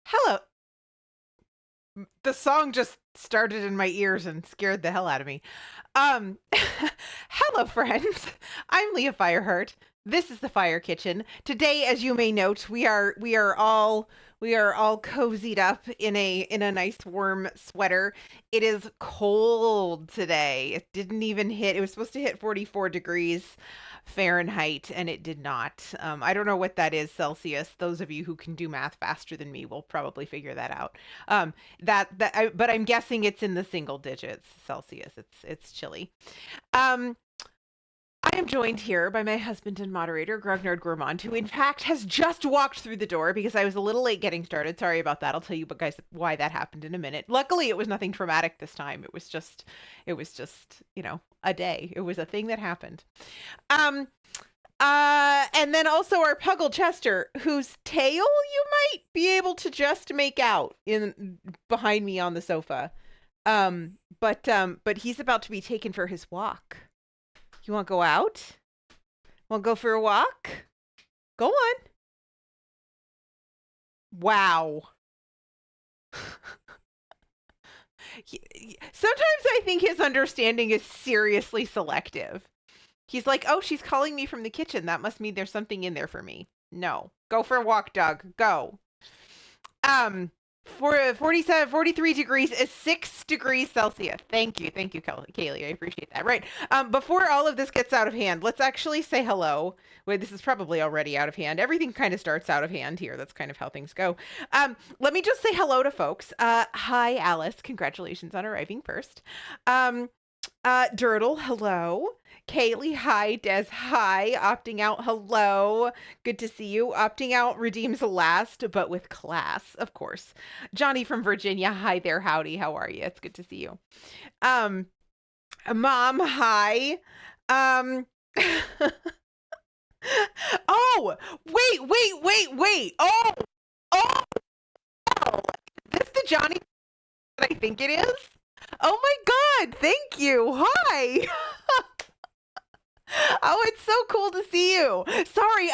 Hello. The song just started in my ears and scared the hell out of me. Hello, friends. I'm Leah Firehurt. This is the Fire Kitchen. Today, as you may note, we are all cozied up in a nice warm sweater. It is cold today. It didn't even hit. It was supposed to hit 44 degrees Fahrenheit, and it did not. I don't know what that is Celsius. Those of you who can do math faster than me will probably figure that out. But I'm guessing it's in the single digits Celsius. It's chilly. Um, I am joined here by my husband and moderator, Grognard Gourmand, who in fact has just walked through the door because I was a little late getting started. Sorry about that. I'll tell you guys why that happened in a minute. Luckily, it was nothing traumatic this time. It was just a day. It was a thing that happened. Um, and then also our Puggle Chester, whose tail you might be able to just make out in behind me on the sofa. But he's about to be taken for his walk. You want to go out? Want to go for a walk? Go on. Wow. Sometimes I think his understanding is seriously selective. He's like, oh, she's calling me from the kitchen. That must mean there's something in there for me. No. Go for a walk, Doug. Go. For 47, 43 degrees is 6 degrees Celsius. Thank you, Kaylee. I appreciate that. Right. Before all of this gets out of hand, let's actually say hello. Wait, this is probably already out of hand. Everything kind of starts out of hand here. That's kind of how things go. Let me just say hello to folks. Hi, Alice. Congratulations on arriving first. Durdle, hello. Kaylee, hi. Des, hi. Opting out, hello. Good to see you. Opting out redeems last, but with class, of course. Johnny from Virginia, hi there. Howdy. How are you? It's good to see you. Um, Mom, hi. Um, oh, wait. Oh, this the Johnny that I think it is? Oh my God. Thank you. Hi. Oh, it's so cool to see you. Sorry,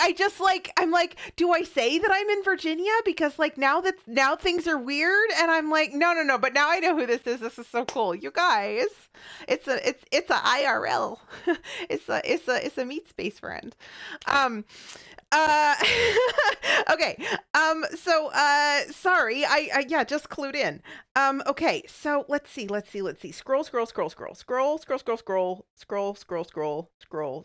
I'm like, do I say that I'm in Virginia? Because like now things are weird and I'm like, no, but now I know who this is. This is so cool. You guys. It's a IRL. It's a meet space friend. Um uh okay. Sorry. I yeah, just clued in. Okay, so let's see. Scroll.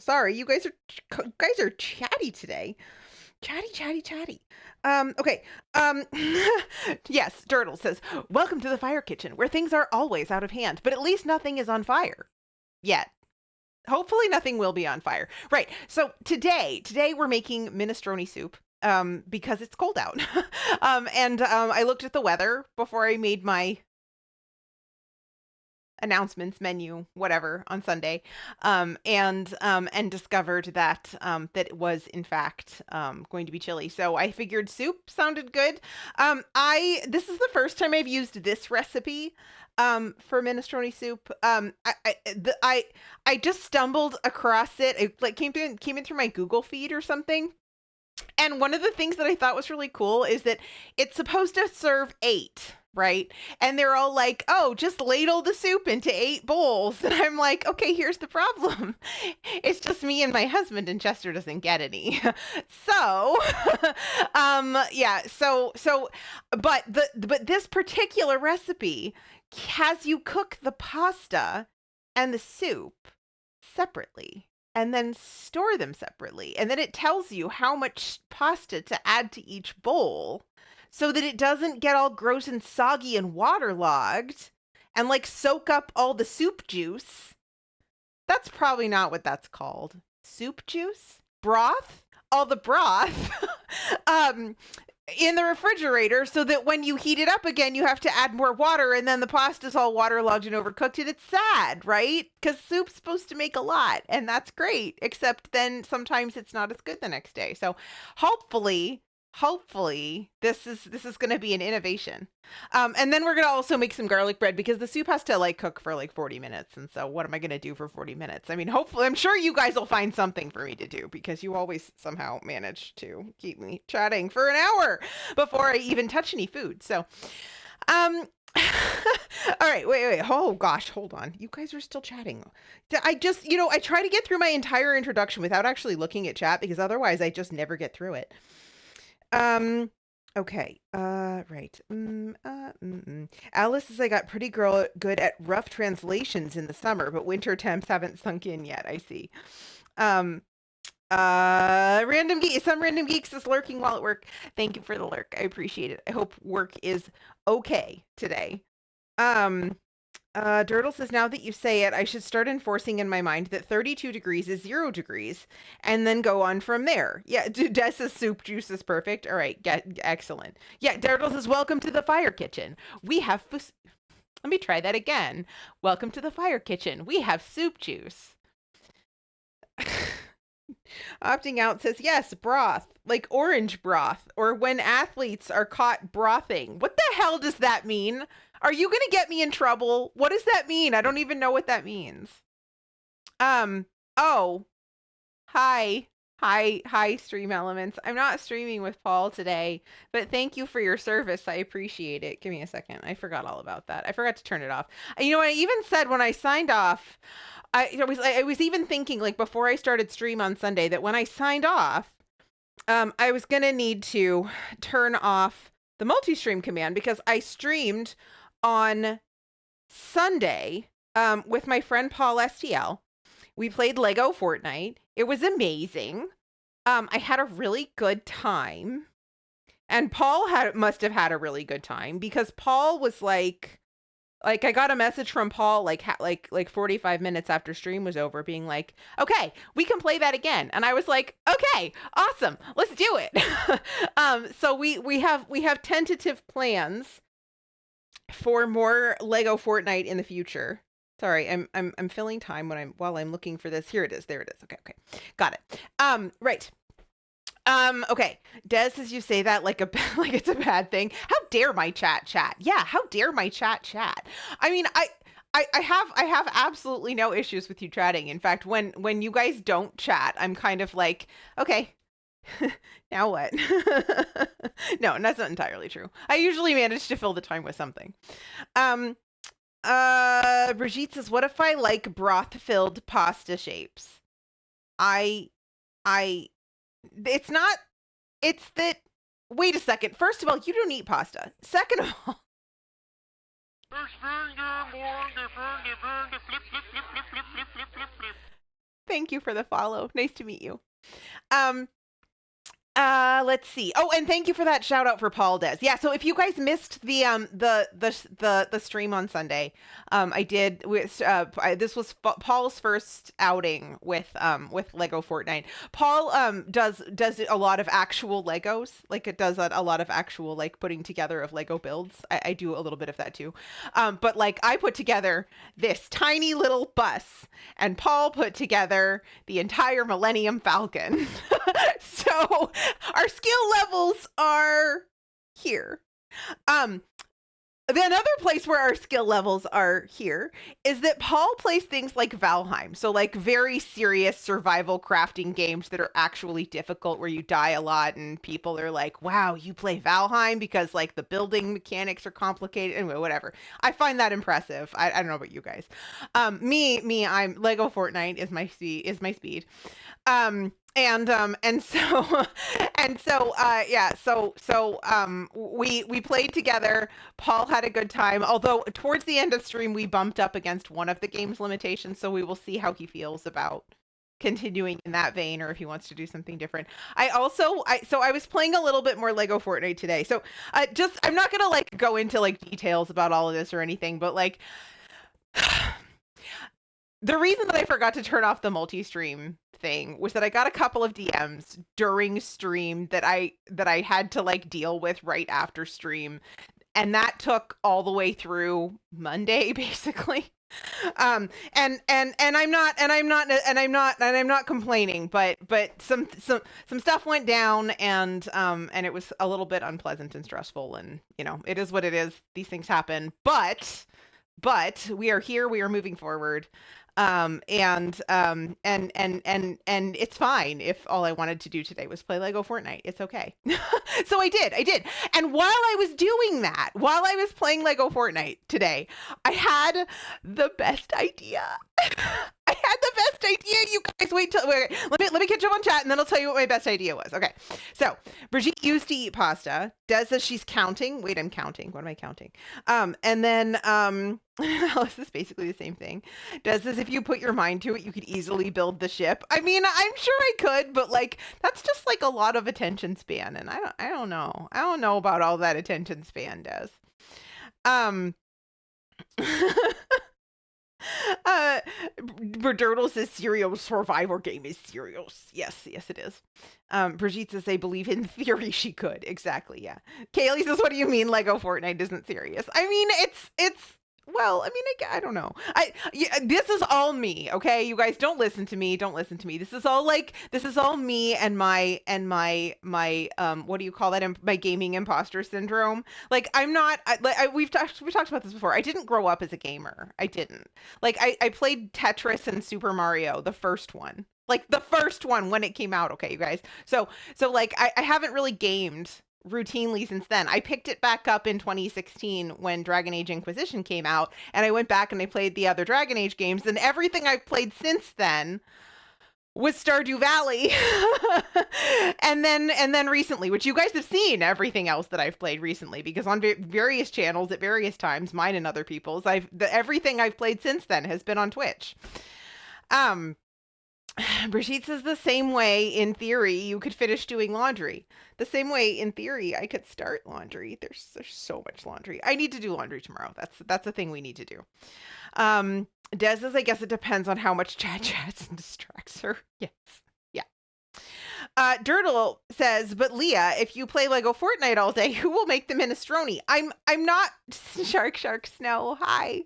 Sorry, you guys are chatty today. Chatty. Okay. Yes, Turtle says, "Welcome to the Fire Kitchen, where things are always out of hand, but at least nothing is on fire yet." Hopefully nothing will be on fire. Right. So today we're making minestrone soup because it's cold out. And I looked at the weather before I made my announcements menu whatever on Sunday, and discovered that that it was in fact going to be chilly, so I figured soup sounded good. I This is the first time I've used this recipe for minestrone soup. I just stumbled across it. It like came in through my Google feed or something. And one of the things that I thought was really cool is that it's supposed to serve 8, right? And they're all like, oh, just ladle the soup into 8 bowls. And I'm like, okay, here's the problem. It's just me and my husband, and Chester doesn't get any. So, yeah, but this particular recipe has you cook the pasta and the soup separately and then store them separately. And then it tells you how much pasta to add to each bowl so that it doesn't get all gross and soggy and waterlogged and like soak up all the soup juice. That's probably not what that's called. Soup juice? Broth? All the broth. um in the refrigerator, so that when you heat it up again, you have to add more water, and then the pasta's all waterlogged and overcooked, and it's sad, right? Because soup's supposed to make a lot, and that's great, except then sometimes it's not as good the next day. So hopefully hopefully this is going to be an innovation. And then we're going to also make some garlic bread because the soup has to like cook for like 40 minutes. And so what am I going to do for 40 minutes? I mean, hopefully I'm sure you guys will find something for me to do because you always somehow manage to keep me chatting for an hour before I even touch any food. So, um all right, wait. Oh gosh, hold on. You guys are still chatting. I just, I try to get through my entire introduction without actually looking at chat because otherwise I just never get through it. Okay. Right. Alice says I got pretty good at rough translations in the summer, but winter temps haven't sunk in yet. I see. Um, some random geeks is lurking while at work. Thank you for the lurk. I appreciate it. I hope work is okay today. Dirtle says, now that you say it, I should start enforcing in my mind that 32 degrees is 0 degrees and then go on from there. Yeah, Dessa's soup juice is perfect. All right, excellent. Yeah, Dirtle says, welcome to the fire kitchen. We have, let me try that again. Welcome to the fire kitchen. We have soup juice. Opting out says, yes, broth, like orange broth, or when athletes are caught brothing. What the hell does that mean? Are you going to get me in trouble? What does that mean? I don't even know what that means. Oh, hi. Hi, Stream Elements. I'm not streaming with Paul today, but thank you for your service. I appreciate it. Give me a second. I forgot all about that. I forgot to turn it off. You know, I even said when I signed off, I was even thinking like before I started stream on Sunday that when I signed off, I was going to need to turn off the multi-stream command because I streamed on Sunday with my friend Paul STL. We played Lego Fortnite. It was amazing. I had a really good time. And Paul must have had a really good time because Paul was like I got a message from Paul like 45 minutes after stream was over being like, okay, we can play that again. And I was like, okay, awesome, let's do it. So we have tentative plans for more Lego Fortnite in the future. Sorry, I'm filling time while I'm looking for this. Here it is. There it is. Okay, got it. Right. Okay. Des, as you say that like like it's a bad thing. How dare my chat? Yeah, how dare my chat? I mean, I have absolutely no issues with you chatting. In fact, when you guys don't chat, I'm kind of like, okay, now what? No, that's not entirely true. I usually manage to fill the time with something. Brigitte says, what if I like broth-filled pasta shapes? It's not, it's that, wait a second. First of all, you don't eat pasta. Second of all, thank you for the follow. Nice to meet you. Let's see. Oh, and thank you for that shout out for Paul Des. Yeah, so if you guys missed the stream on Sunday, I did this was Paul's first outing with Lego Fortnite. Paul does a lot of actual Legos. Like it does a lot of actual like putting together of Lego builds. I do a little bit of that too. But like I put together this tiny little bus and Paul put together the entire Millennium Falcon. So our skill levels are here. The another place where our skill levels are here is that Paul plays things like Valheim. So like very serious survival crafting games that are actually difficult where you die a lot and people are like, wow, you play Valheim because like the building mechanics are complicated. Anyway, whatever. I find that impressive. I don't know about you guys. I'm Lego Fortnite is my speed. We played together. Paul had a good time, although towards the end of stream we bumped up against one of the game's limitations, so we will see how he feels about continuing in that vein or if he wants to do something different. I was playing a little bit more Lego Fortnite today. So I'm not gonna like go into like details about all of this or anything, but like the reason that I forgot to turn off the multi-stream thing was that I got a couple of DMs during stream that I had to like deal with right after stream, and that took all the way through Monday basically. And I'm not complaining, but some stuff went down, and it was a little bit unpleasant and stressful, and it is what it is. These things happen, but we are here, we are moving forward. And it's fine if all I wanted to do today was play Lego Fortnite. It's okay. So I did. And while I was doing that, while I was playing Lego Fortnite today, I had the best idea. I had the best idea. You guys, wait. Let me catch up on chat, and then I'll tell you what my best idea was. Okay. So Brigitte used to eat pasta. Des says she's counting. Wait, I'm counting. What am I counting? And then this is basically the same thing. Des says if you put your mind to it, you could easily build the ship. I mean, I'm sure I could, but like that's just like a lot of attention span, and I don't know. I don't know about all that attention span, Des. Um. Berdurtle says Serial Survivor game is serious. Yes, it is. Brigitte says they believe in theory she could. Exactly, yeah. Kaylee says, what do you mean Lego Fortnite isn't serious? I mean, it's well, I mean, I don't know. This is all me, okay? You guys don't listen to me. This is all me and my what do you call that? My gaming imposter syndrome. Like I'm not we've talked about this before. I didn't grow up as a gamer. I didn't. Like I played Tetris and Super Mario, the first one. Like the first one when it came out, okay, you guys. So like I haven't really gamed routinely since then. I picked it back up in 2016 when Dragon Age Inquisition came out, and I went back and I played the other Dragon Age games, and everything I've played since then was Stardew Valley. and then recently, which you guys have seen everything else that I've played recently, because on various channels at various times, mine and other people's, everything I've played since then has been on Twitch. Brigitte says the same way, in theory, you could finish doing laundry. The same way, in theory, I could start laundry. There's so much laundry. I need to do laundry tomorrow. That's a thing we need to do. Des says, I guess it depends on how much chats and distracts her. Yes. Yeah. Dirtle says, but Leah, if you play Lego Fortnite all day, who will make the minestrone? I'm not Shark Snow. Hi.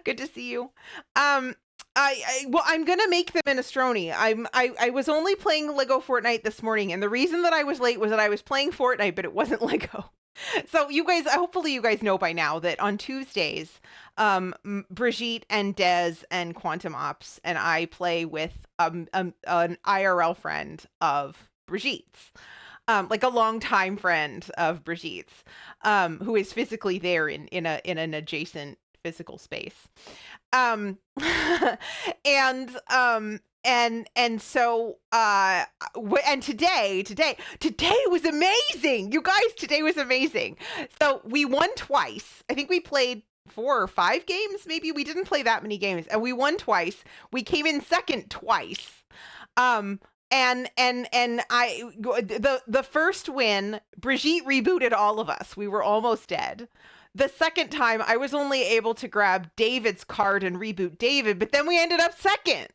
Good to see you. I'm gonna make the minestrone. I was only playing Lego Fortnite this morning, and the reason that I was late was that I was playing Fortnite, but it wasn't Lego. So you guys, hopefully you guys know by now that on Tuesdays, Brigitte and Des and Quantum Ops and I play with an IRL friend of Brigitte's. Like a longtime friend of Brigitte's, who is physically there in an adjacent physical space. And so and today was amazing. You guys, today was amazing. So we won twice. I think we played 4 or 5 games, maybe. We didn't play that many games, and we won twice. We came in second twice. And the first win, Brigitte rebooted all of us. We were almost dead. The second time, I was only able to grab David's card and reboot David, but then we ended up second.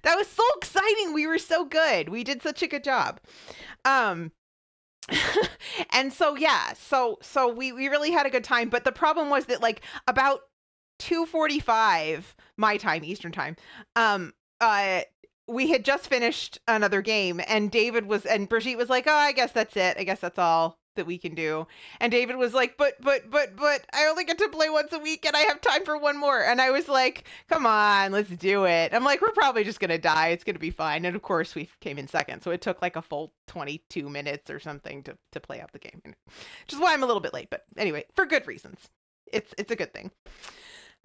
That was so exciting. We were so good. We did such a good job. And so, yeah, so we really had a good time. But the problem was that, like, about 2:45 my time, Eastern time, we had just finished another game, and Brigitte was like, oh, I guess that's it. I guess that's all that we can do. And David was like, but I only get to play once a week, and I have time for one more. And I was like, come on, let's do it. I'm like, we're probably just gonna die. It's gonna be fine. And of course, we came in second, so it took like a full 22 minutes or something to play out the game, which is why I'm a little bit late. But anyway, for good reasons. It's a good thing.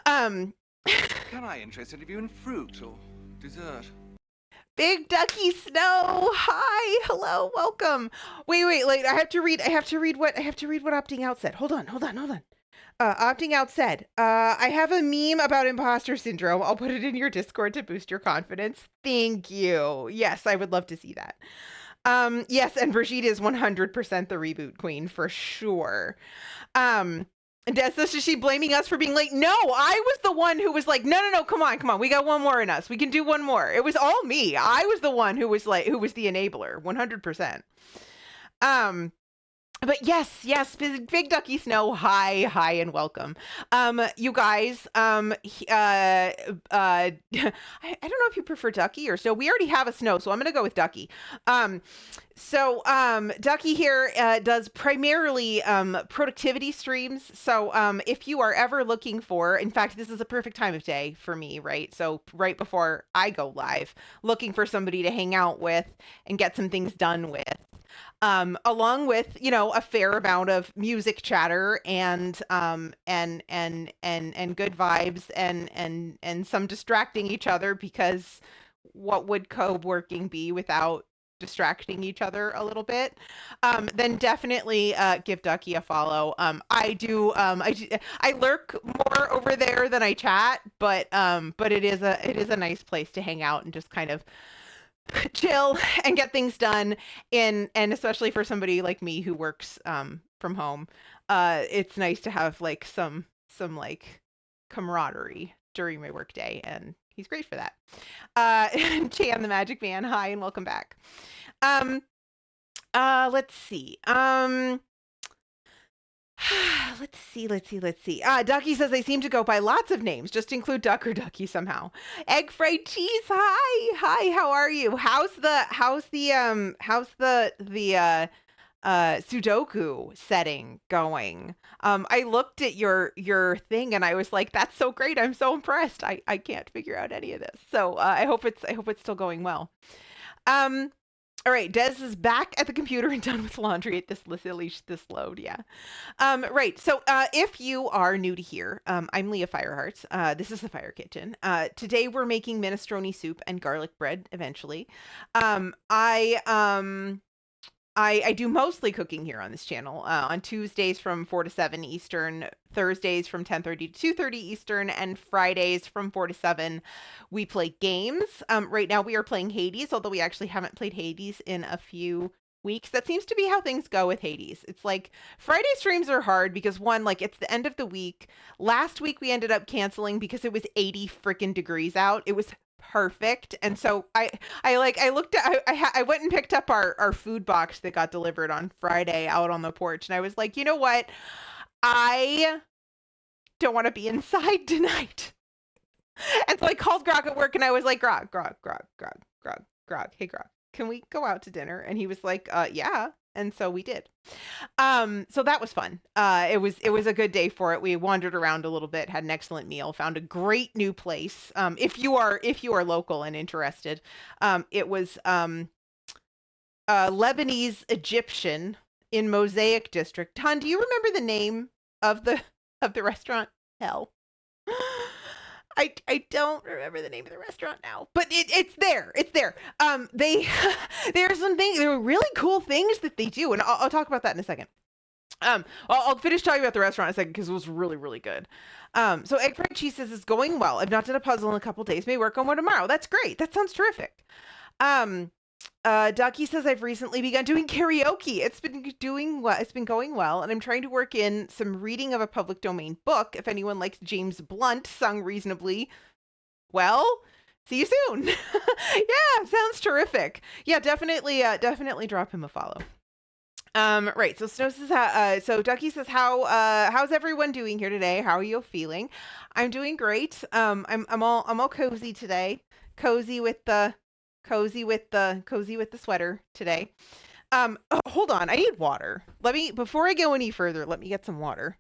Can I interest any of you in fruit or dessert? Big Ducky Snow, hi, hello, welcome. Wait, like I have to read what opting out said. Hold on. Opting out said, I have a meme about imposter syndrome. I'll put it in your Discord to boost your confidence. Thank you. Yes, I would love to see that. Yes, and Brigitte is 100% the reboot queen for sure. And Des says, is she blaming us for being late? No, I was the one who was like, no, come on. We got one more in us. We can do one more. It was all me. I was the one who was the enabler, 100%. But yes, big ducky snow. Hi, and welcome. You guys. I don't know if you prefer ducky or snow. We already have a snow, so I'm gonna go with ducky. Um, Ducky here does primarily productivity streams. So if you are ever looking for, in fact, this is a perfect time of day for me, right? So right before I go live, looking for somebody to hang out with and get some things done with, along with a fair amount of music chatter and good vibes and some distracting each other, because what would co-working be without distracting each other a little bit? Then definitely give Ducky a follow. I lurk more over there than I chat, but it is a nice place to hang out and just kind of chill and get things done. And especially for somebody like me who works from home, it's nice to have like some like camaraderie during my workday, and he's great for that. Chan the Magic Man, hi and welcome back. Um, let's see. Let's see. Ducky says they seem to go by lots of names. Just include Duck or Ducky somehow. Egg fried cheese. Hi. How are you? How's the Sudoku setting going? I looked at your thing and I was like, that's so great. I'm so impressed. I can't figure out any of this. So I hope it's still going well. Um, all right, Des is back at the computer and done with laundry at this load. Yeah. Right. So, if you are new to here, I'm Leah Fireheart. This is the Fire Kitchen. Today we're making minestrone soup and garlic bread. Eventually, I do mostly cooking here on this channel. On Tuesdays from 4 to 7 Eastern, Thursdays from 10:30 to 2:30 Eastern, and Fridays from 4 to 7, we play games. Right now we are playing Hades, although we actually haven't played Hades in a few weeks. That seems to be how things go with Hades. It's like Friday streams are hard because one, like it's the end of the week. Last week we ended up canceling because it was 80 freaking degrees out. It was perfect. And so I looked at I went and picked up our food box that got delivered on Friday out on the porch, and I was like, you know what? I don't want to be inside tonight. And so I called Grog at work and I was like, Grog, hey Grog, can we go out to dinner? And he was like, yeah. And so we did. So that was fun. It was a good day for it. We wandered around a little bit, had an excellent meal, found a great new place. If you are local and interested, it was Lebanese Egyptian in Mosaic District. Han, do you remember the name of the restaurant? Hell. I don't remember the name of the restaurant now, but it's there. It's there. They there are really cool things that they do, and I'll talk about that in a second. I'll finish talking about the restaurant in a second because it was really, really good. So egg fried cheese says it's going well. I've not done a puzzle in a couple days. May work on one tomorrow. That's great. That sounds terrific. Um, Ducky says I've recently begun doing karaoke. It's been doing well. It's been going well, and I'm trying to work in some reading of a public domain book. If anyone likes James Blunt sung reasonably well, see you soon. Yeah, sounds terrific. Yeah, definitely drop him a follow. Right. So Snow says, so Ducky says, how's everyone doing here today? How are you feeling? I'm doing great. I'm all cozy today. Cozy with the cozy with the sweater today. Oh, hold on. I need water. Before I go any further, let me get some water.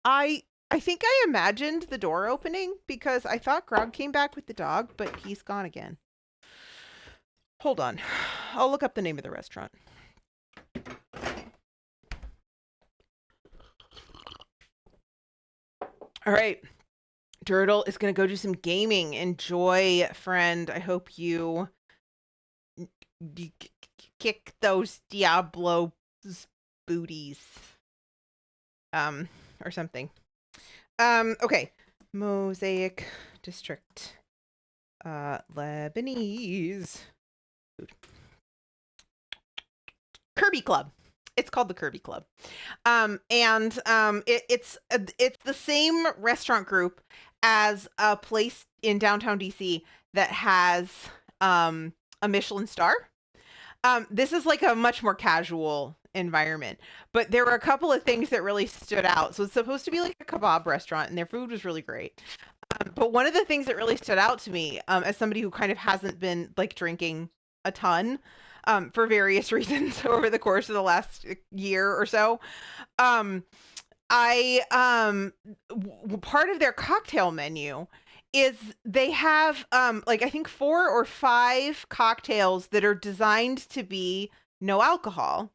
I think I imagined the door opening because I thought Grog came back with the dog, but he's gone again. Hold on. I'll look up the name of the restaurant. All right. Turtle is going to go do some gaming. Enjoy, friend. I hope you kick those Diablo booties. Or something. Okay. Mosaic District. Lebanese food. Kirby Club. It's called the Kirby Club. It's the same restaurant group as a place in downtown DC that has a Michelin star. This is like a much more casual environment, but there were a couple of things that really stood out. So it's supposed to be like a kebab restaurant, and their food was really great. But one of the things that really stood out to me, as somebody who kind of hasn't been like drinking a ton, for various reasons over the course of the last year or so, um, I part of their cocktail menu is they have like I think 4 or 5 cocktails that are designed to be no alcohol.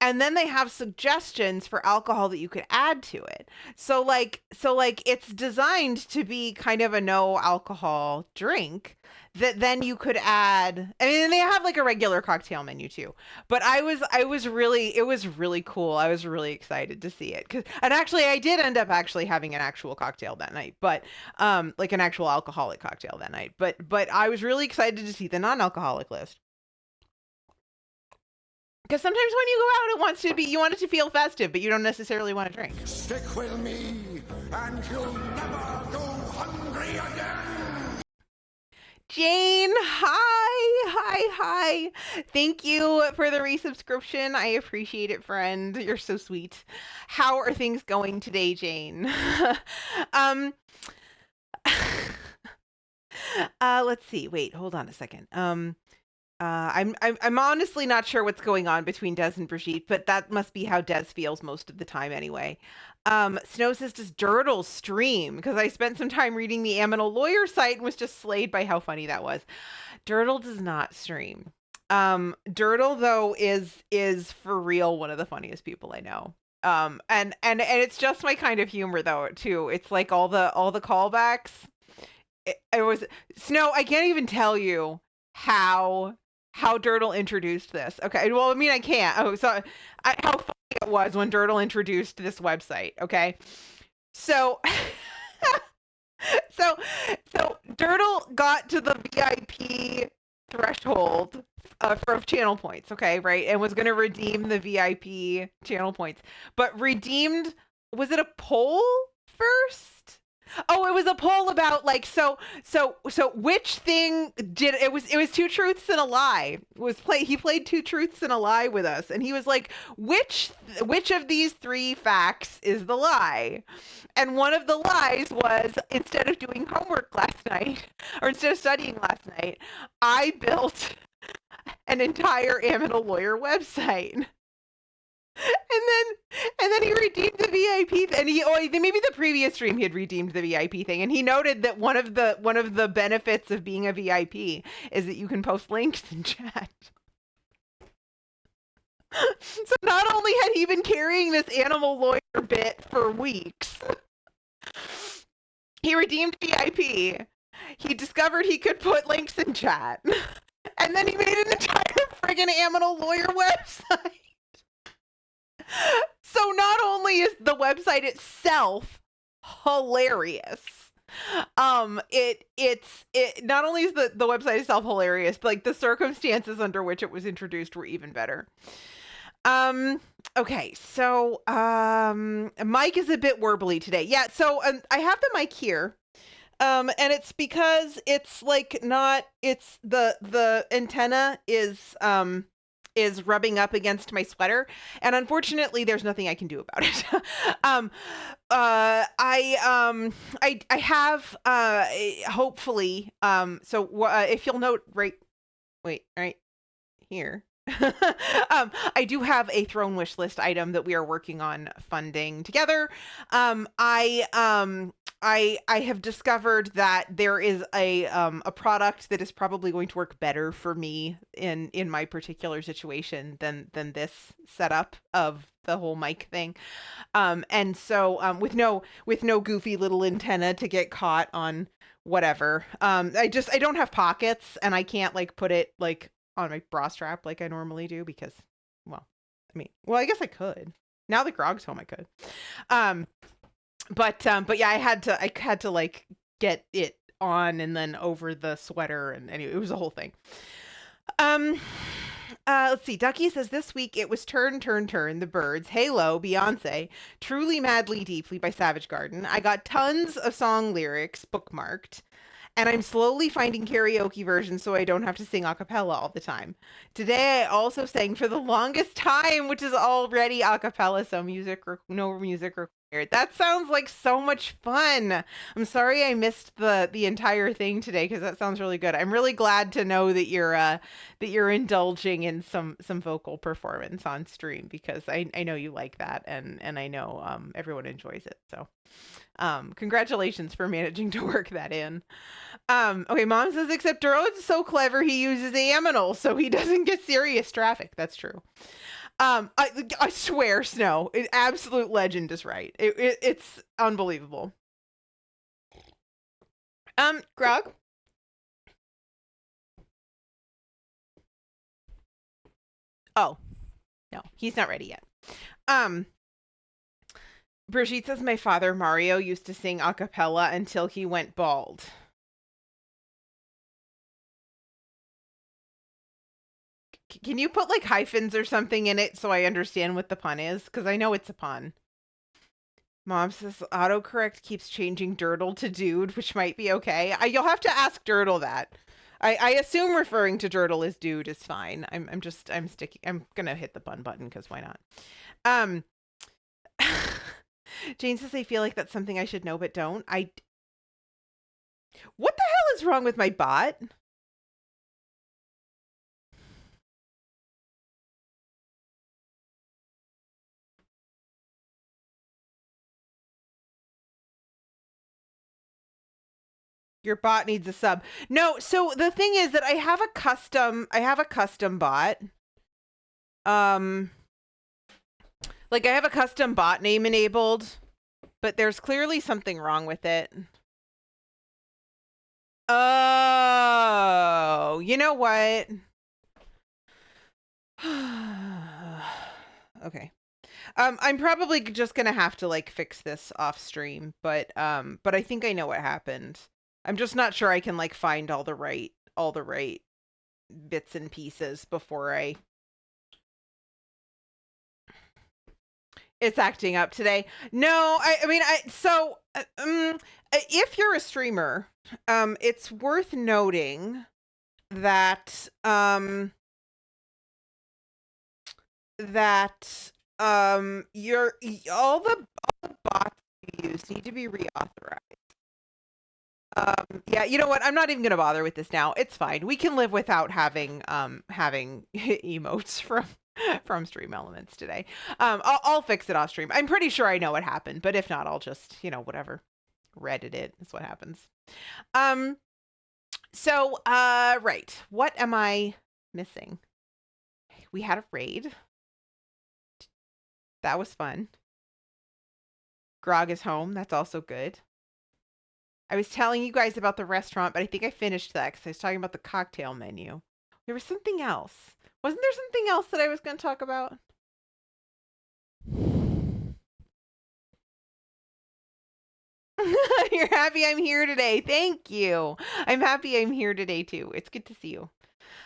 And then they have suggestions for alcohol that you could add to it. So like it's designed to be kind of a no alcohol drink that then you could add. I mean, they have like a regular cocktail menu too. But I was really, it was really cool. I was really excited to see it, and actually I did end up actually having an actual cocktail that night, but like an actual alcoholic cocktail that night. But I was really excited to see the non-alcoholic list. Because sometimes when you go out, it wants to be, you want it to feel festive, but you don't necessarily want to drink. Stick with me, and you'll never go hungry again! Jane, hi. Thank you for the resubscription. I appreciate it, friend. You're so sweet. How are things going today, Jane? um, let's see. Wait, hold on a second. I'm honestly not sure what's going on between Des and Brigitte, but that must be how Des feels most of the time anyway. Snow says, does Durdle stream? Because I spent some time reading the Aminal Lawyer site and was just slayed by how funny that was. Durdle does not stream. Durdle though is for real one of the funniest people I know. And it's just my kind of humor though too. It's like all the callbacks. It was Snow. I can't even tell you how Durdle introduced this. Okay, well, I mean, I can't. Oh, so how funny it was when Durdle introduced this website. Okay, so so Durdle got to the VIP threshold for channel points. Okay, right, and was going to redeem the VIP channel points, but redeemed, was it a poll first? Oh, it was a poll about like so which thing did it was two truths and a lie. He played two truths and a lie with us, and he was like, which of these 3 facts is the lie? And one of the lies was, instead of doing homework last night, or instead of studying last night, I built an entire Aminal Lawyer website. And then he redeemed the VIP and maybe the previous stream he had redeemed the VIP thing, and he noted that one of the benefits of being a VIP is that you can post links in chat. So not only had he been carrying this Animal Lawyer bit for weeks, he redeemed VIP. He discovered he could put links in chat, and then he made an entire friggin' Aminal Lawyer website. So not only is the website itself hilarious, it not only is the website itself hilarious, like the circumstances under which it was introduced were even better. Okay, so Mike is a bit warbly today. Yeah, so I have the mic here. And it's because it's like not, it's the antenna is rubbing up against my sweater, and unfortunately there's nothing I can do about it. I have hopefully if you'll note right here. I do have a throne wish list item that we are working on funding together. I have discovered that there is a product that is probably going to work better for me in my particular situation than this setup of the whole mic thing. And so with no goofy little antenna to get caught on whatever. I don't have pockets, and I can't like put it like on my bra strap like I normally do, because, well, I guess I could. Now that Grog's home, I could. But yeah, I had to like get it on and then over the sweater, and anyway, it was a whole thing. Let's see. Ducky says this week it was Turn, Turn, Turn, The Birds, Halo, Beyonce, Truly, Madly, Deeply by Savage Garden. I got tons of song lyrics bookmarked, and I'm slowly finding karaoke versions so I don't have to sing a cappella all the time. Today I also sang For the Longest Time, which is already a cappella, so no music required. That sounds like so much fun. I'm sorry I missed the entire thing today because that sounds really good. I'm really glad to know that you're indulging in some vocal performance on stream because I know you like that and I know everyone enjoys it. So congratulations for managing to work that in. Okay, mom says, except Duro is so clever he uses aminal so he doesn't get serious traffic. That's true. I swear, Snow, an absolute legend is right. It's unbelievable. Grog? Oh, no, he's not ready yet. Um, Brigitte says my father Mario used to sing a cappella until he went bald. Can you put like hyphens or something in it so I understand what the pun is? Because I know it's a pun. Mom says autocorrect keeps changing Durdle to dude, which might be okay. You'll have to ask Durdle that. I assume referring to Durdle as dude is fine. I'm gonna hit the pun button because why not? Um, Jane says I feel like that's something I should know but don't. What the hell is wrong with my bot? Your bot needs a sub. No, so the thing is that I have a custom bot. Like I have a custom bot name enabled, but there's clearly something wrong with it. Oh, you know what? Okay. I'm probably just gonna have to like fix this off stream, but I think I know what happened. I'm just not sure I can like find all the right bits and pieces before it's acting up today. No, I mean if you're a streamer, it's worth noting that your all the bots you use need to be reauthorized. Yeah, you know what? I'm not even gonna bother with this now. It's fine. We can live without having emotes from Stream Elements today. I'll fix it off stream. I'm pretty sure I know what happened, but if not, I'll just whatever, Reddit it. That's what happens. So right, what am I missing? We had a raid. That was fun. Grog is home. That's also good. I was telling you guys about the restaurant, but I think I finished that because I was talking about the cocktail menu. There was something else. Wasn't there something else that I was going to talk about? You're happy I'm here today. Thank you. I'm happy I'm here today too. It's good to see you.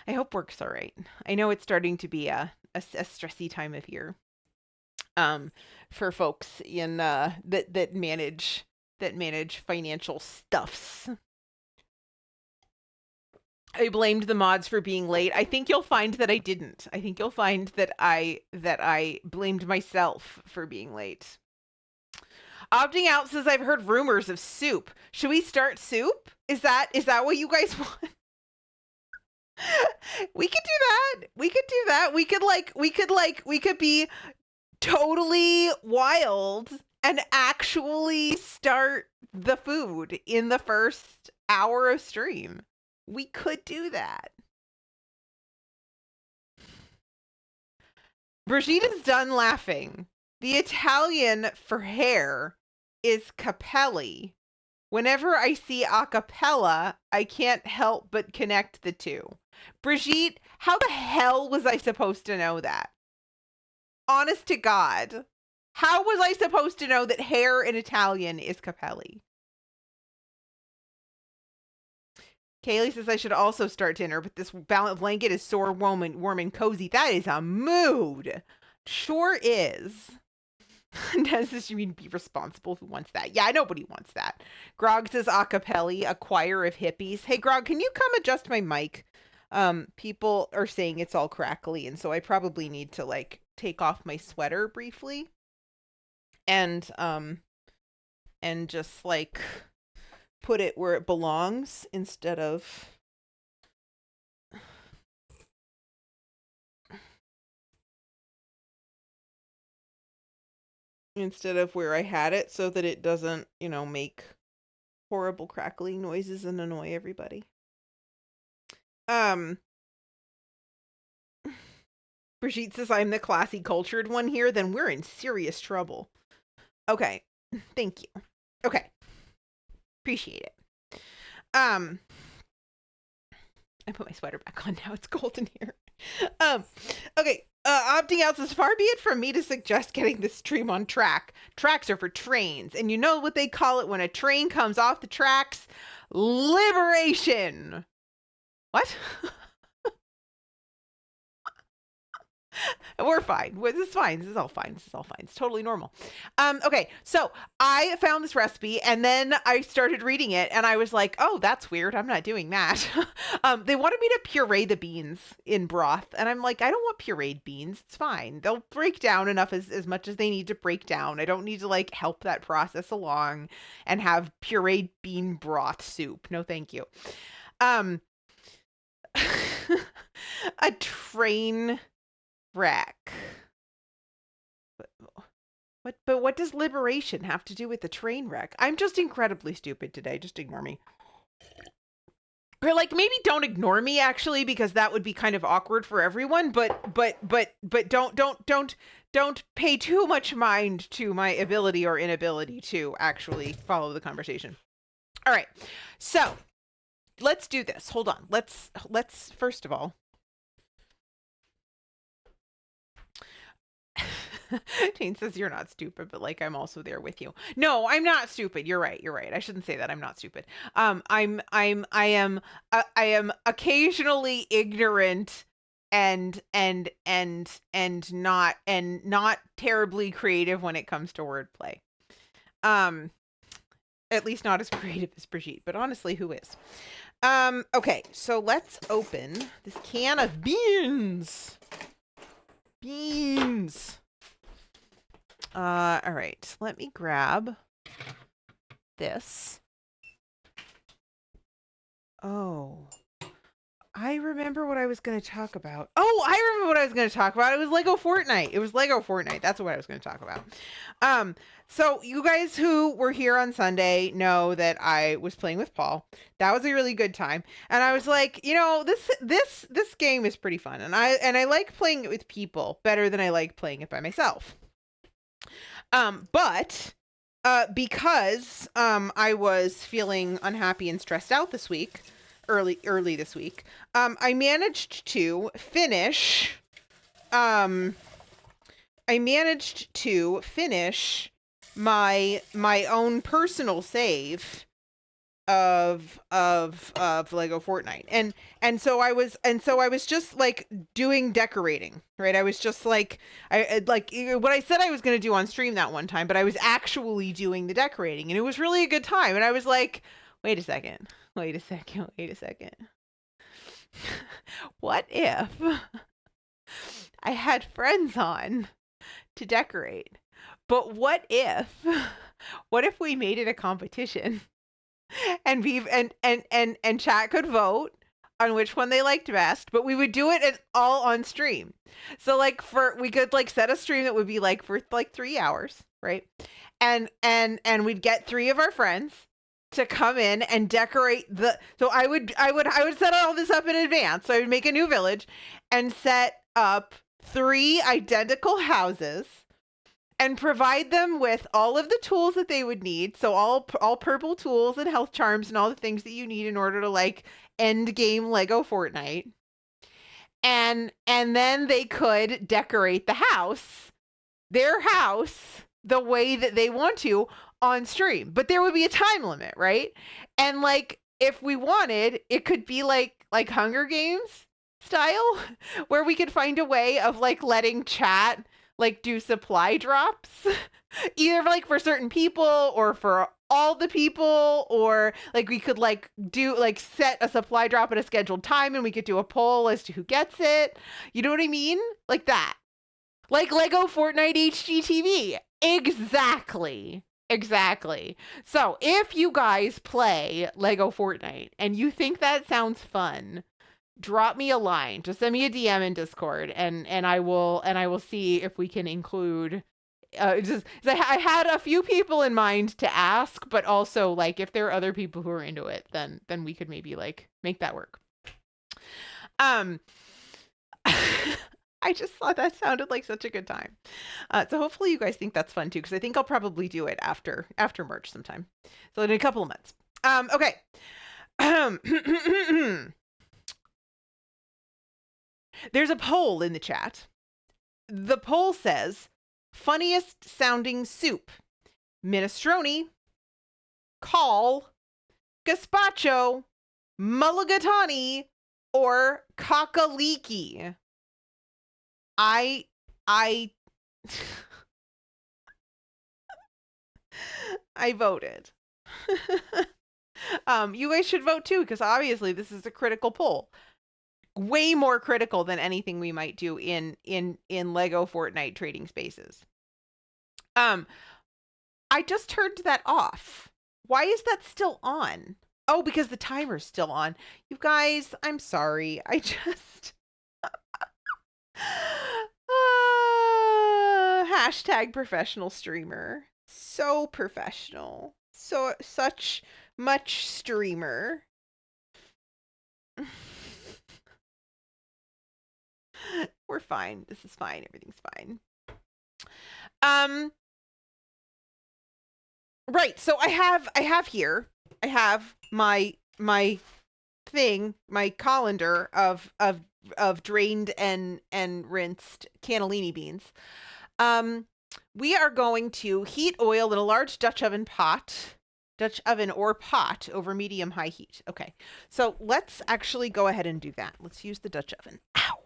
I hope work's all right. I know it's starting to be a stressy time of year. For folks in that manage financial stuffs. I blamed the mods for being late. I think you'll find that I didn't. I think you'll find that I blamed myself for being late. Opting out says I've heard rumors of soup. Should we start soup? Is that what you guys want? We could do that. We could be totally wild and actually start the food in the first hour of stream. We could do that. Brigitte is done laughing. The Italian for hair is capelli. Whenever I see a cappella, I can't help but connect the two. Brigitte, how the hell was I supposed to know that? Honest to God. How was I supposed to know that hair in Italian is capelli? Kaylee says I should also start dinner, but this blanket is so warm and cozy. That is a mood. Sure is. Des says you mean be responsible. Who wants that? Yeah, nobody wants that. Grog says acapelli, a choir of hippies. Hey, Grog, can you come adjust my mic? People are saying it's all crackly, and so I probably need to like take off my sweater briefly and just like put it where it belongs instead of where I had it, so that it doesn't, make horrible crackling noises and annoy everybody. Brigitte says I'm the classy cultured one here, then we're in serious trouble. Okay. Thank you. Okay. Appreciate it. I put my sweater back on now. It's cold in here. Okay. Opting out says, far be it from me to suggest getting this stream on track. Tracks are for trains. And you know what they call it when a train comes off the tracks? Liberation. What? We're fine. This is fine. This is all fine. This is all fine. It's totally normal. Okay, so I found this recipe and then I started reading it and I was like, oh, that's weird. I'm not doing that. They wanted me to puree the beans in broth. And I'm like, I don't want pureed beans. It's fine. They'll break down enough as much as they need to break down. I don't need to like help that process along and have pureed bean broth soup. No, thank you. A train wreck. But what does liberation have to do with the train wreck? I'm just incredibly stupid today. Just ignore me. Or like maybe don't ignore me actually, because that would be kind of awkward for everyone, but don't pay too much mind to my ability or inability to actually follow the conversation. All right. So, let's do this. Hold on. Let's first of all, Jane says you're not stupid, but like I'm also there with you. No, I'm not stupid. You're right. I shouldn't say that. I'm not stupid. I am occasionally ignorant and not terribly creative when it comes to wordplay. At least not as creative as Brigitte, but honestly, who is? Okay, so let's open this can of beans. All right, let me grab this. Oh, I remember what I was going to talk about. Oh, I remember what I was going to talk about. It was Lego Fortnite. That's what I was going to talk about. So you guys who were here on Sunday know that I was playing with Paul. That was a really good time. And I was like, this game is pretty fun. And I like playing it with people better than I like playing it by myself. But because I was feeling unhappy and stressed out this week, early this week, I managed to finish my own personal save of Lego Fortnite. And so I was just like doing decorating, right? I was just like like what I said I was going to do on stream that one time, but I was actually doing the decorating and it was really a good time. And I was like, wait a second. What if I had friends on to decorate? But what if we made it a competition? And chat could vote on which one they liked best, but we would do it all on stream. So like we could like set a stream that would be like for like 3 hours, right? And we'd get 3 of our friends to come in and decorate so I would set all this up in advance. So I would make a new village and set up 3 identical houses and provide them with all of the tools that they would need. So all purple tools and health charms and all the things that you need in order to like end game Lego Fortnite. And then they could decorate their house, the way that they want to on stream. But there would be a time limit, right? And like if we wanted, it could be like Hunger Games style, where we could find a way of like letting chat like do supply drops, either like for certain people or for all the people, or like we could like do like set a supply drop at a scheduled time and we could do a poll as to who gets it. You know what I mean? Like that. Like Lego Fortnite HGTV. Exactly. Exactly. So if you guys play Lego Fortnite and you think that sounds fun, drop me a line. Just send me a DM in Discord, and I will see if we can include. I had a few people in mind to ask, but also like if there are other people who are into it, then we could maybe like make that work. Um. I just thought that sounded like such a good time. So hopefully you guys think that's fun too, because I think I'll probably do it after March sometime. So in a couple of months. Okay. There's a poll in the chat. The poll says, funniest sounding soup, minestrone, caul, gazpacho, mulligatawny, or cockaliki. I I voted. You guys should vote too, because obviously this is a critical poll. Way more critical than anything we might do in Lego Fortnite trading spaces. I just turned that off. Why is that still on? Oh, because the timer's still on. You guys, I'm sorry. I just hashtag professional streamer. So professional. So such much streamer. We're fine. This is fine. Everything's fine. Right. So I have here. I have my thing, my colander of drained and rinsed cannellini beans. We are going to heat oil in a large Dutch oven or pot over medium high heat. Okay. So let's actually go ahead and do that. Let's use the Dutch oven. Ow.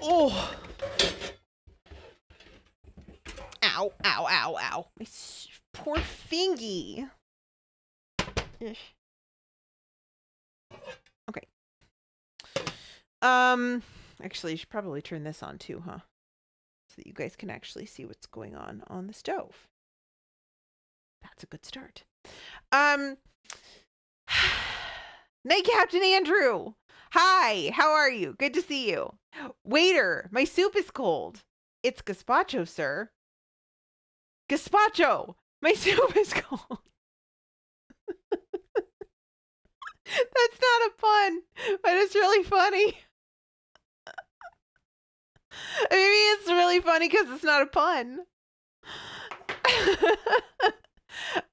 Oh. Ow, ow, ow, ow. My poor fingy. Okay. Actually, I should probably turn this on too, huh? So that you guys can actually see what's going on the stove. That's a good start. Night Captain Andrew. Hi, how are you? Good to see you. Waiter, my soup is cold. It's gazpacho, sir. Gazpacho, my soup is cold. That's not a pun, but it's really funny. Maybe it's really funny because it's not a pun.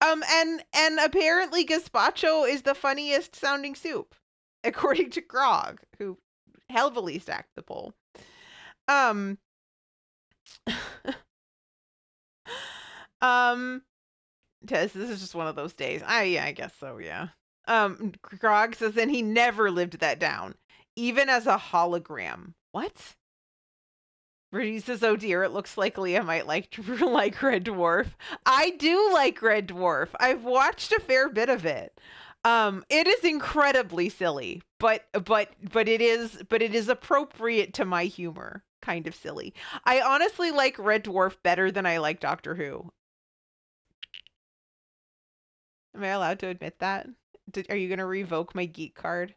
And apparently gazpacho is the funniest sounding soup, according to Grog, who heavily stacked the poll. Tess, this is just one of those days. I guess so, yeah. Grog says then he never lived that down, even as a hologram. What? Rudy says, oh dear, it looks like Leah might like Red Dwarf. I do like Red Dwarf. I've watched a fair bit of it. It is incredibly silly, but it is appropriate to my humor. Kind of silly. I honestly like Red Dwarf better than I like Doctor Who. Am I allowed to admit that? Are you going to revoke my geek card?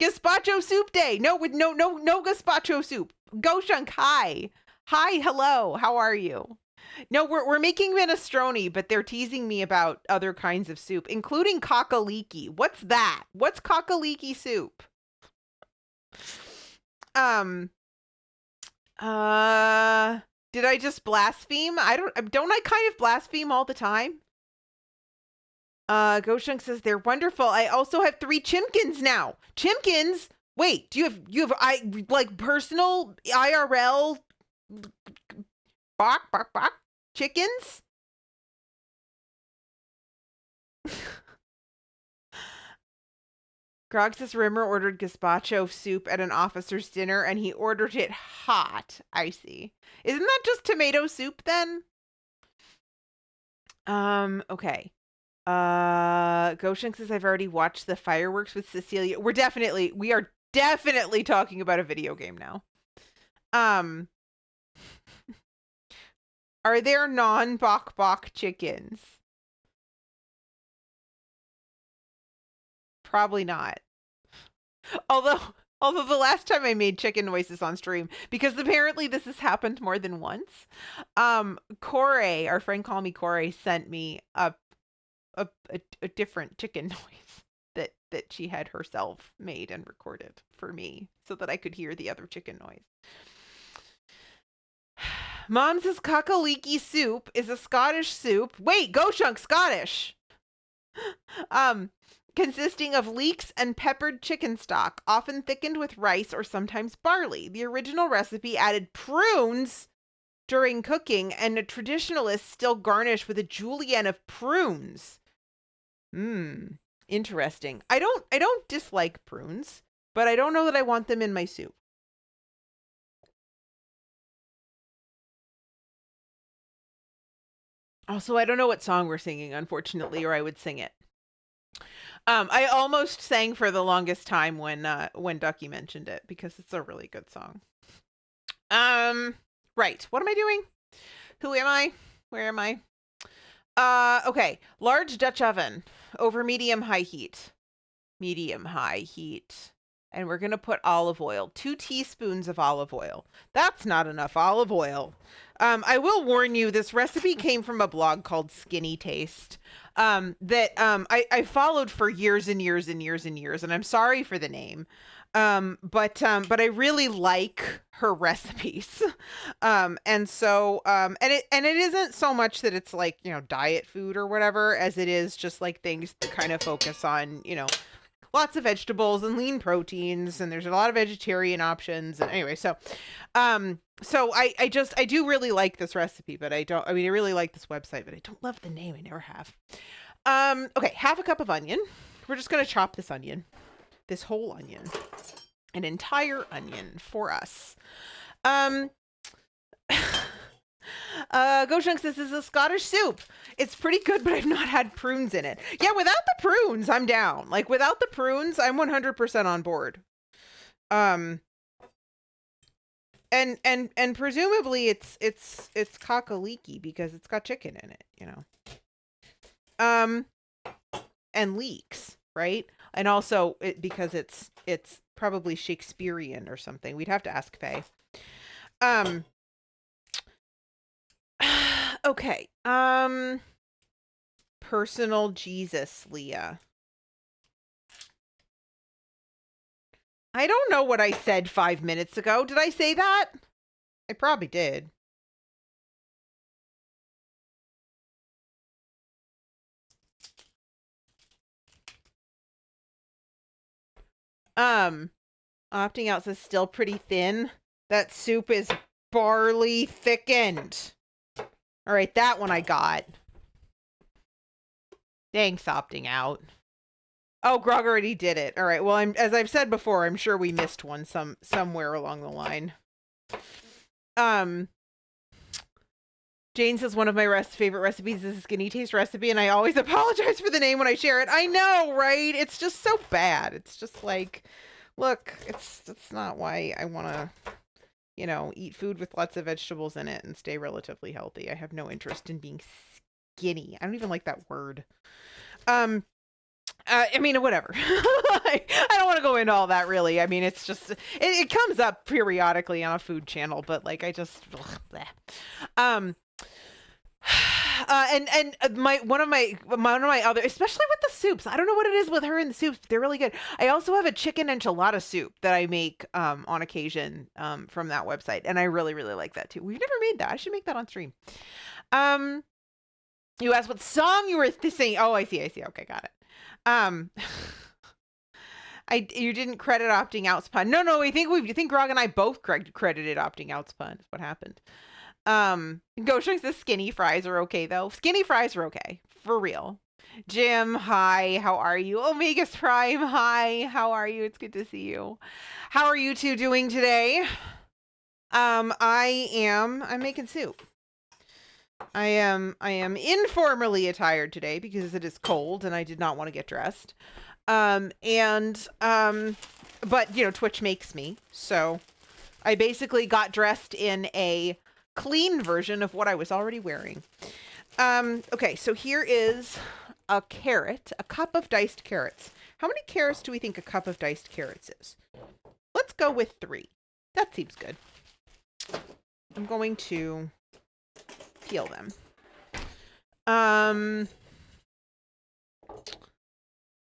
Gazpacho soup day. No gazpacho soup. Goshunk, hi. Hi, hello. How are you? No, we're making minestrone, but they're teasing me about other kinds of soup, including cockaliki. What's that? What's cockaliki soup? Did I just blaspheme? Don't I kind of blaspheme all the time? Goshunk says they're wonderful. I also have 3 chimkins now. Chimkins? Wait, do you have like personal IRL bark chickens? Grog says Rimmer ordered gazpacho soup at an officer's dinner and he ordered it hot. I see. Isn't that just tomato soup then? Okay. Goshen says I've already watched the fireworks with Cecilia. We are definitely talking about a video game now. Are there non-bok bok chickens? Probably not. Although the last time I made chicken noises on stream, because apparently this has happened more than once, Corey, our friend Call Me Corey, sent me a different chicken noise that she had herself made and recorded for me so that I could hear the other chicken noise. Mom's cockaliki soup is a Scottish soup. Wait, Go Chunk, Scottish. Consisting of leeks and peppered chicken stock, often thickened with rice or sometimes barley. The original recipe added prunes during cooking, and a traditionalist still garnish with a julienne of prunes. Interesting. I don't dislike prunes, but I don't know that I want them in my soup. Also, I don't know what song we're singing, unfortunately, or I would sing it. I almost sang for the longest time when Ducky mentioned it because it's a really good song. Right. What am I doing? Who am I? Where am I? Okay. Large Dutch oven over medium-high heat. Medium-high heat. And we're going to put olive oil. 2 teaspoons of olive oil. That's not enough olive oil. I will warn you, this recipe came from a blog called Skinny Taste that I followed for years and years and years and years. And I'm sorry for the name. But I really like her recipes. And it isn't so much that it's like, diet food or whatever, as it is just like things that kind of focus on, lots of vegetables and lean proteins, and there's a lot of vegetarian options. And anyway, so I do really like this recipe, but I really like this website, but I don't love the name. I never have. Okay. 1/2 cup of onion. We're just going to chop this onion, this whole onion, an entire onion for us. Goshunks, this is a Scottish soup. It's pretty good, but I've not had prunes in it. Yeah, without the prunes, I'm down. Like without the prunes, I'm 100% on board. And presumably it's cockaliki because it's got chicken in it, and leeks, right? And also because it's probably Shakespearean or something. We'd have to ask Faye. Okay. Personal Jesus, Leah. I don't know what I said 5 minutes ago. Did I say that? I probably did. Opting out says still pretty thin. That soup is barley thickened. All right, that one I got. Thanks, opting out. Oh, Grog already did it. All right. Well, as I've said before, I'm sure we missed one somewhere along the line. Jane says one of my favorite recipes is a Skinny Taste recipe, and I always apologize for the name when I share it. I know, right? It's just so bad. It's just like, look, it's not why I want to, eat food with lots of vegetables in it and stay relatively healthy. I have no interest in being skinny. I don't even like that word. Whatever. I don't want to go into all that really. I mean, it's just, it comes up periodically on a food channel, but like, I just, bleh. One of my other, especially with the soups, I don't know what it is with her and the soups, but they're really good. I also have a chicken enchilada soup that I make on occasion from that website, and I really, really like that too. We've never made that. I should make that on stream. You asked what song you were singing. Oh, I see. Okay, got it. You didn't credit opting out's pun. No, I think Grog and I both credited opting out's pun. Is what happened. Goshen's the skinny fries are okay though. Skinny fries are okay for real. Jim, hi, how are you? Omega's Prime, hi, how are you? It's good to see you. How are you two doing today? I'm making soup. I am informally attired today because it is cold and I did not want to get dressed. But you know, Twitch makes me, so I basically got dressed in a clean version of what I was already wearing. Okay, so here is a carrot, a cup of diced carrots. How many carrots do we think a cup of diced carrots is? Let's go with 3. That seems good. I'm going to peel them.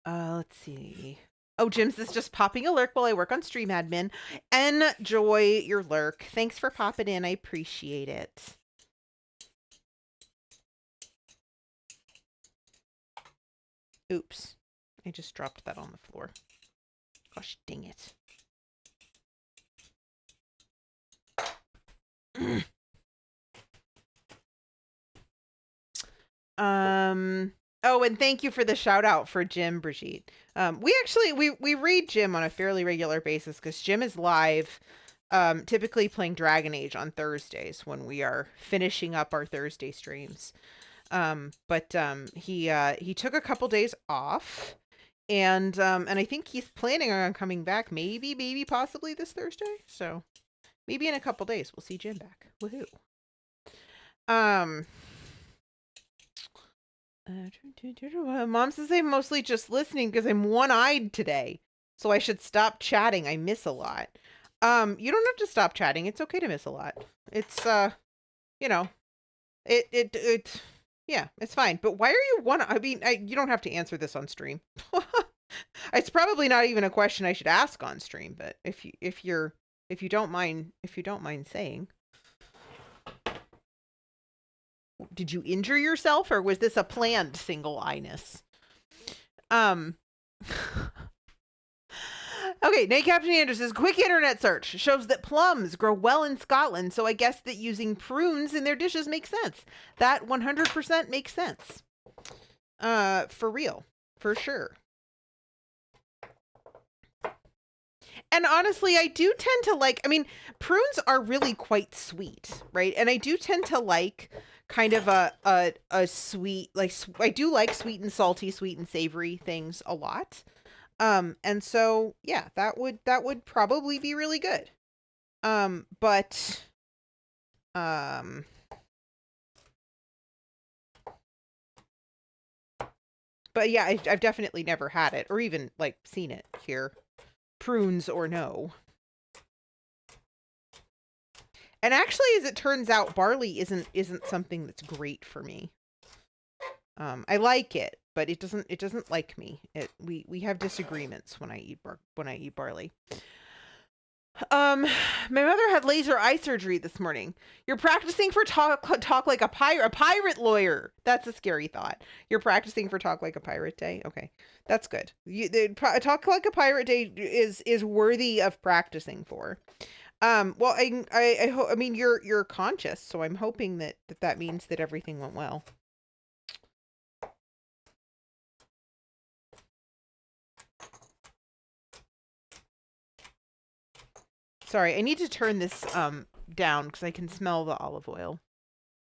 Let's see. Oh, Jim's is just popping a lurk while I work on stream admin. Enjoy your lurk. Thanks for popping in. I appreciate it. Oops. I just dropped that on the floor. Gosh, dang it. Oh, and thank you for the shout out for Jim, Brigitte. We read Jim on a fairly regular basis because Jim is live, typically playing Dragon Age on Thursdays when we are finishing up our Thursday streams. He took a couple days off, and I think he's planning on coming back maybe possibly this Thursday. So maybe in a couple days we'll see Jim back. Woohoo. Mom says I'm mostly just listening because I'm one-eyed today, so I should stop chatting. I miss a lot. You don't have to stop chatting. It's okay to miss a lot. It's you know, yeah, it's fine. But why are you I mean, you don't have to answer this on stream. It's probably not even a question I should ask on stream, but if you don't mind saying. Did you injure yourself or was this a planned single-eyedness? Okay, Nate Captain Andrews says, quick internet search shows that plums grow well in Scotland, so I guess that using prunes in their dishes makes sense. That 100% makes sense. For real. For sure. And honestly, I do tend to like, I mean, prunes are really quite sweet, right? And I do tend to like kind of a sweet, like, I do like sweet and salty, sweet and savory things a lot. And so, yeah, that would probably be really good. But yeah, I've definitely never had it or even like seen it here. Prunes or no. And actually, as it turns out, barley isn't something that's great for me. I like it, but it doesn't like me. We have disagreements when I eat barley. My mother had laser eye surgery this morning. You're practicing for talk like a pirate lawyer. That's a scary thought. You're practicing for talk like a pirate day. Okay, that's good. Talk like a pirate day is worthy of practicing for. Well, I mean, you're conscious, so I'm hoping that means that everything went well. Sorry, I need to turn this down because I can smell the olive oil.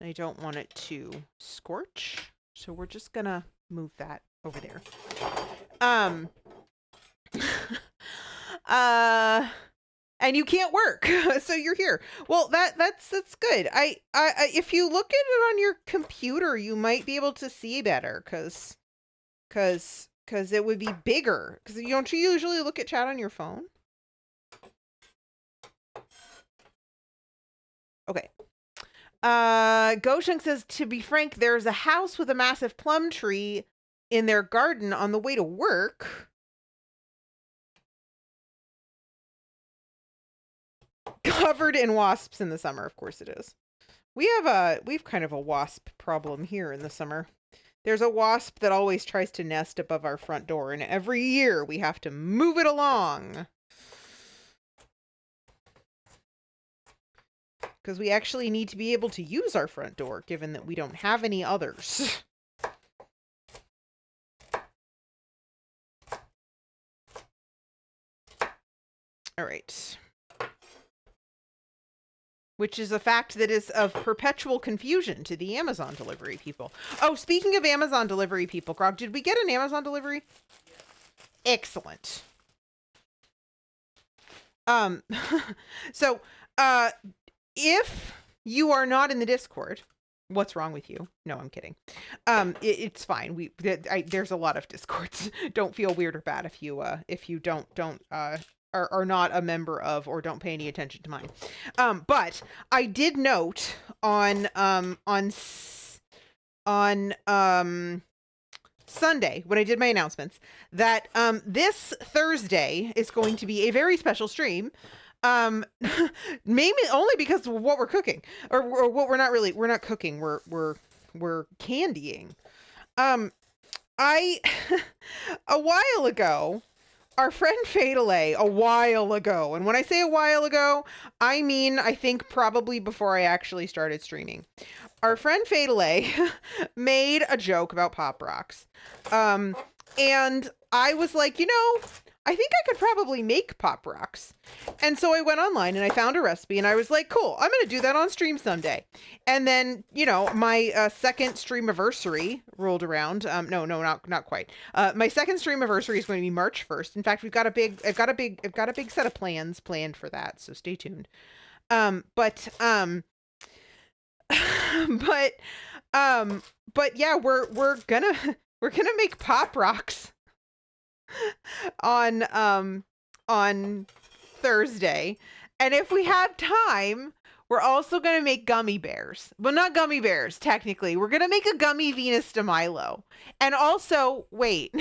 I don't want it to scorch, so we're just gonna move that over there. And you can't work, so you're here. Well, that's good. I if you look at it on your computer, you might be able to see better, cause it would be bigger. Cause don't you usually look at chat on your phone? Okay. Gosheng says, to be frank, there's a house with a massive plum tree in their garden on the way to work. Covered in wasps in the summer, of course it is. We've kind of a wasp problem here in the summer. There's a wasp that always tries to nest above our front door, and every year we have to move it along. Because we actually need to be able to use our front door, given that we don't have any others. All right. Which is a fact that is of perpetual confusion to the Amazon delivery people. Oh, speaking of Amazon delivery people, Grog, did we get an Amazon delivery? Excellent. Um, so, if you are not in the Discord, what's wrong with you? No, I'm kidding. It's fine. There's a lot of Discords. Don't feel weird or bad if you don't are not a member of or don't pay any attention to mine. But I did note on Sunday when I did my announcements that this Thursday is going to be a very special stream. Maybe only because of what we're cooking, or what we're not cooking. We're candying. I a while ago, our friend Fadelay a while ago, and when I say a while ago, I mean I think probably before I actually started streaming. Our friend Fadelay made a joke about Pop Rocks. And I was like, I think I could probably make Pop Rocks. And so I went online and I found a recipe and I was like, cool, I'm going to do that on stream someday. And then, my second streamiversary rolled around. No, not quite. My second streamiversary is going to be March 1st. In fact, I've got a big set of plans planned for that. So stay tuned. But yeah, we're gonna make Pop Rocks on Thursday, and if we have time, we're also gonna make gummy bears. Well, not gummy bears technically. We're gonna make a gummy Venus de Milo, and also wait.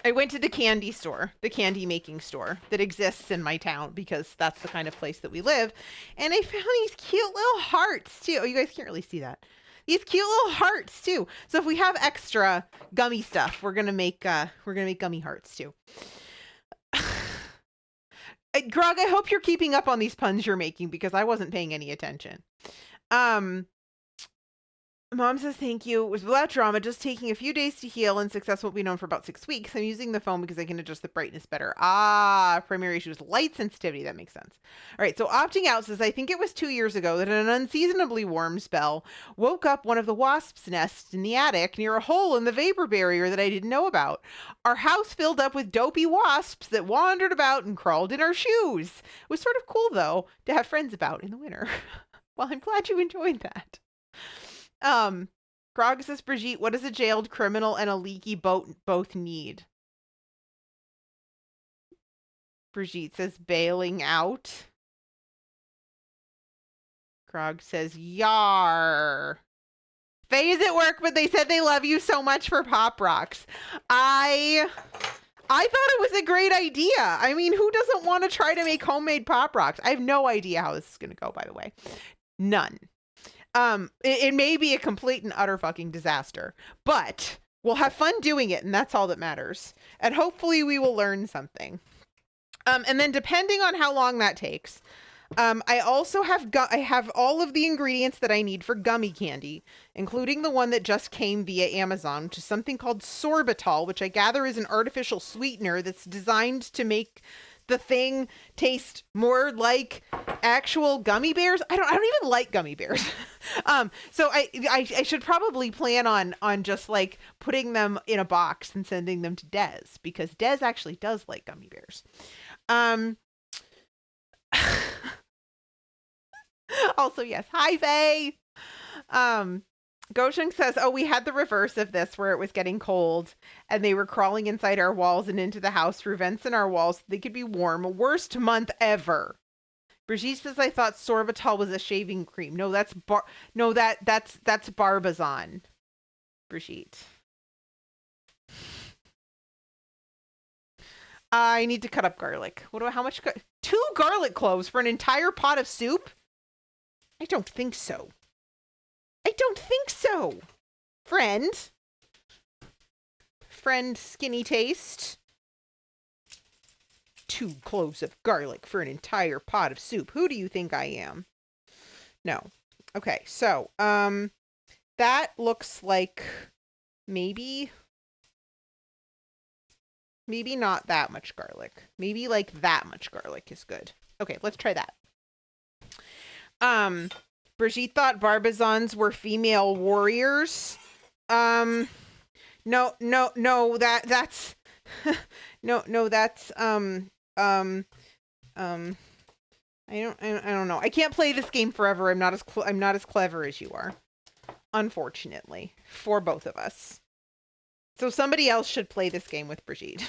I went to the candy store, the candy making store that exists in my town because that's the kind of place that we live. And I found these cute little hearts too. Oh, you guys can't really see that. These cute little hearts too. So if we have extra gummy stuff, we're gonna make gummy hearts too. Grog, I hope you're keeping up on these puns you're making because I wasn't paying any attention. Mom says thank you. It was without drama, just taking a few days to heal, and success won't be known for about 6 weeks. I'm using the phone because I can adjust the brightness better. Primary issue is light sensitivity. That makes sense. All right, so opting out says, I think it was 2 years ago that an unseasonably warm spell woke up one of the wasps' nests in the attic near a hole in the vapor barrier that I didn't know about. Our house filled up with dopey wasps that wandered about and crawled in our shoes. It was sort of cool, though, to have friends about in the winter. Well, I'm glad you enjoyed that. Grog says, Brigitte, what does a jailed criminal and a leaky boat both need? Brigitte says, bailing out. Grog says, yar. Faye is at work, but they said they love you so much for Pop Rocks. I thought it was a great idea. I mean, who doesn't want to try to make homemade Pop Rocks? I have no idea how this is going to go, by the way. None. It may be a complete and utter fucking disaster, but we'll have fun doing it, and that's all that matters. And hopefully we will learn something. And then depending on how long that takes, I also have I have all of the ingredients that I need for gummy candy, including the one that just came via Amazon, which is something called sorbitol, which I gather is an artificial sweetener that's designed to make the thing taste more like actual gummy bears. I don't even like gummy bears. So I should probably plan on just like putting them in a box and sending them to Des, because Des actually does like gummy bears. Also, yes. Hi, Faye. Gosheng says, oh, we had the reverse of this where it was getting cold and they were crawling inside our walls and into the house through vents in our walls so they could be warm. Worst month ever. Brigitte says, I thought sorbitol was a shaving cream. No, that's that's Barbazon. Brigitte. I need to cut up garlic. How much? 2 garlic cloves for an entire pot of soup? I don't think so. I don't think so. Friend Skinny Taste. 2 cloves of garlic for an entire pot of soup. Who do you think I am? No. Okay, so, that looks like maybe Maybe not that much garlic. Maybe like that much garlic is good. Okay, let's try that. Brigitte thought Barbizons were female warriors. Um, no, that's no, that's I don't know. I can't play this game forever. I'm not as clever as you are, unfortunately, for both of us. So somebody else should play this game with Brigitte.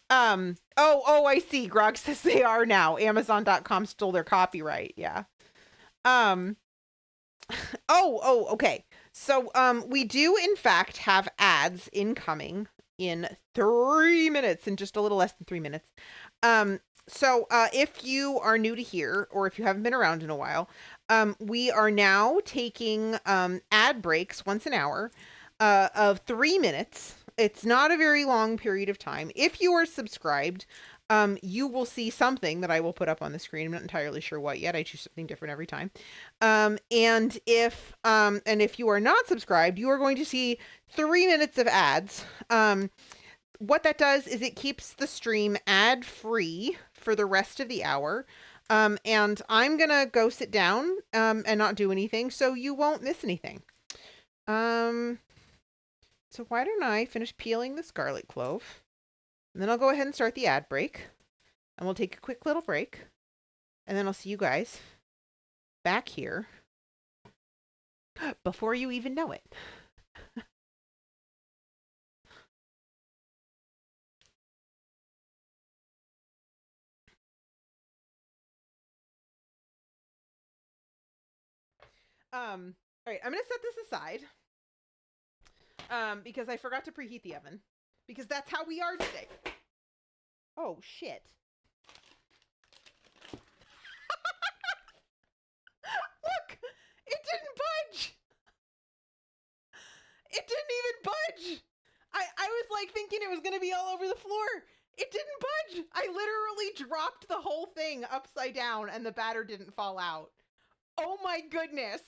I see. Grog says they are now. Amazon.com stole their copyright. Yeah. Okay. So, we do in fact have ads incoming in 3 minutes, in just a little less than 3 minutes. If you are new to here, or if you haven't been around in a while, we are now taking ad breaks once an hour of 3 minutes. It's not a very long period of time. If you are subscribed, you will see something that I will put up on the screen. I'm not entirely sure what yet. I choose something different every time. And if you are not subscribed, you are going to see 3 minutes of ads. What that does is it keeps the stream ad free for the rest of the hour. And I'm gonna go sit down and not do anything, so you won't miss anything. So why don't I finish peeling this garlic clove, and then I'll go ahead and start the ad break, and we'll take a quick little break, and then I'll see you guys back here before you even know it. All right, I'm gonna set this aside because I forgot to preheat the oven, because that's how we are today. Oh shit. Look, it didn't budge. It didn't even budge. I was like thinking it was gonna be all over the floor. It didn't budge. I literally dropped the whole thing upside down and the batter didn't fall out. Oh my goodness.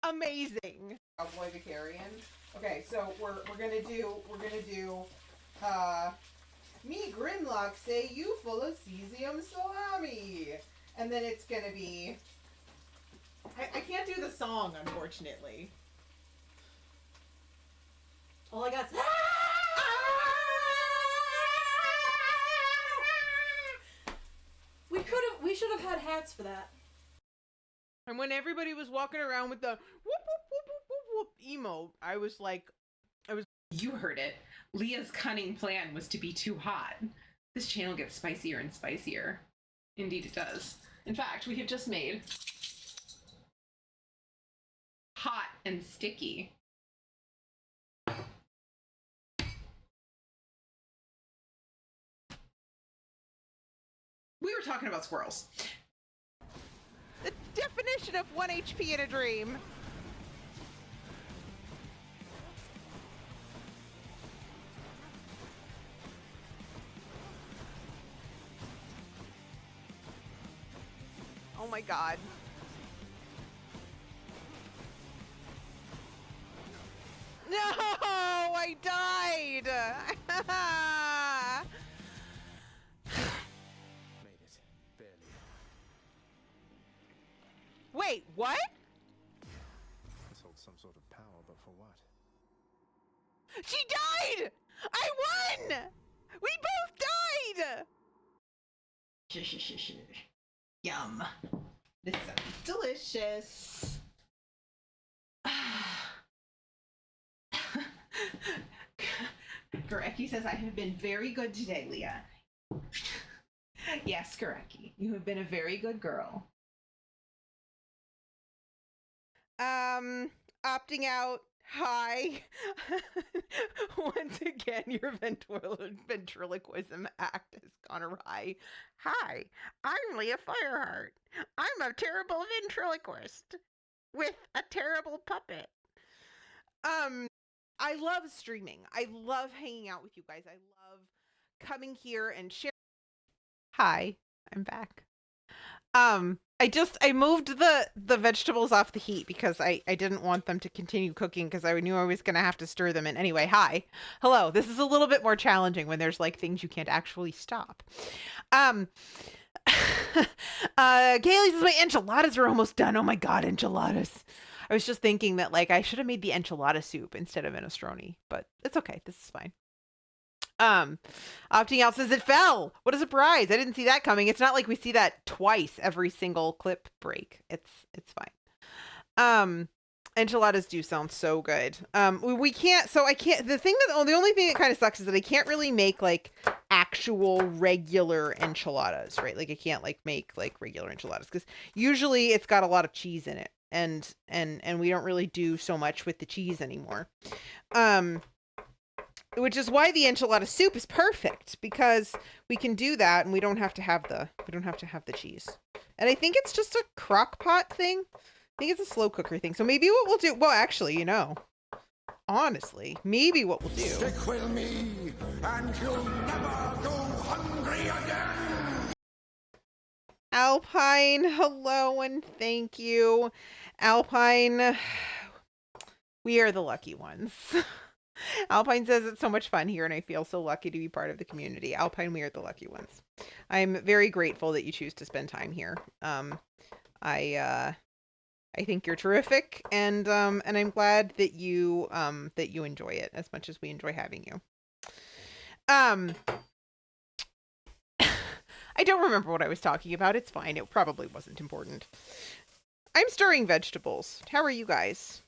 Amazing. Cowboy Vicarian. Okay, so we're gonna do me Grimlock say you full of cesium salami. And then it's gonna be I can't do the song, unfortunately. All I got is we should have had hats for that. And when everybody was walking around with the whoop whoop whoop whoop whoop emote, I was like, You heard it. Leah's cunning plan was to be too hot. This channel gets spicier and spicier. Indeed it does. In fact, we have just made hot and sticky. We were talking about squirrels. the definition of 1 HP in a dream. Oh my god. No, I died. Made it. Barely. Wait, what? This holds some sort of power, but for what? She died! I won! We both died! Yum. This sounds delicious. Gareki says, I have been very good today, Leah. Yes, Gareki, you have been a very good girl. Opting out. Hi. Once again, your ventriloquism act has gone awry. Hi, I'm Leah Fireheart. I'm a terrible ventriloquist with a terrible puppet. I love streaming. I love hanging out with you guys. I love coming here and sharing. Hi, I'm back. I moved the vegetables off the heat because I didn't want them to continue cooking because I knew I was gonna have to stir them in. Anyway, hi. Hello. This is a little bit more challenging when there's like things you can't actually stop. Um Kaylee says my enchiladas are almost done. Oh my god, enchiladas. I was just thinking that like I should have made the enchilada soup instead of minestrone, but it's okay. This is fine. Um, Opting out says it fell. What a surprise. I didn't see that coming. It's not like we see that twice every single clip break. It's fine. Um, Enchiladas do sound so good. We can't, so I can't, the only thing that kind of sucks is that I can't really make like actual regular enchiladas, right? Like I can't like make like regular enchiladas because usually it's got a lot of cheese in it and we don't really do so much with the cheese anymore. Which is why the enchilada soup is perfect because we can do that and we don't have to have the cheese. And I think it's just a crock pot thing. I think it's a slow cooker thing. So maybe what we'll do, well, actually, honestly, maybe what we'll do. Stick with me, and you'll never go hungry again. Alpine, hello and thank you. Alpine, we are the lucky ones. Alpine says it's so much fun here and I feel so lucky to be part of the community. Alpine, we are the lucky ones. I'm very grateful that you choose to spend time here. I think you're terrific and I'm glad that you enjoy it as much as we enjoy having you. I don't remember what I was talking about. It's fine. It probably wasn't important. I'm stirring vegetables. How are you guys?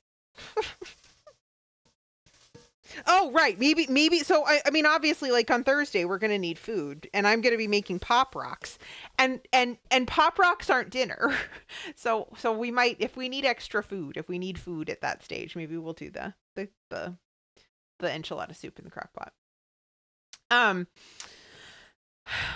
Oh, right. Maybe. So, I mean, obviously, like on Thursday, we're going to need food and I'm going to be making Pop Rocks and Pop Rocks aren't dinner. So we might, if we need extra food, if we need food at that stage, maybe we'll do the enchilada soup in the crock pot.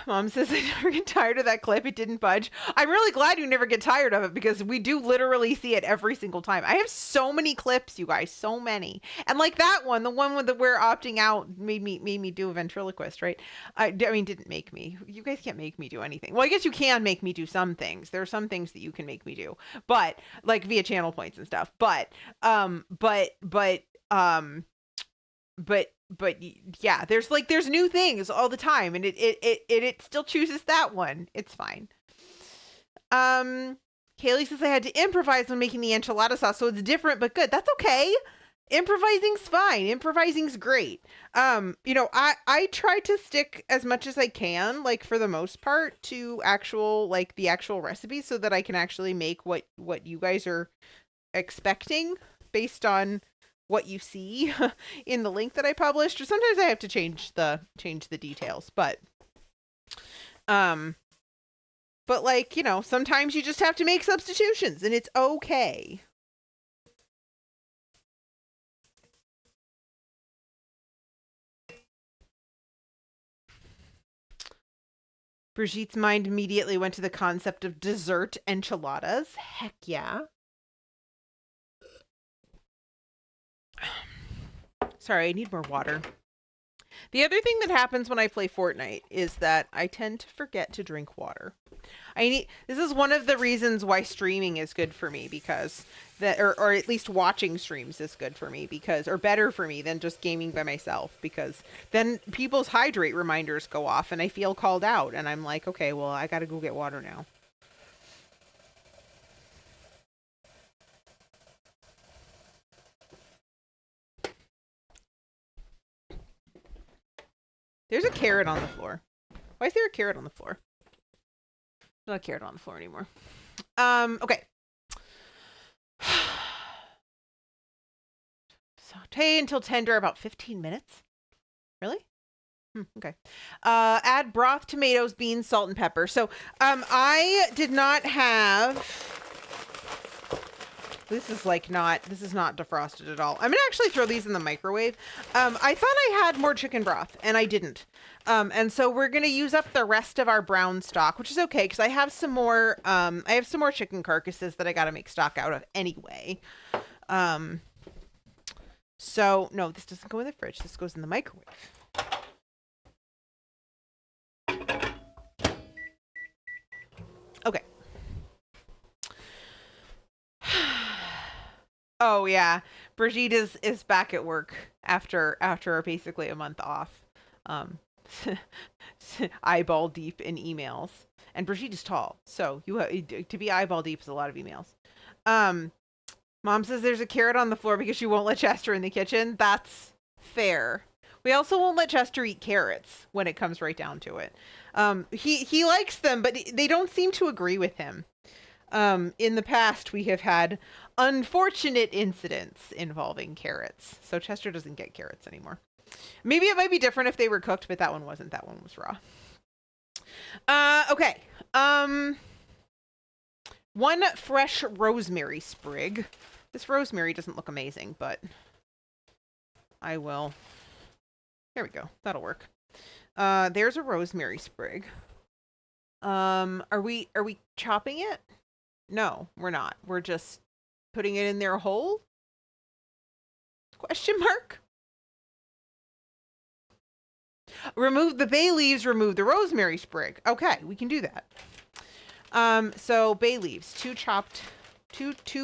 Mom says I never get tired of that clip. It didn't budge. I'm really glad you never get tired of it because we do literally see it every single time. I have so many clips, you guys, so many. And like that one, the one with the we're opting out made me do a ventriloquist, right? I mean, didn't make me. You guys can't make me do anything. Well, I guess you can make me do some things. There are some things that you can make me do, but like via channel points and stuff. But yeah, there's new things all the time and it still chooses that one. It's fine. Kaylee says I had to improvise when making the enchilada sauce, so it's different but good. That's okay. Improvising's fine. Improvising's great. I try to stick as much as I can, like for the most part, to the actual recipe so that I can actually make what you guys are expecting based on what you see in the link that I published, or sometimes I have to change the details, but like, sometimes you just have to make substitutions and it's okay. Brigitte's mind immediately went to the concept of dessert enchiladas. Heck yeah. Sorry, I need more water. The other thing that happens when I play Fortnite is that I tend to forget to drink water. This is one of the reasons why streaming is good for me, because or at least watching streams is good for me or better for me than just gaming by myself, because then people's hydrate reminders go off and I feel called out and I'm like, okay, well, I got to go get water now. There's a carrot on the floor. Why is there a carrot on the floor? There's not a carrot on the floor anymore. Okay. Saute until tender, about 15 minutes. Really? Okay. Add broth, tomatoes, beans, salt, and pepper. So, I did not have... This is not defrosted at all. I'm gonna actually throw these in the microwave. I thought I had more chicken broth and I didn't. And so we're gonna use up the rest of our brown stock, which is okay because I have some more chicken carcasses that I gotta make stock out of anyway. So no, this doesn't go in the fridge. This goes in the microwave. Okay. Oh yeah, Brigitte is back at work after basically a month off, um, eyeball deep in emails. And Brigitte is tall, so to be eyeball deep is a lot of emails. Um, Mom says there's a carrot on the floor because she won't let Chester in the kitchen. That's fair. We also won't let Chester eat carrots when it comes right down to it. He likes them, but they don't seem to agree with him. In the past, we have had unfortunate incidents involving carrots. So Chester doesn't get carrots anymore. Maybe it might be different if they were cooked, but that one wasn't. That one was raw. Okay. One fresh rosemary sprig. This rosemary doesn't look amazing, but I will. There we go. That'll work. There's a rosemary sprig. Are we chopping it? No, we're not. We're just putting it in there whole? Question mark? Remove the bay leaves, remove the rosemary sprig. Okay, we can do that. So bay leaves, two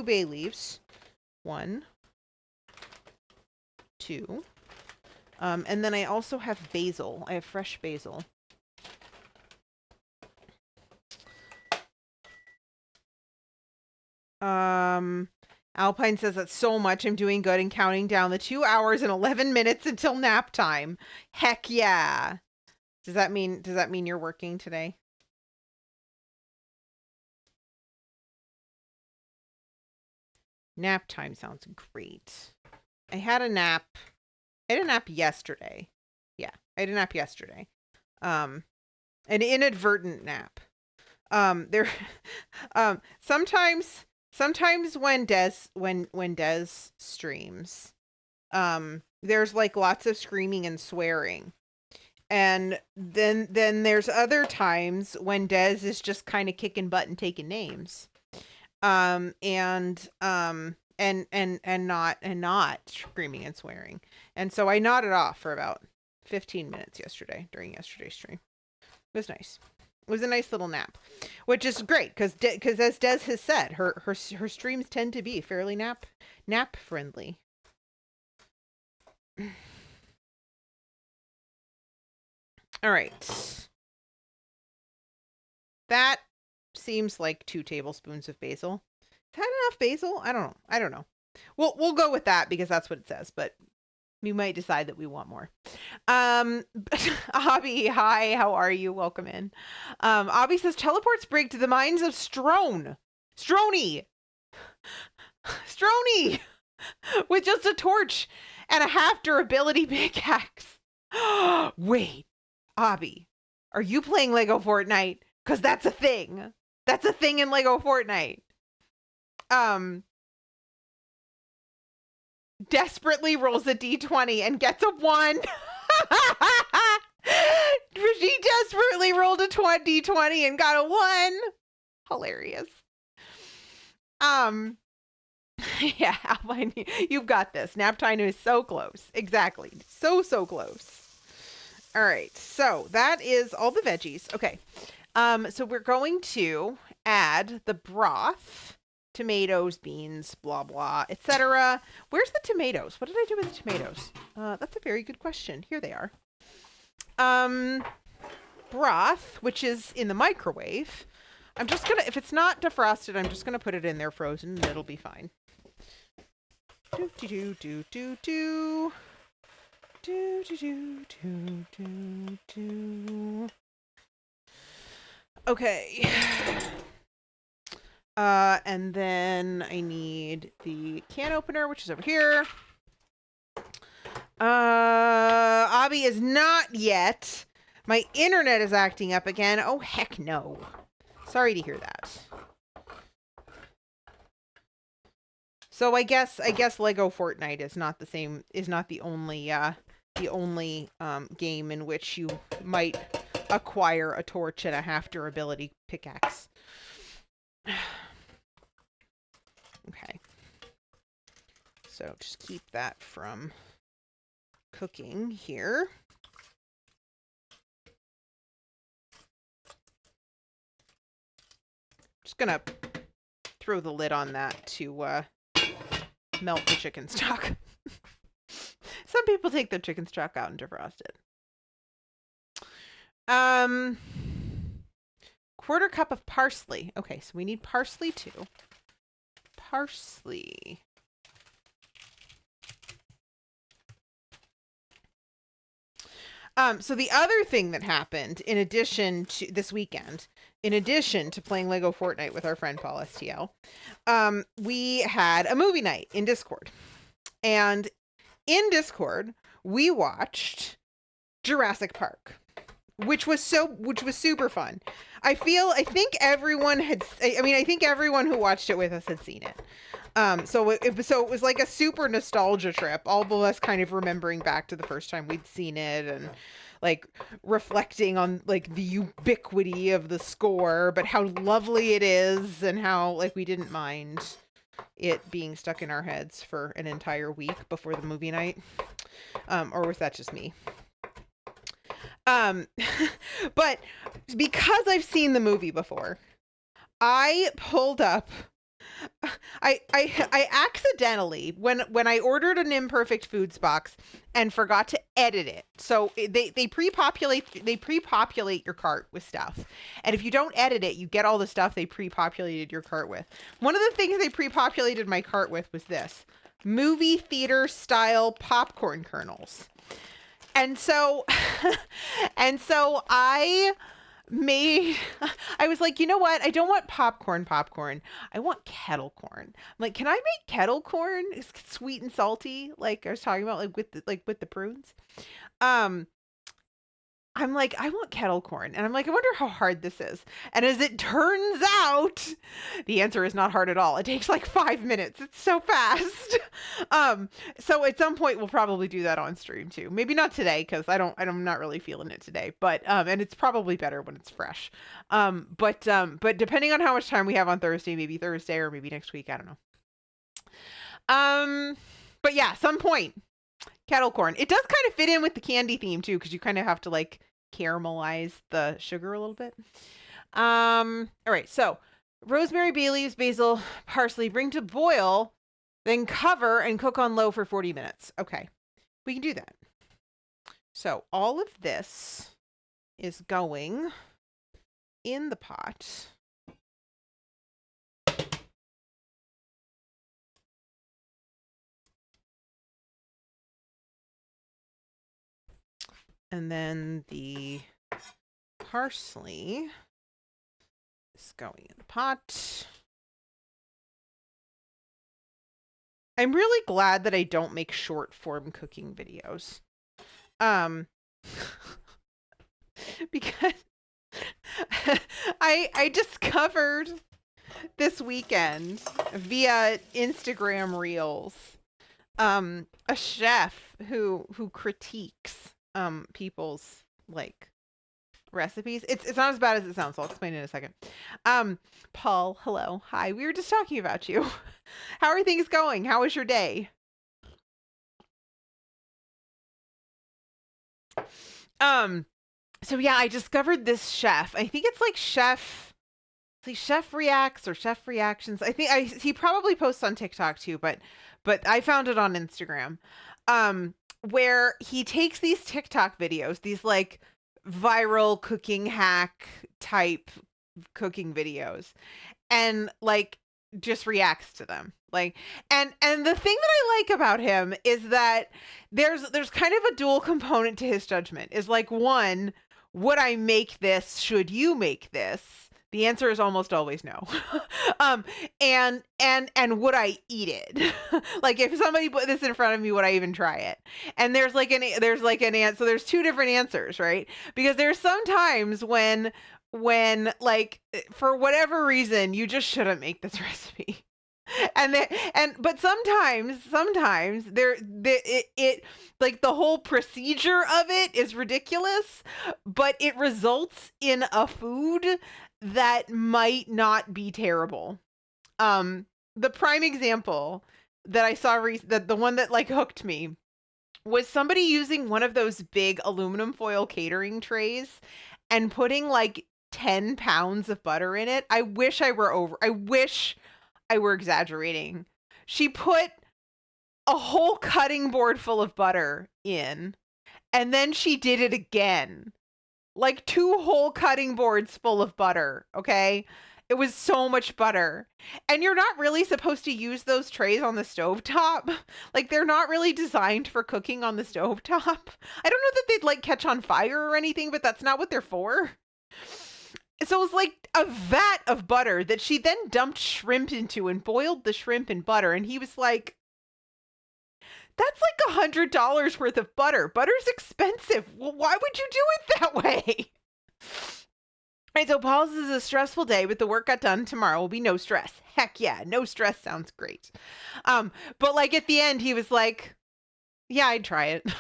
bay leaves. 1, 2. And then I also have basil. I have fresh basil. Alpine says that's so much. I'm doing good and counting down the 2 hours and 11 minutes until nap time. Heck yeah. Does that mean you're working today? Nap time sounds great. I had a nap. I had a nap yesterday. Yeah, I had a nap yesterday. An inadvertent nap. There sometimes when Des streams, there's like lots of screaming and swearing. And then there's other times when Des is just kind of kicking butt and taking names. And not screaming and swearing. And so I nodded off for about 15 minutes yesterday during yesterday's stream. It was nice. It was a nice little nap, which is great because as Des has said, her streams tend to be fairly nap friendly. All right. That seems like 2 tablespoons of basil. Is that enough basil? I don't know. We'll go with that because that's what it says, but we might decide that we want more. Abby, hi, how are you? Welcome in. Abby says teleport sprig to the mines of Strone. Stroney with just a torch and a half durability pickaxe. Wait, Abby, are you playing Lego Fortnite? Because that's a thing. That's a thing in Lego Fortnite. Desperately rolls a d20 and gets a 1. She desperately rolled a d20 and got a 1. Hilarious. Yeah, Alpine, you've got this. Nap time is so close. Exactly. So close. All right. So that is all the veggies. Okay. So we're going to add the broth, tomatoes, beans, blah, blah, etc. Where's the tomatoes? What did I do with the tomatoes? That's a very good question. Here they are. Broth, which is in the microwave. I'm just gonna, if it's not defrosted, I'm just gonna put it in there frozen and it'll be fine. Do do do do do do. Do do do do do do. Okay. And then I need the can opener, which is over here. Abby is not yet. My internet is acting up again. Oh, heck no. Sorry to hear that. So I guess Lego Fortnite is not the same, is not the only game in which you might acquire a torch and a half durability pickaxe. Okay. So just keep that from cooking here. Just gonna throw the lid on that to melt the chicken stock. Some people take their chicken stock out and defrost it. Quarter cup of parsley. Okay, so we need parsley too. Parsley. So the other thing that happened in addition to this weekend, in addition to playing Lego Fortnite with our friend Paul STL, we had a movie night in Discord. And in Discord, we watched Jurassic Park, which was super fun. I think everyone who watched it with us had seen it. So it was like a super nostalgia trip. All of us kind of remembering back to the first time we'd seen it and like reflecting on like the ubiquity of the score, but how lovely it is and how like we didn't mind it being stuck in our heads for an entire week before the movie night. Or was that just me? But because I've seen the movie before, I pulled up. I accidentally when I ordered an Imperfect Foods box and forgot to edit it. So they pre-populate your cart with stuff. And if you don't edit it, you get all the stuff they pre-populated your cart with. One of the things they pre-populated my cart with was this: movie theater style popcorn kernels. And so I was like, you know what? I don't want popcorn. I want kettle corn. I'm like, can I make kettle corn? It's sweet and salty, like I was talking about, like with the prunes. I'm like, I want kettle corn. And I'm like, I wonder how hard this is. And as it turns out, the answer is not hard at all. It takes like 5 minutes. It's so fast. So at some point we'll probably do that on stream too. Maybe not today, because I'm not really feeling it today. But and it's probably better when it's fresh. But depending on how much time we have on Thursday, maybe Thursday or maybe next week, I don't know. But yeah, some point. Kettle corn. It does kind of fit in with the candy theme too, because you kind of have to like caramelize the sugar a little bit. All right, so rosemary, bay leaves, basil, parsley, bring to boil, then cover and cook on low for 40 minutes. Okay, we can do that. So all of this is going in the pot. And then the parsley is going in the pot. I'm really glad that I don't make short form cooking videos. Because I discovered this weekend via Instagram Reels a chef who critiques people's like recipes. It's not as bad as it sounds. I'll explain in a second. Paul, hello. Hi. We were just talking about you. How are things going? How was your day? So yeah, I discovered this chef. I think it's like Chef Reacts or Chef Reactions. I think he probably posts on TikTok too, but I found it on Instagram. Where he takes these TikTok videos, these like viral cooking hack type cooking videos, and like just reacts to them. Like, and the thing that I like about him is that there's kind of a dual component to his judgment. Is like, one, would I make this? Should you make this? The answer is almost always no. And would I eat it? Like if somebody put this in front of me, would I even try it? And there's an answer. So there's two different answers, right? Because there's sometimes when like for whatever reason you just shouldn't make this recipe. But sometimes it like the whole procedure of it is ridiculous, but it results in a food that might not be terrible. The prime example that I saw that the one that like hooked me was somebody using one of those big aluminum foil catering trays and putting like 10 pounds of butter in it. I wish I were exaggerating. She put a whole cutting board full of butter in, and then she did it again. Like 2 whole cutting boards full of butter, okay? It was so much butter. And you're not really supposed to use those trays on the stovetop. Like, they're not really designed for cooking on the stovetop. I don't know that they'd, like, catch on fire or anything, but that's not what they're for. So it was like a vat of butter that she then dumped shrimp into and boiled the shrimp in butter. And he was like, that's like $100 worth of butter. Butter's expensive. Well, why would you do it that way? Right, so Paul's is a stressful day, but the work got done. Tomorrow will be no stress. Heck yeah, no stress sounds great. But like at the end, he was like, yeah, I'd try it.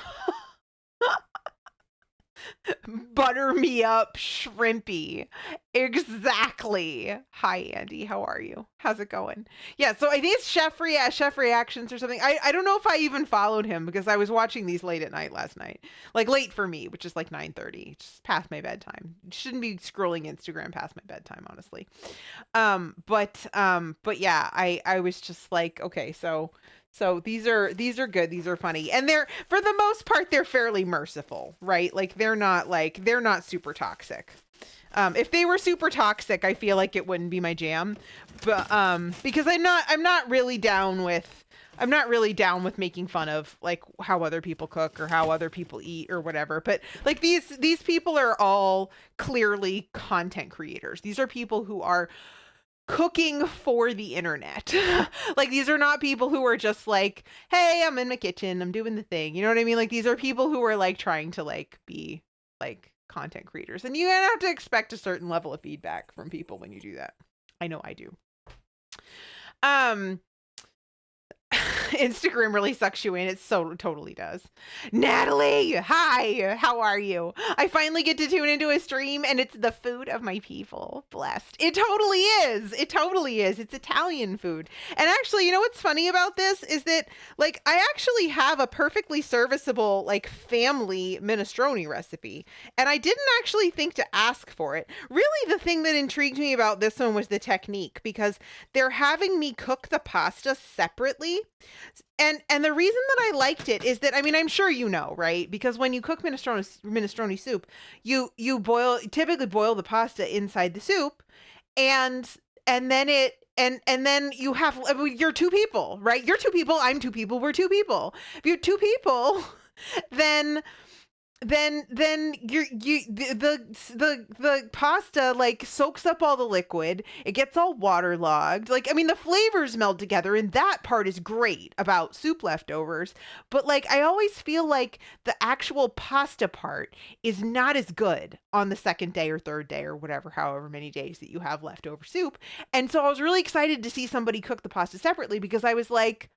Butter me up, shrimpy. Exactly. Hi, Andy. How are you? How's it going? Yeah, so I think it's Chef Reactions or something. I don't know if I even followed him because I was watching these late at night last night. Like late for me, which is like 9:30, just past my bedtime. Shouldn't be scrolling Instagram past my bedtime, honestly. But yeah, I was just like, okay, so these are good. These are funny. And they're, for the most part, they're fairly merciful, right? Like they're not super toxic. If they were super toxic, I feel like it wouldn't be my jam. But because I'm not really down with making fun of like how other people cook or how other people eat or whatever. But like these people are all clearly content creators. These are people who are cooking for the internet. Like these are not people who are just like, hey, I'm in my kitchen, I'm doing the thing. You know what I mean? Like these are people who are like trying to like be like content creators. And you have to expect a certain level of feedback from people when you do that. I know I do. Instagram really sucks you in. It so totally does. Natalie, hi, how are you? I finally get to tune into a stream and it's the food of my people. Blessed. It totally is. It totally is. It's Italian food. And actually, you know what's funny about this is that like I actually have a perfectly serviceable like family minestrone recipe. And I didn't actually think to ask for it. Really, the thing that intrigued me about this one was the technique because they're having me cook the pasta separately. And the reason that I liked it is that, I mean, I'm sure you know, right? Because when you cook minestrone soup, you typically boil the pasta inside the soup and then then you have, you're 2 people, right? You're 2 people, I'm 2 people, we're 2 people. If you're 2 people, then the pasta like soaks up all the liquid. It gets all waterlogged. Like, I mean, the flavors meld together and that part is great about soup leftovers. But like, I always feel like the actual pasta part is not as good on the second day or third day or whatever, however many days that you have leftover soup. And so I was really excited to see somebody cook the pasta separately because I was like,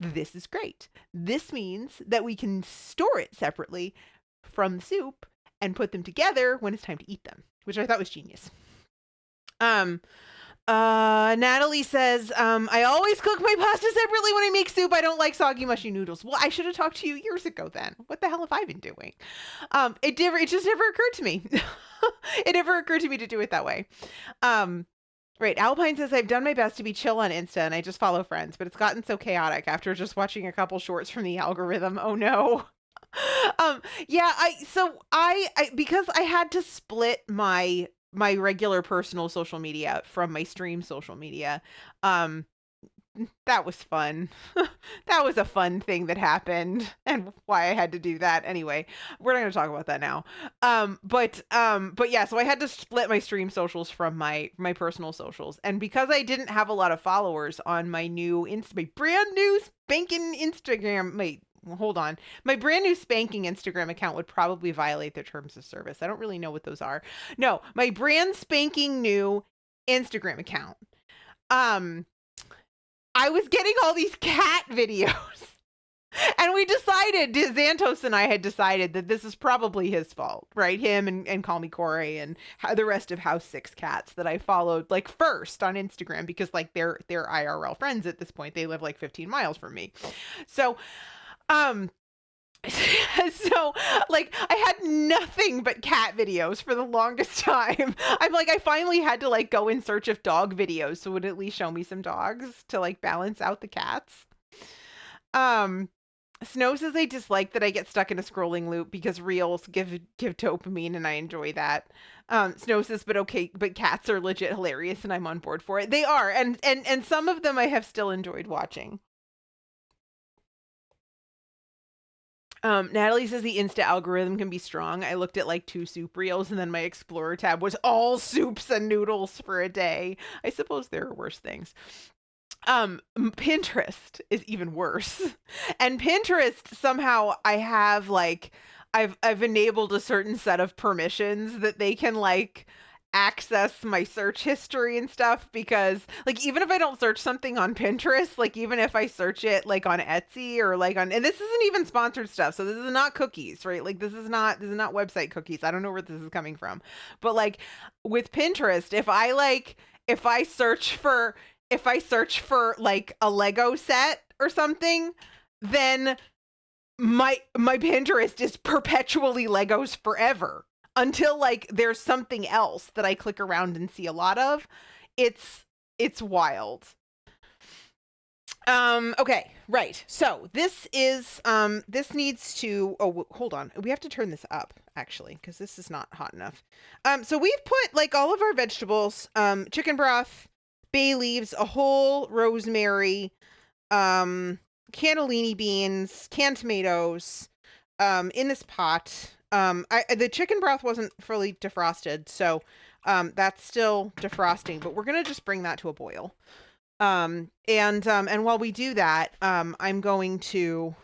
this is great. This means that we can store it separately from the soup and put them together when it's time to eat them, which I thought was genius. Natalie says, I always cook my pasta separately when I make soup. I don't like soggy, mushy noodles. Well, I should have talked to you years ago then. What the hell have I been doing? It just never occurred to me. It never occurred to me to do it that way. Right. Alpine says, I've done my best to be chill on Insta and I just follow friends, but it's gotten so chaotic after just watching a couple shorts from the algorithm. Oh no. Yeah, I because I had to split my regular personal social media from my stream social media. That was fun. That was a fun thing that happened and why I had to do that. Anyway, we're not going to talk about that now. But yeah, so I had to split my stream socials from my personal socials. And because I didn't have a lot of followers on my brand new spanking Instagram, hold on. My brand new spanking Instagram account would probably violate their terms of service. I don't really know what those are. No, my brand spanking new Instagram account. I was getting all these cat videos. And we decided, Xantos and I had decided that this is probably his fault, right? Him and Call Me Corey and the rest of House 6 cats that I followed like first on Instagram because like they're IRL friends at this point. They live like 15 miles from me. So, so like I had nothing but cat videos for the longest time. I'm like, I finally had to like go in search of dog videos so it would at least show me some dogs to like balance out the cats. Snow says I dislike that I get stuck in a scrolling loop because reels give dopamine and I enjoy that. Snow says, but okay, but cats are legit hilarious and I'm on board for it. They are, and some of them I have still enjoyed watching. Natalie says the Insta algorithm can be strong. I looked at like 2 soup reels and then my Explorer tab was all soups and noodles for a day. I suppose there are worse things. Pinterest is even worse. And Pinterest, somehow I have like I've enabled a certain set of permissions that they can like access my search history and stuff, because like even if I don't search something on Pinterest, like even if I search it like on Etsy or like on, and this isn't even sponsored stuff, so this is not cookies, right? Like this is not website cookies. I don't know where this is coming from. But like with Pinterest, if I search for like a Lego set or something, then my Pinterest is perpetually Legos forever until like there's something else that I click around and see a lot of. It's wild. Okay, right. So this is this needs to, oh, hold on. We have to turn this up actually because this is not hot enough. So we've put like all of our vegetables, chicken broth, bay leaves, a whole rosemary, cannellini beans, canned tomatoes, in this pot. The chicken broth wasn't fully defrosted, so that's still defrosting, but we're gonna just bring that to a boil. And while we do that, I'm gonna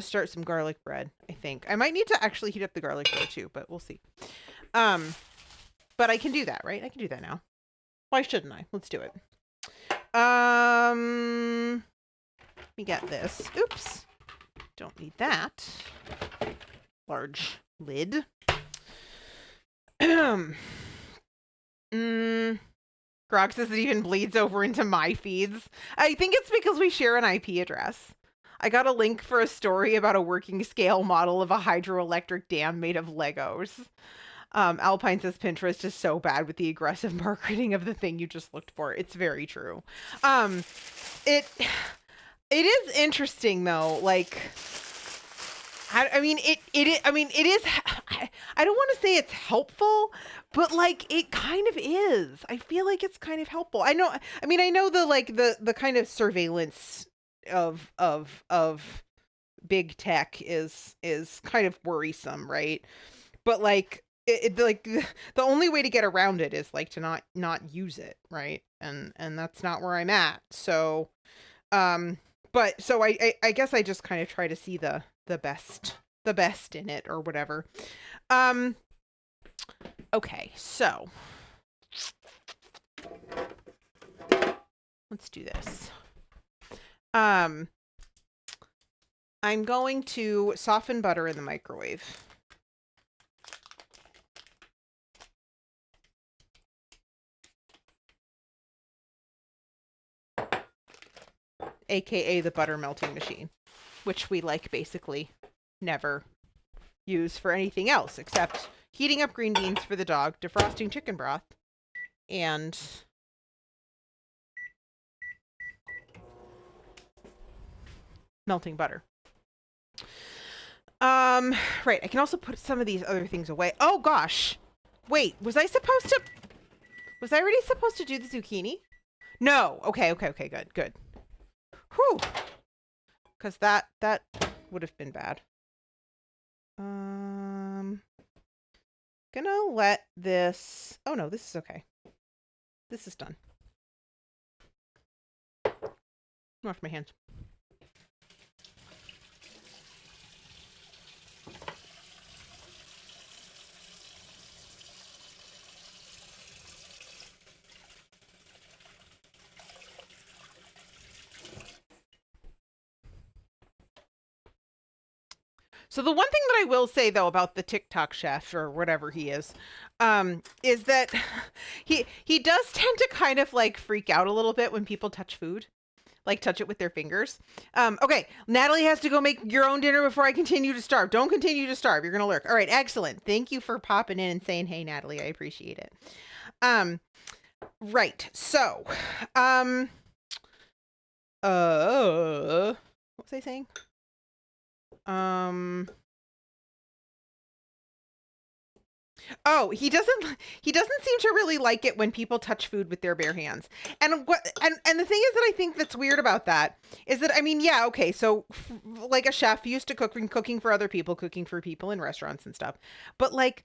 start some garlic bread. I think I might need to actually heat up the garlic bread too, but we'll see. But I can do that, right? I can do that now. Why shouldn't I? Let's do it. Let me get this. Oops. Don't need that. Large lid. Grog says it even bleeds over into my feeds. I think it's because we share an IP address. I got a link for a story about a working scale model of a hydroelectric dam made of Legos. Alpine says Pinterest is so bad with the aggressive marketing of the thing you just looked for. It's very true. It is interesting though. Like, I mean, it is. I don't want to say it's helpful, but like it kind of is. I feel like it's kind of helpful. I know the kind of surveillance of big tech is kind of worrisome, right? But like like the only way to get around it is like to not use it, right? And that's not where I'm at. So but so I guess I just kind of try to see the best in it or whatever. Okay, so let's do this. I'm going to soften butter in the microwave. AKA the butter melting machine, which we like basically never use for anything else except heating up green beans for the dog, defrosting chicken broth, and melting butter. Right, I can also put some of these other things away. Oh gosh. Wait, was I already supposed to do the zucchini? No. Okay, good. Whew. Because that would have been bad. Gonna let this... Oh no, this is okay. This is done. Wash my hands. So the one thing that I will say though about the TikTok chef or whatever he is that he does tend to kind of like freak out a little bit when people touch food, like touch it with their fingers. Okay, Natalie has to go make your own dinner before I continue to starve. Don't continue to starve. You're gonna lurk. All right, excellent. Thank you for popping in and saying, hey, Natalie, I appreciate it. Right. So, was I saying? Oh, he doesn't seem to really like it when people touch food with their bare hands. And the thing is that I think that's weird about that is that, I mean, yeah, okay, so like a chef used to cooking for other people, cooking for people in restaurants and stuff. But like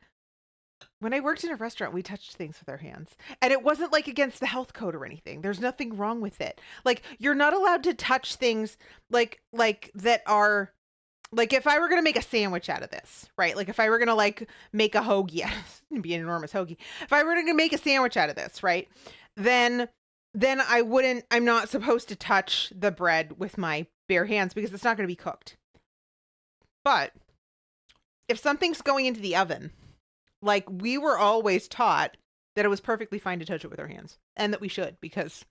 when I worked in a restaurant, we touched things with our hands. And it wasn't like against the health code or anything. There's nothing wrong with it. Like you're not allowed to touch things like that are like if I were going to make a sandwich out of this, right? Like if I were going to like make a hoagie, it'd be an enormous hoagie. If I were going to make a sandwich out of this, right? Then I'm not supposed to touch the bread with my bare hands because it's not going to be cooked. But if something's going into the oven, like we were always taught that it was perfectly fine to touch it with our hands and that we should because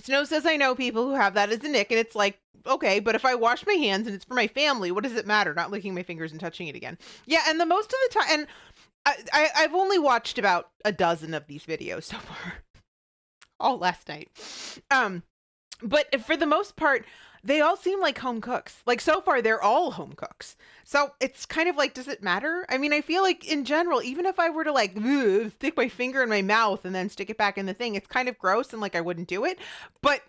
Snow says I know people who have that as a nick, and it's like, okay, but if I wash my hands and it's for my family, what does it matter? Not licking my fingers and touching it again. Yeah, and the most of the time, and I've only watched about a dozen of these videos so far, all last night. But for the most part, they all seem like home cooks. Like so far, they're all home cooks. So it's kind of like, does it matter? I mean, I feel like in general, even if I were to like stick my finger in my mouth and then stick it back in the thing, it's kind of gross and like I wouldn't do it. But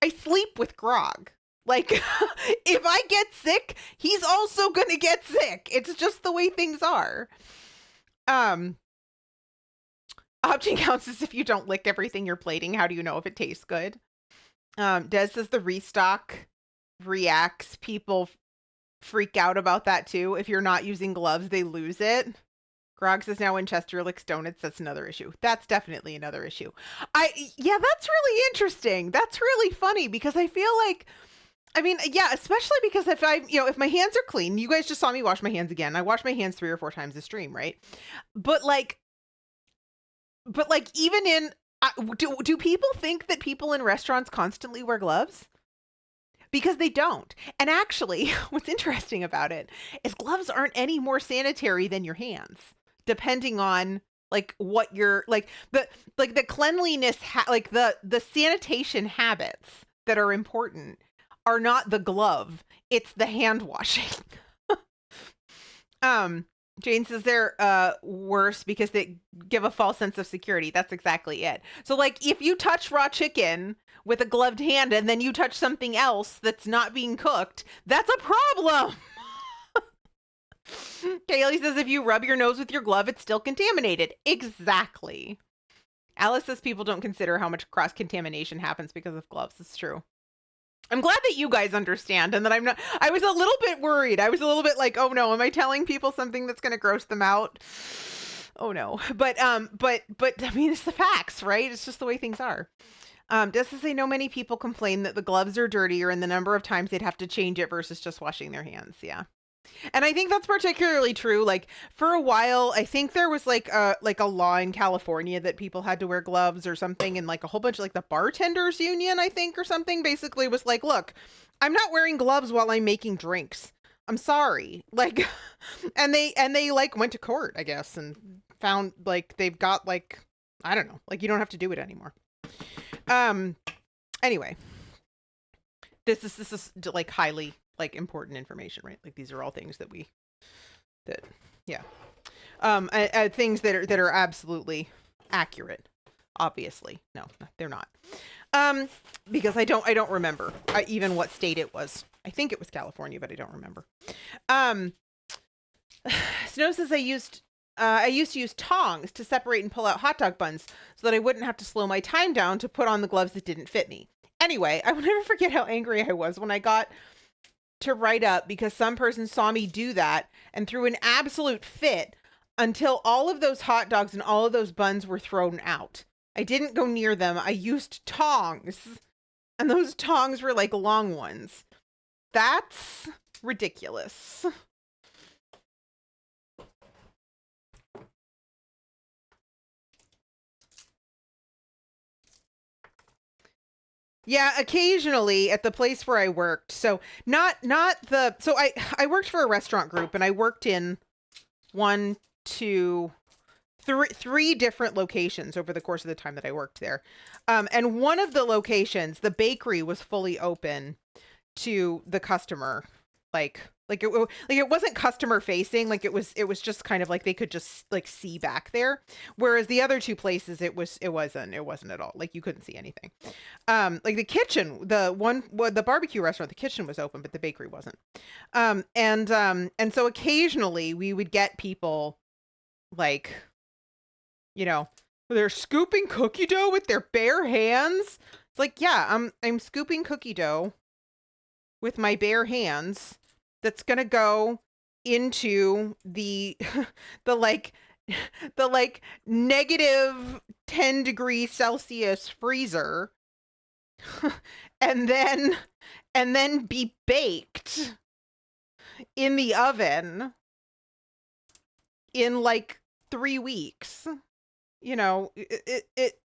I sleep with Grog. Like if I get sick, he's also going to get sick. It's just the way things are. Option counts as if you don't lick everything you're plating. How do you know if it tastes good? Des says the restock reacts. People freak out about that too. If you're not using gloves, they lose it. Grog says now when Chester licks donuts, that's another issue. That's definitely another issue. Yeah, that's really interesting. That's really funny because I feel like, I mean, yeah, especially because if if my hands are clean, you guys just saw me wash my hands again. I wash my hands 3 or 4 times a stream, right? But even in, do people think that people in restaurants constantly wear gloves? Because they don't. And actually, what's interesting about it is gloves aren't any more sanitary than your hands, depending on like what you're like the cleanliness, the sanitation habits that are important are not the glove. It's the hand washing. Jane says they're worse because they give a false sense of security. That's exactly it. So like if you touch raw chicken with a gloved hand and then you touch something else that's not being cooked, that's a problem. Kaylee says if you rub your nose with your glove, it's still contaminated. Exactly. Alice says people don't consider how much cross-contamination happens because of gloves. It's true. I'm glad that you guys understand and that I'm not, I was a little bit worried. I was a little bit like, oh no, am I telling people something that's going to gross them out? Oh no. But I mean, it's the facts, right? It's just the way things are. Just to say, no, many people complain that the gloves are dirtier and the number of times they'd have to change it versus just washing their hands. Yeah. And I think that's particularly true. Like for a while, I think there was like a law in California that people had to wear gloves or something. And like a whole bunch of like the bartenders union, I think, or something basically was like, look, I'm not wearing gloves while I'm making drinks. I'm sorry. Like, and they like went to court, I guess, and found like they've got like, I don't know, like you don't have to do it anymore. Anyway, this is like highly like important information, right? Like these are all things that yeah. Things that are absolutely accurate. Obviously. No, they're not. Because I don't remember even what state it was. I think it was California, but I don't remember. Snow says I used to use tongs to separate and pull out hot dog buns so that I wouldn't have to slow my time down to put on the gloves that didn't fit me. Anyway, I will never forget how angry I was when I got to write up because some person saw me do that and threw an absolute fit until all of those hot dogs and all of those buns were thrown out. I didn't go near them. I used tongs, and those tongs were like long ones. That's ridiculous. Yeah, occasionally at the place where I worked. So I worked for a restaurant group and I worked in 1, to three different locations over the course of the time that I worked there. And one of the locations, the bakery was fully open to the customer. It wasn't customer facing, like it was just kind of like they could just like see back there. Whereas the other two places it wasn't at all. Like you couldn't see anything. Like the kitchen, the barbecue restaurant, the kitchen was open, but the bakery wasn't. And so occasionally we would get people like, they're scooping cookie dough with their bare hands. It's like, yeah, I'm scooping cookie dough with my bare hands. That's gonna go into the the negative 10 degrees Celsius freezer, and then be baked in the oven in like 3 weeks.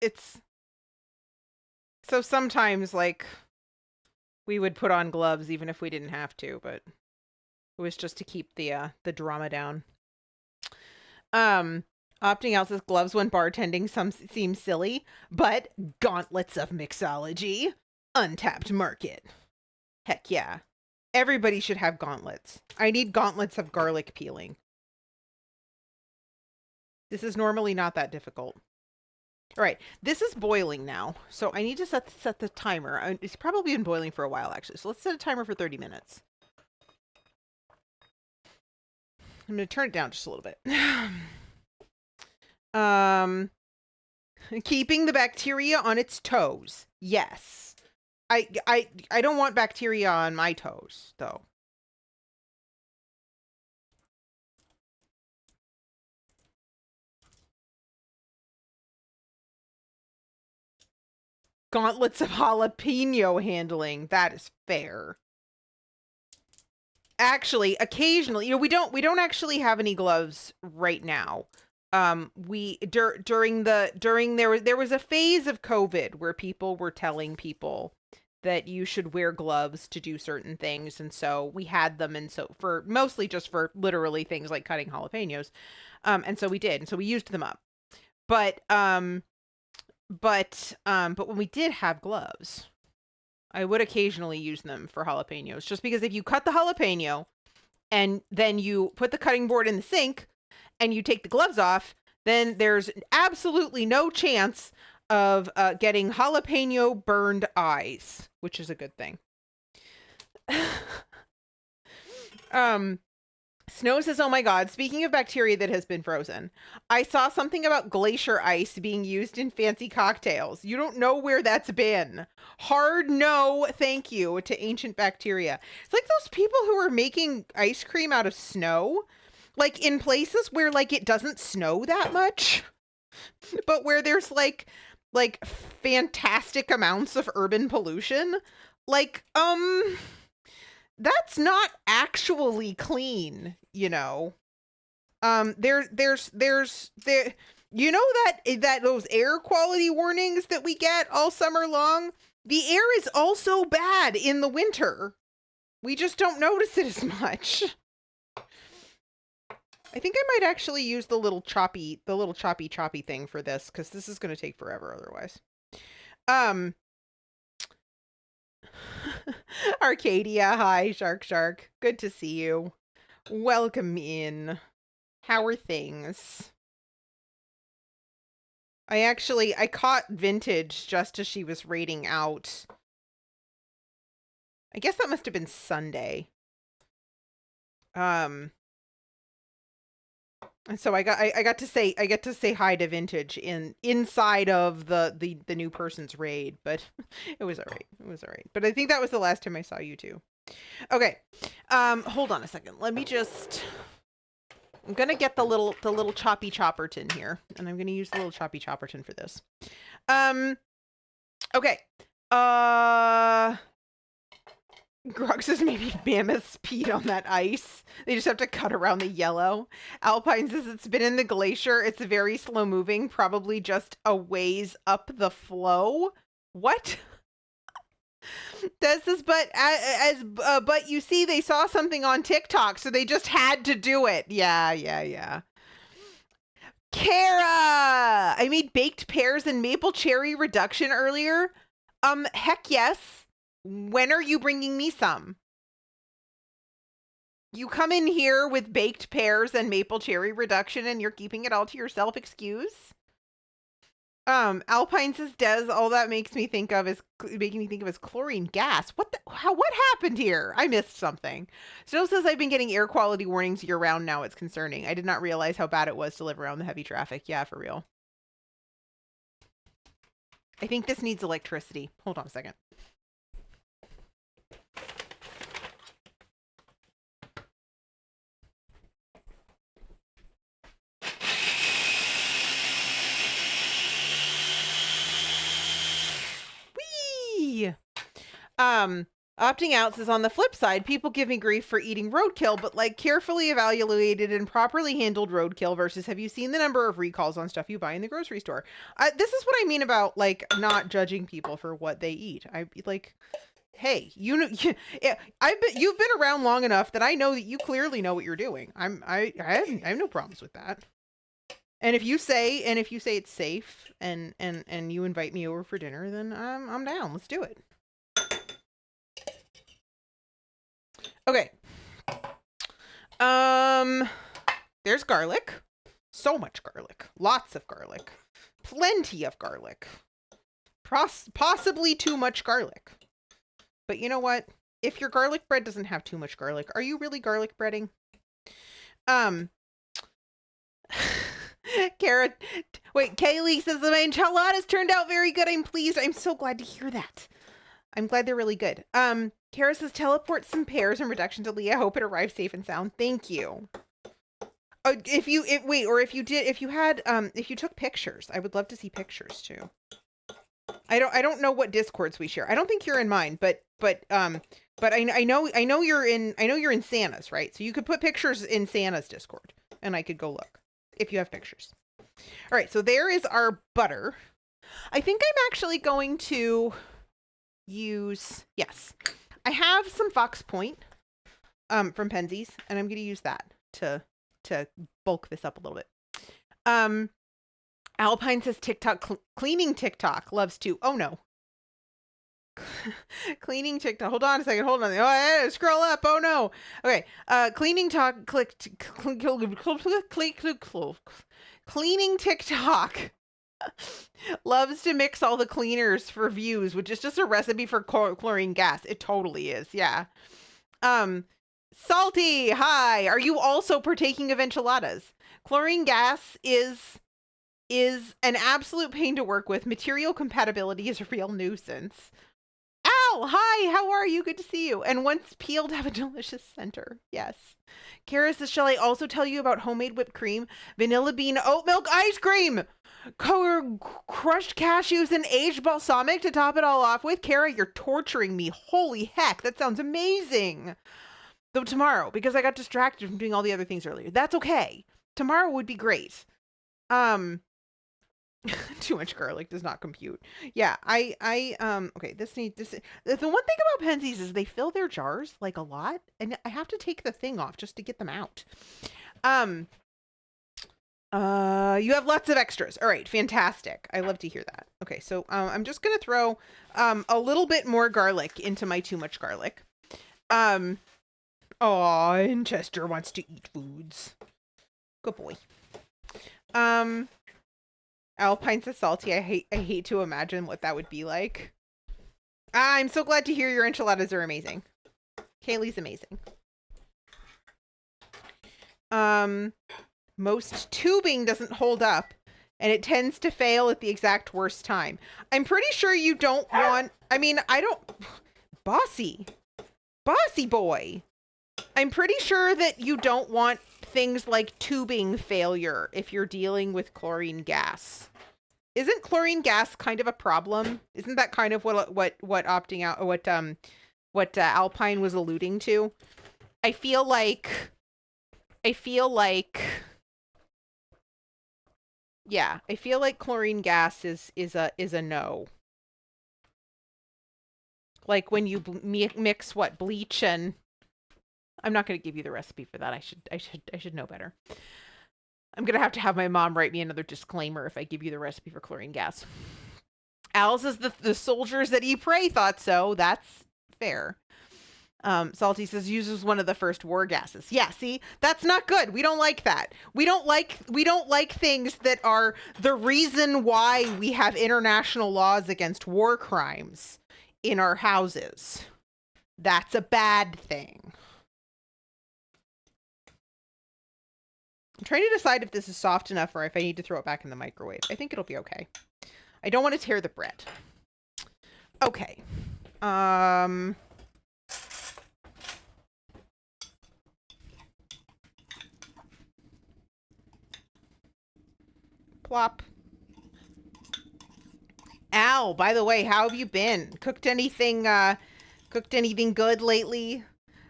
It's so sometimes like we would put on gloves even if we didn't have to, but it was just to keep the drama down. Opting out says gloves when bartending seems silly, but gauntlets of mixology, untapped market. Heck yeah. Everybody should have gauntlets. I need gauntlets of garlic peeling. This is normally not that difficult. All right, this is boiling now, so I need to set the timer. It's probably been boiling for a while, actually, so let's set a timer for 30 minutes. I'm going to turn it down just a little bit. Keeping the bacteria on its toes. Yes. I don't want bacteria on my toes, though. Gauntlets of jalapeno handling. That is fair. Actually, occasionally, we don't actually have any gloves right now. There was a phase of COVID where people were telling people that you should wear gloves to do certain things, and so we had them, and so for mostly just for literally things like cutting jalapenos, and so we did, and so we used them up. But when we did have gloves, I would occasionally use them for jalapenos, just because if you cut the jalapeno and then you put the cutting board in the sink and you take the gloves off, then there's absolutely no chance of getting jalapeno burned eyes, which is a good thing. Snow says, oh my god, speaking of bacteria that has been frozen, I saw something about glacier ice being used in fancy cocktails. You don't know where that's been. Hard no, thank you to ancient bacteria. It's like those people who are making ice cream out of snow, like in places where like it doesn't snow that much, but where there's like fantastic amounts of urban pollution. Like, that's not actually clean, there that those air quality warnings that we get all summer long, the air is also bad in the winter. We just don't notice it as much. I think I might actually use the little choppy thing for this, because this is going to take forever otherwise. Arcadia, hi, Shark. Good to see you. Welcome in. How are things? I caught Vintage just as she was raiding out. I guess that must have been Sunday. And so I got to say hi to Vintage inside of the new person's raid, but it was all right. But I think that was the last time I saw you two. Okay. Hold on a second. I'm gonna get the little choppy chopperton here, and I'm gonna use the little choppy chopperton for this. Okay. Grog says maybe mammoths peed on that ice. They just have to cut around the yellow. Alpine says it's been in the glacier. It's very slow moving, probably just a ways up the flow. What? That says, but you see, they saw something on TikTok, so they just had to do it. Yeah. Kara! I made baked pears and maple cherry reduction earlier. Heck yes. When are you bringing me some? You come in here with baked pears and maple cherry reduction and you're keeping it all to yourself, excuse? Alpine says, Des, all that makes me think of is making me think of is chlorine gas. What happened here? I missed something. Snow says, I've been getting air quality warnings year round now. It's concerning. I did not realize how bad it was to live around the heavy traffic. Yeah, for real. I think this needs electricity. Hold on a second. Whee! Opting out says, on the flip side, people give me grief for eating roadkill, but like carefully evaluated and properly handled roadkill versus have you seen the number of recalls on stuff you buy in the grocery store? This is what I mean about like not judging people for what they eat. I like, hey, you know, you've been around long enough that I know that you clearly know what you're doing. I have no problems with that. And if you say it's safe and you invite me over for dinner, then I'm down. Let's do it. Okay. There's garlic. So much garlic. Lots of garlic. Plenty of garlic. Possibly too much garlic. But you know what? If your garlic bread doesn't have too much garlic, are you really garlic breading? Carrot. Wait, Kaylee says the enchiladas turned out very good. I'm pleased. I'm so glad to hear that. I'm glad they're really good. Kara says teleport some pears and reduction to Leah. Hope it arrives safe and sound. Thank you. Oh, if you took pictures, I would love to see pictures too. I don't know what discords we share. I don't think you're in mine, but I know you're in Santa's, right? So you could put pictures in Santa's Discord and I could go look if you have pictures. All right, so there is our butter. I think I'm actually going to use, yes, I have some Fox Point from Penzies, and I'm going to use that to bulk this up a little bit. Alpine says TikTok, cleaning TikTok loves to, oh no. Cleaning TikTok, hold on a second, hold on. Oh, I scroll up, oh no. Okay, cleaning cleaning TikTok loves to mix all the cleaners for views, which is just a recipe for chlorine gas. It totally is, yeah. Salty, hi. Are you also partaking of enchiladas? Chlorine gas is an absolute pain to work with. Material compatibility is a real nuisance. Al, hi, how are you? Good to see you. And once peeled, have a delicious center. Yes. Kara says, shall I also tell you about homemade whipped cream, vanilla bean, oat milk ice cream, crushed cashews, and aged balsamic to top it all off with? Kara, you're torturing me. Holy heck, that sounds amazing. Though tomorrow, because I got distracted from doing all the other things earlier. That's okay. Tomorrow would be great. Too much garlic does not compute. Yeah, okay, the one thing about Penzies is they fill their jars like a lot, and I have to take the thing off just to get them out. You have lots of extras. All right, fantastic. I love to hear that. Okay, so I'm just gonna throw a little bit more garlic into my too much garlic. Oh, and Chester wants to eat foods. Good boy. Alpine says salty. I hate to imagine what that would be like. I'm so glad to hear your enchiladas are amazing. Kaylee's amazing. Most tubing doesn't hold up, and it tends to fail at the exact worst time. I'm pretty sure you don't want, bossy boy. I'm pretty sure that you don't want things like tubing failure if you're dealing with chlorine gas. Isn't chlorine gas kind of a problem? Isn't that kind of what opting out, what Alpine was alluding to? I feel like, yeah, I feel like chlorine gas is a no. Like when you mix bleach and I'm not going to give you the recipe for that. I should know better. I'm going to have my mom write me another disclaimer if I give you the recipe for chlorine gas. Al says the soldiers that eat prey thought so. That's fair. Salty says uses one of the first war gases. Yeah, see, that's not good. We don't like that. We don't like things that are the reason why we have international laws against war crimes in our houses. That's a bad thing. I'm trying to decide if this is soft enough or if I need to throw it back in the microwave. I think it'll be okay. I don't want to tear the bread. Okay. Plop. Al, by the way, how have you been? Cooked anything good lately?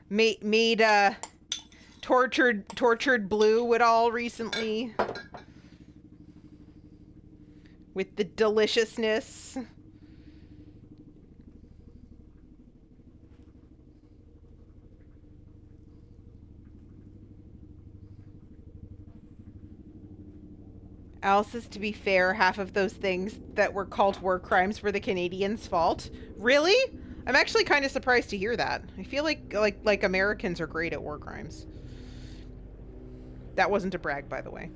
Made tortured blue at all recently? With the deliciousness. Al says, to be fair, half of those things that were called war crimes were the Canadians' fault. Really? I'm actually kind of surprised to hear that. I feel like Americans are great at war crimes. That wasn't a brag, by the way.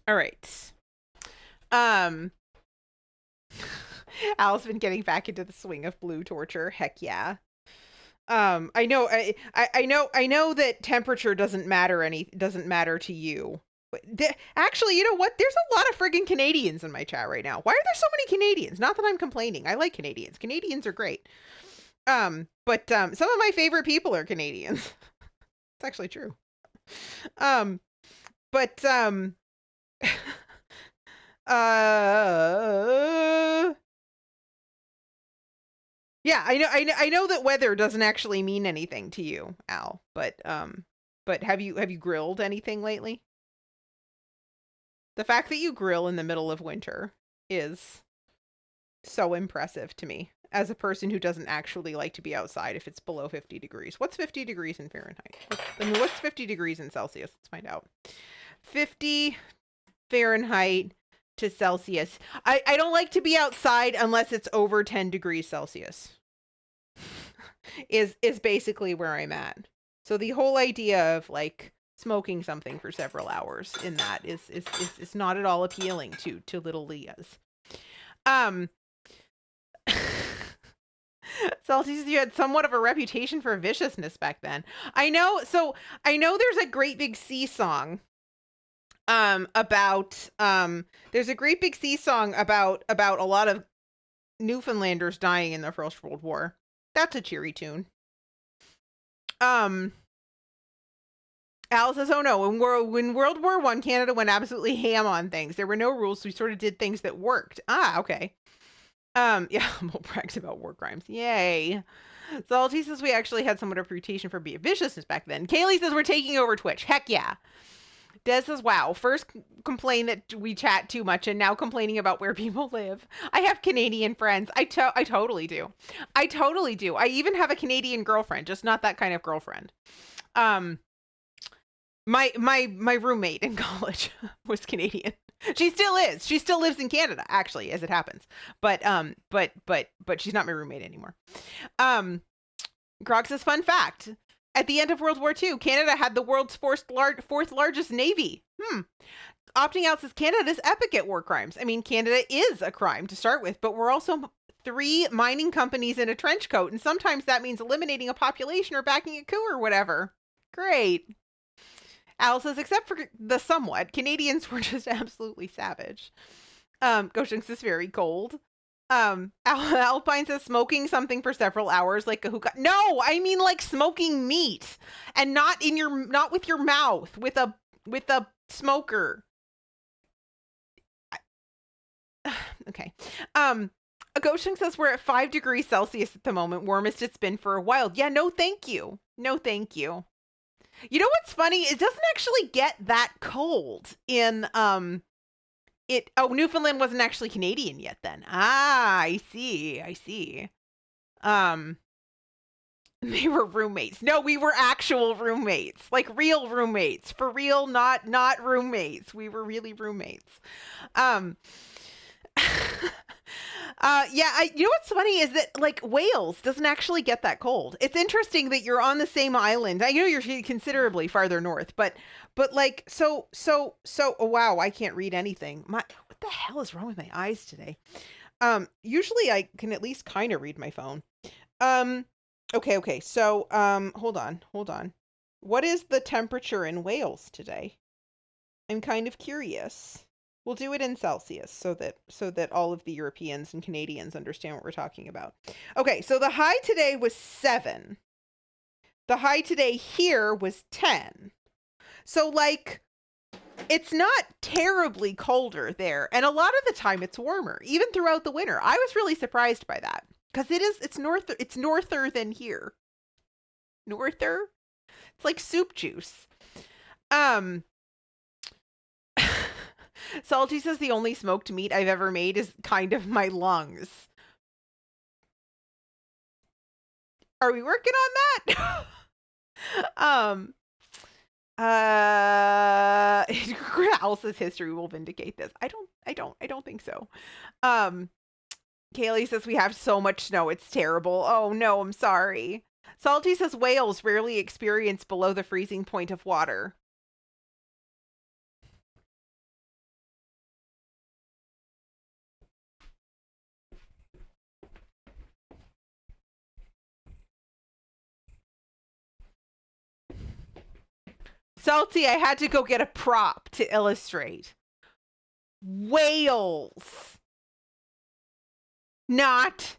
All right. Al's been getting back into the swing of blue torture. Heck yeah. I know that temperature doesn't matter to you. But actually, you know what? There's a lot of friggin' Canadians in my chat right now. Why are there so many Canadians? Not that I'm complaining. I like Canadians. Canadians are great. But some of my favorite people are Canadians. It's actually true. But yeah, I know that weather doesn't actually mean anything to you, Al, but have you grilled anything lately? The fact that you grill in the middle of winter is so impressive to me as a person who doesn't actually like to be outside if it's below 50 degrees. What's 50 degrees in Fahrenheit? What's 50 degrees in Celsius? Let's find out. 50 Fahrenheit to Celsius. I don't like to be outside unless it's over 10 degrees Celsius. is basically where I'm at. So the whole idea of like smoking something for several hours in that is not at all appealing to little Leah's. Salty says you had somewhat of a reputation for viciousness back then. I know. So I know there's a Great Big Sea song about there's a Great Big Sea song about a lot of Newfoundlanders dying in the First World War. That's a cheery tune. Al says, oh no, when World War I, Canada went absolutely ham on things. There were no rules, so we sort of did things that worked. Ah, okay. Yeah, Mo brags about war crimes. Yay. Salty says we actually had somewhat of a reputation for being viciousness back then. Kaylee says we're taking over Twitch. Heck yeah. Des says, wow, first complain that we chat too much and now complaining about where people live. I have Canadian friends. I totally do. I totally do. I even have a Canadian girlfriend, just not that kind of girlfriend. My roommate in college was Canadian. She still is. She still lives in Canada, actually, as it happens. But she's not my roommate anymore. Grog says, fun fact. At the end of World War II, Canada had the world's fourth largest navy. Opting out says Canada's epic at war crimes. I mean, Canada is a crime to start with, but we're also 3 mining companies in a trench coat, and sometimes that means eliminating a population or backing a coup or whatever. Great. Al says, except for the somewhat, Canadians were just absolutely savage. Goshenks is very cold. Alpine says smoking something for several hours like a hookah. No, I mean like smoking meat and not with your mouth, with a smoker. Okay. Goshenks says we're at 5 degrees Celsius at the moment, warmest it's been for a while. Yeah, no thank you. No thank you. You know what's funny? It doesn't actually get that cold in Newfoundland wasn't actually Canadian yet then. Ah, I see. Um, they were roommates. No, we were actual roommates. Like real roommates. For real, not roommates. We were really roommates. Um yeah, you know what's funny is that like Wales doesn't actually get that cold. It's interesting that you're on the same island. I know you're considerably farther north, but like so oh wow, I can't read anything. What the hell is wrong with my eyes today? Usually I can at least kind of read my phone. Okay. So hold on. What is the temperature in Wales today? I'm kind of curious. We'll do it in Celsius so that all of the Europeans and Canadians understand what we're talking about. Okay, so the high today was 7. The high today here was 10. So like it's not terribly colder there, and a lot of the time it's warmer, even throughout the winter. I was really surprised by that because it's norther than here. Norther? It's like soup juice. Salty says the only smoked meat I've ever made is kind of my lungs. Are we working on that? Alice's history will vindicate this. I don't think so. Kaylee says we have so much snow, it's terrible. Oh no, I'm sorry. Salty says Wales rarely experience below the freezing point of water. Salty, I had to go get a prop to illustrate. Wales. Not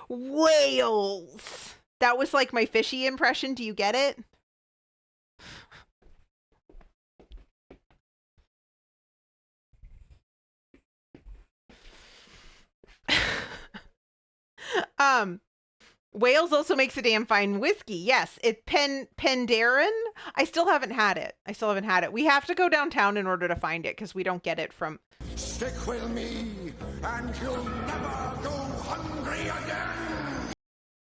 Wales. That was like my fishy impression. Do you get it? Wales also makes a damn fine whiskey. Yes, it's Penderyn. I still haven't had it. We have to go downtown in order to find it because we don't get it from. Stick with me, and you'll never go hungry again.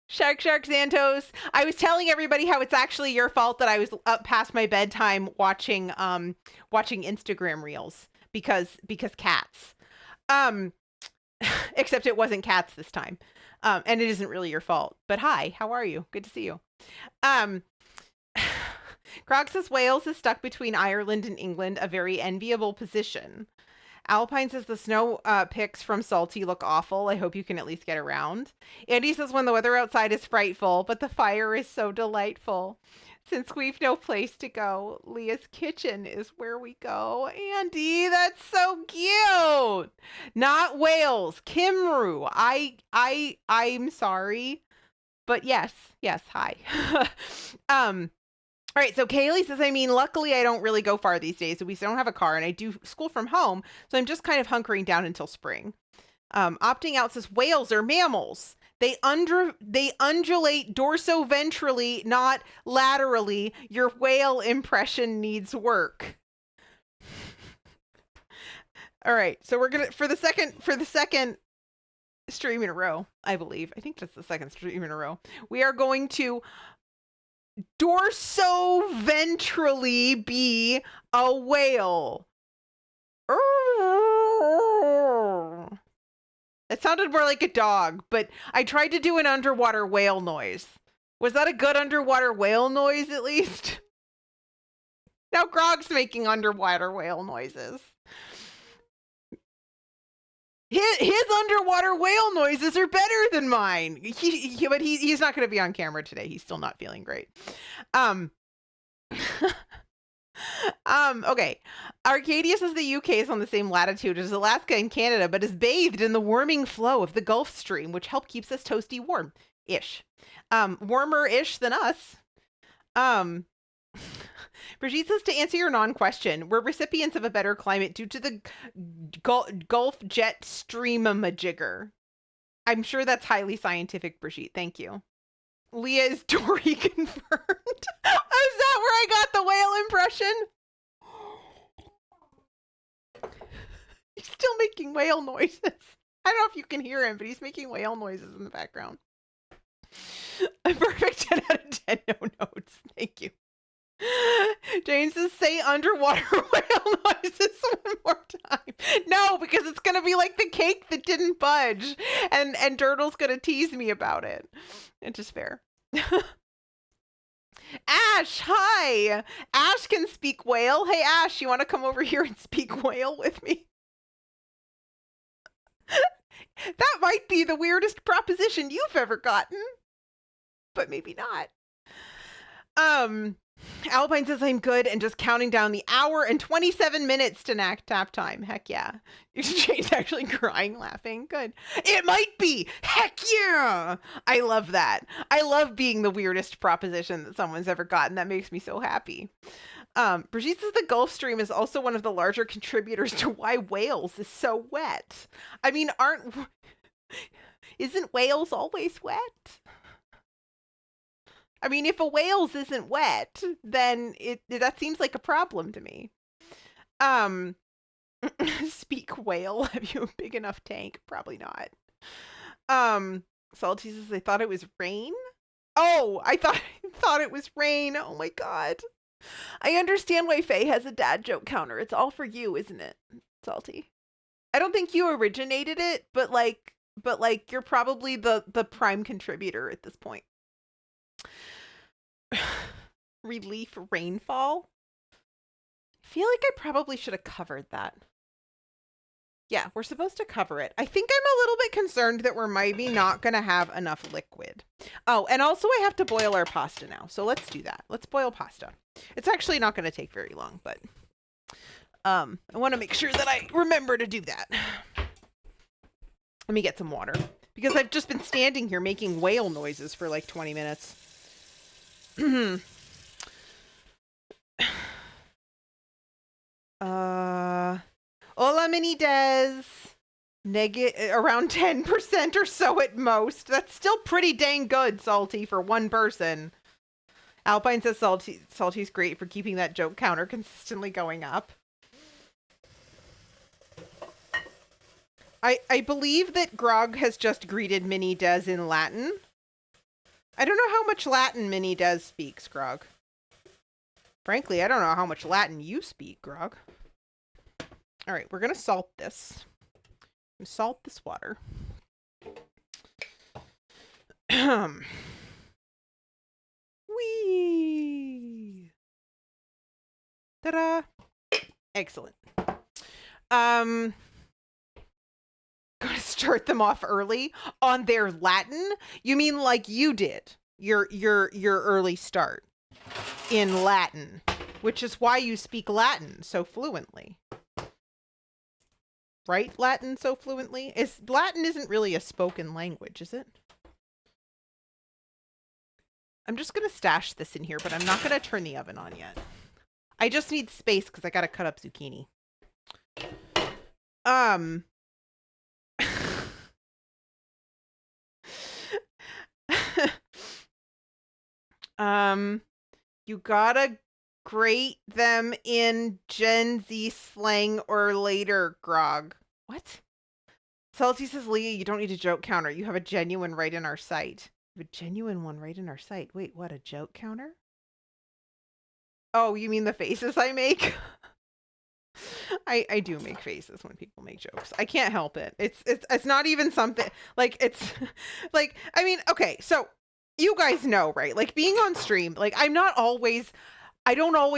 Shark Xantos. I was telling everybody how it's actually your fault that I was up past my bedtime watching Instagram reels because cats. Except it wasn't cats this time. And it isn't really your fault. But hi, how are you? Good to see you. Krog says Wales is stuck between Ireland and England, a very enviable position. Alpine says the snow pics from Salty look awful. I hope you can at least get around. Andy says when the weather outside is frightful, but the fire is so delightful. Since we've no place to go, Leah's kitchen is where we go. Andy, that's so cute. Not Wales, Kimru. I'm sorry, but yes, hi. All right, so Kaylee says, luckily I don't really go far these days, so we don't have a car, and I do school from home, so I'm just kind of hunkering down until spring. Opting out says, whales are mammals. They undulate dorso-ventrally, not laterally. Your whale impression needs work. All right, so we're gonna for the second stream in a row, I believe. I think that's the second stream in a row. We are going to dorso-ventrally be a whale. It sounded more like a dog, but I tried to do an underwater whale noise. Was that a good underwater whale noise at least? Now Grog's making underwater whale noises. His underwater whale noises are better than mine. But he's not going to be on camera today. He's still not feeling great. Okay. Arcadia says the UK is on the same latitude as Alaska and Canada, but is bathed in the warming flow of the Gulf Stream, which keeps us toasty warm-ish. Warmer-ish than us. Brigitte says, to answer your non-question, we're recipients of a better climate due to the Gulf jet stream-a-majigger. I'm sure that's highly scientific, Brigitte. Thank you. Leah is Dory confirmed. Is that where I got the whale impression? You still making whale noises. I don't know if you can hear him, but he's making whale noises in the background. A perfect 10 out of 10, no notes. Thank you. James says, say underwater whale noises one more time. No, because it's going to be like the cake that didn't budge. And Dirtle's going to tease me about it. It's just fair. Ash, hi. Ash can speak whale. Hey, Ash, you want to come over here and speak whale with me? That might be the weirdest proposition you've ever gotten. But maybe not. Alpine says I'm good and just counting down the hour and 27 minutes to nap time. Heck yeah. Jane's actually crying laughing. Good. It might be. Heck yeah. I love that. I love being the weirdest proposition that someone's ever gotten. That makes me so happy. Brigitte says the Gulf Stream is also one of the larger contributors to why Wales is so wet. I mean, isn't Wales always wet? I mean, if a Wales isn't wet, then that seems like a problem to me. Speak whale. Have you a big enough tank? Probably not. Salty says I thought it was rain. Oh, I thought it was rain. Oh my god. I understand why Faye has a dad joke counter. It's all for you, isn't it, Salty? I don't think you originated it, but you're probably the prime contributor at this point. Relief rainfall. I feel like I probably should have covered that. Yeah, we're supposed to cover it. I think I'm a little bit concerned that we're maybe not going to have enough liquid. Oh, and also I have to boil our pasta now. So let's do that. Let's boil pasta. It's actually not going to take very long, but I want to make sure that I remember to do that. Let me get some water because I've just been standing here making whale noises for like 20 minutes. Hola, Mini Des. Around 10% or so at most. That's still pretty dang good, Salty, for one person. Alpine says Salty's great for keeping that joke counter consistently going up. I believe that Grog has just greeted Mini Des in Latin. I don't know how much Latin Mini Des speaks, Grog. Frankly, I don't know how much Latin you speak, Grog. All right, we're going to salt this. Salt this water. Whee! Ta-da! Excellent. Gonna start them off early on their Latin. You mean like you did your early start in Latin, which is why you speak Latin so fluently. Right? Latin so fluently? Latin isn't really a spoken language, is it? I'm just going to stash this in here, but I'm not going to turn the oven on yet. I just need space because I got to cut up zucchini. You gotta grate them in Gen Z slang or later, Grog. What? Salty says, Leah, you don't need a joke counter. You have a genuine right in our sight. You have a genuine one right in our sight. Wait, what? A joke counter? Oh, you mean the faces I make? I do make faces when people make jokes. I can't help it. It's not even something like it's like, I mean, okay, so you guys know, right? Like being on stream, like I don't always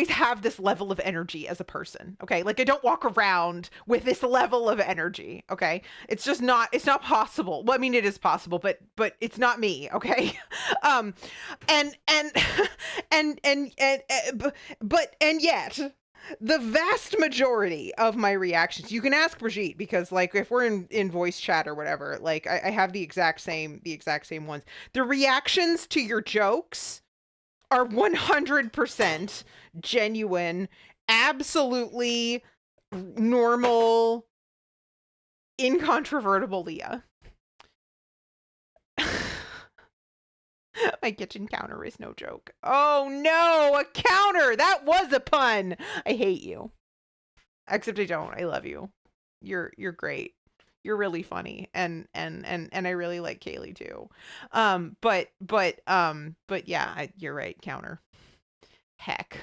have this level of energy as a person. Okay. Like I don't walk around with this level of energy. Okay. It's not possible. Well, I mean, it is possible, but it's not me. Okay. And yet the vast majority of my reactions, you can ask Brigitte because like if we're in voice chat or whatever, like I have the exact same ones. The reactions to your jokes are 100% genuine, absolutely normal, incontrovertible Leah. My kitchen counter is no joke. Oh no, a counter! That was a pun! I hate you. Except I don't. I love you. you're great. You're really funny, and I really like Kaylee too. But yeah, you're right. Counter. Heck.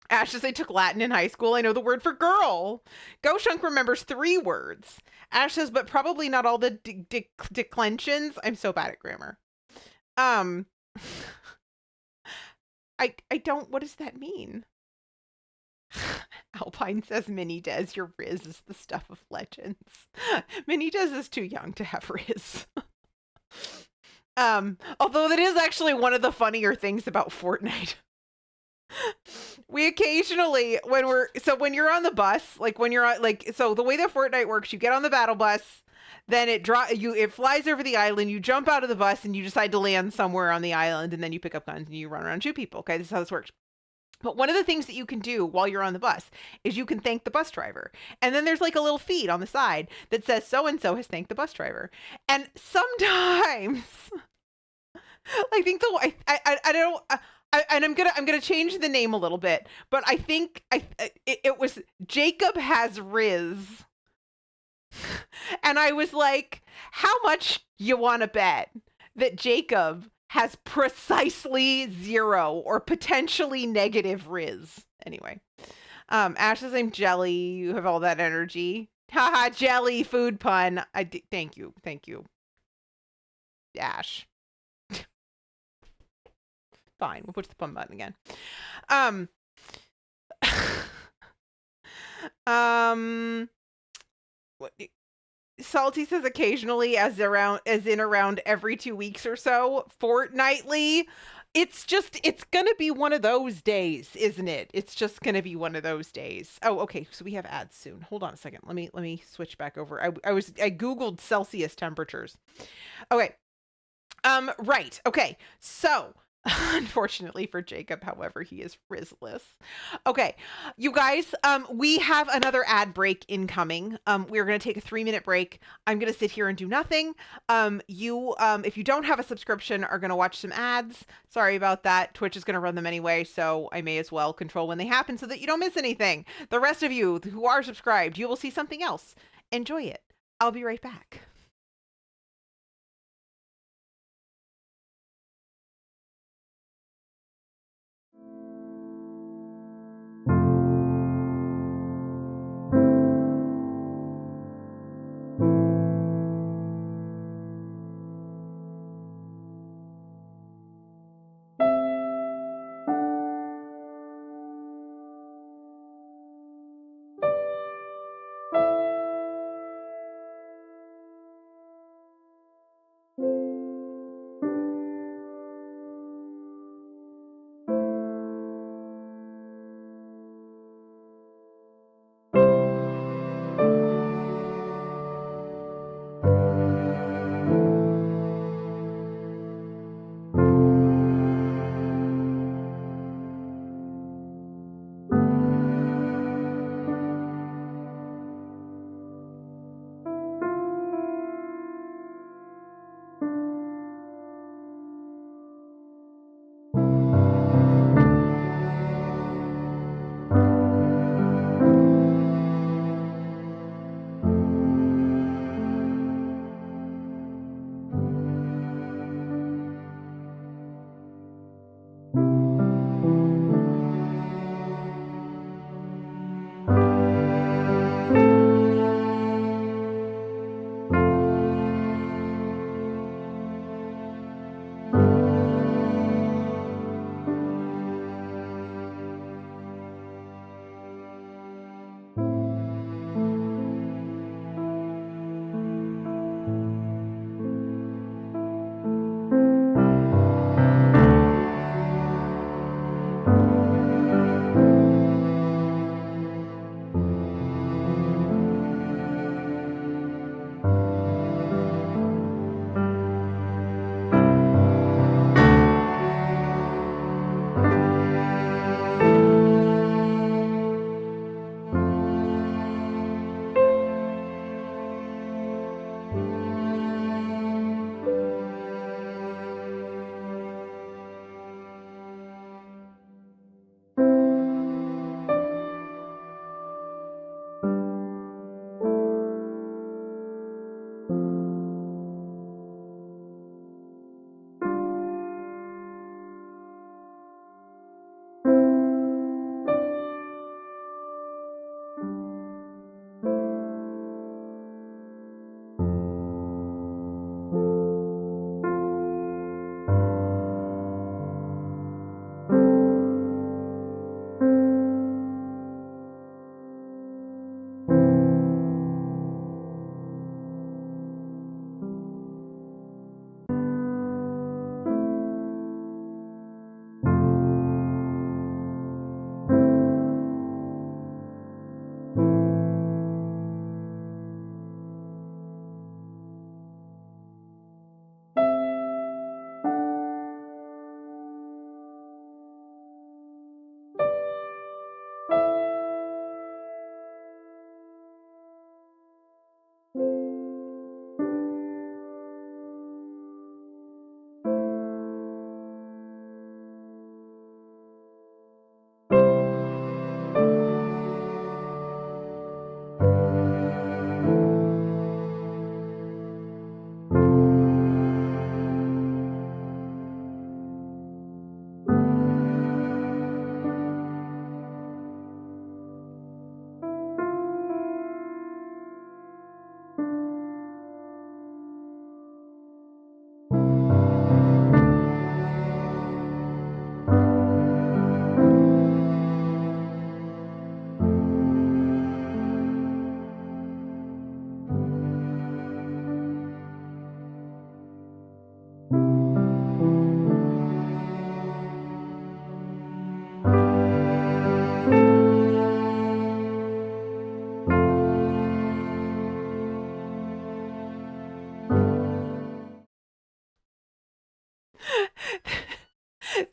Ash says I took Latin in high school. I know the word for girl. Goshunk remembers 3 words. Ash says, but probably not all the declensions. I'm so bad at grammar. Um, I don't. What does that mean? Alpine says Mini Des, your Riz is the stuff of legends. Mini Des is too young to have Riz. Although that is actually one of the funnier things about Fortnite. We occasionally, when you're on the bus, like when you're on, like, so the way that Fortnite works, you get on the battle bus, then it flies over the island, you jump out of the bus and you decide to land somewhere on the island, and then you pick up guns and you run around and shoot people. Okay, this is how this works. But one of the things that you can do while you're on the bus is you can thank the bus driver. And then there's like a little feed on the side that says so and so has thanked the bus driver. And sometimes I think I don't and I'm gonna change the name a little bit, but I think it was Jacob has Riz, and I was like, how much you want to bet that Jacob has precisely 0 or potentially negative Riz? Anyway, Ash says I'm jelly. You have all that energy. Haha, jelly food pun. Thank you, Ash. Fine, we'll push the pun button again. What, Salty says occasionally, as in around every 2 weeks or so, fortnightly. It's gonna be one of those days, isn't it? It's just gonna be one of those days. Oh, okay. So we have ads soon. Hold on a second. Let me switch back over. I Googled Celsius temperatures. Okay. Right. Okay. So unfortunately for Jacob, however, he is Rizless. Okay, you guys, we have another ad break incoming. We're going to take a 3-minute break. I'm going to sit here and do nothing. If you don't have a subscription, are going to watch some ads. Sorry about that. Twitch is going to run them anyway, so I may as well control when they happen so that you don't miss anything. The rest of you who are subscribed, you will see something else. Enjoy it. I'll be right back.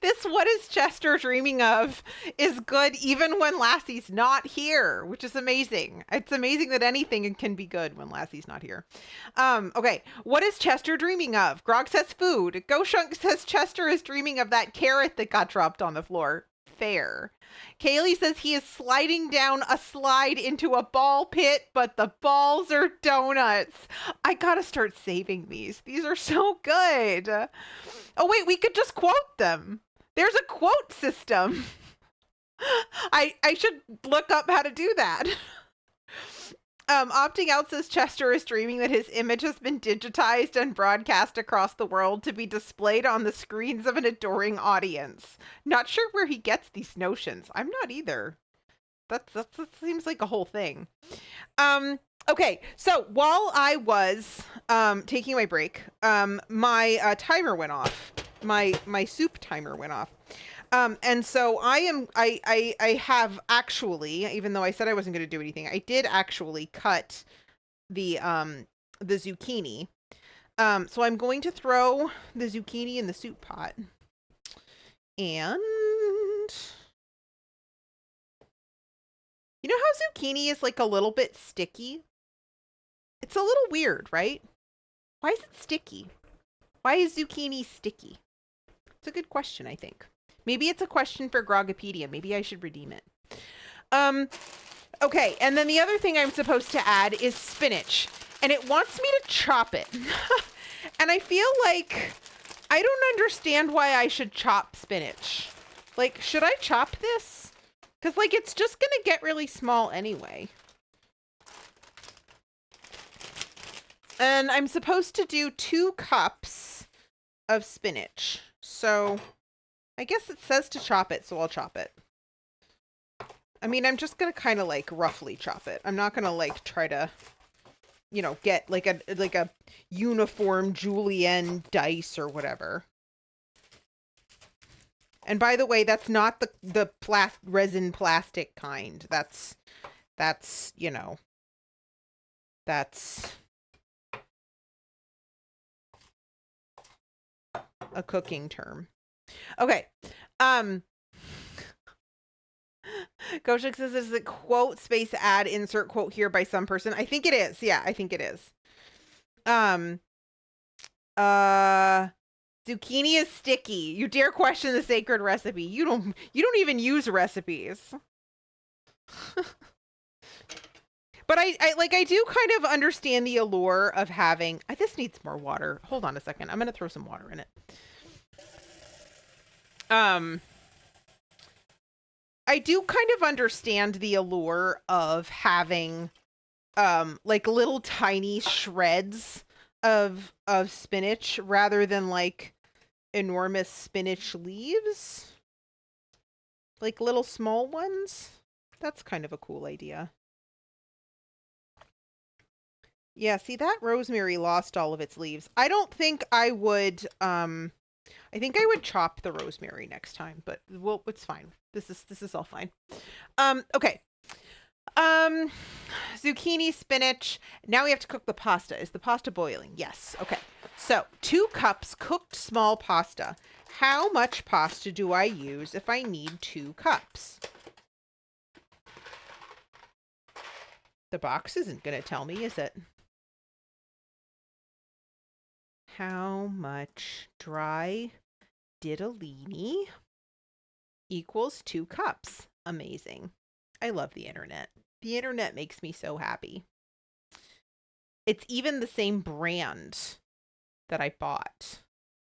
This "What is Chester dreaming of" is good even when Lassie's not here, which is amazing. It's amazing that anything can be good when Lassie's not here. Okay, what is Chester dreaming of? Grog says food. Goshunk says Chester is dreaming of that carrot that got dropped on the floor. Fair. Kaylee says he is sliding down a slide into a ball pit, but the balls are donuts. I gotta start saving these. These are so good. Oh, wait, we could just quote them. There's a quote system. I should look up how to do that. Opting out says Chester is dreaming that his image has been digitized and broadcast across the world to be displayed on the screens of an adoring audience. Not sure where he gets these notions. I'm not either. That seems like a whole thing. Okay, so while I was taking my break, my timer went off. My soup timer went off. And so I have actually, even though I said I wasn't going to do anything, I did actually cut the zucchini. So I'm going to throw the zucchini in the soup pot. And you know how zucchini is like a little bit sticky? It's a little weird, right? Why is it sticky? Why is zucchini sticky? It's a good question, I think. Maybe it's a question for Grogopedia. Maybe I should redeem it. Okay, and then the other thing I'm supposed to add is spinach. And it wants me to chop it. And I feel like I don't understand why I should chop spinach. Like, should I chop this? Because, like, it's just going to get really small anyway. And I'm supposed to do 2 cups of spinach. So I guess it says to chop it, so I'll chop it. I mean, I'm just going to kind of like roughly chop it. I'm not going to like try to, you know, get like a uniform julienne dice or whatever. And by the way, that's not the resin plastic kind. That's, you know, that's a cooking term. Okay. Koshik says this is a quote space ad insert quote here by some person. I think it is. Yeah, I think it is. Zucchini is sticky. You dare question the sacred recipe. You don't even use recipes. But I do kind of understand the allure of having, this needs more water. Hold on a second. I'm going to throw some water in it. I do kind of understand the allure of having like little tiny shreds of spinach rather than like enormous spinach leaves. Like little small ones. That's kind of a cool idea. Yeah, see that rosemary lost all of its leaves. I don't think I would I think I would chop the rosemary next time, but well, it's fine. This is all fine. Okay. Um, zucchini, spinach. Now we have to cook the pasta. Is the pasta boiling? Yes. Okay. So 2 cups cooked small pasta. How much pasta do I use if I need 2 cups? The box isn't going to tell me, is it? How much dry ditalini equals 2 cups? Amazing. I love the internet. The internet makes me so happy. It's even the same brand that I bought,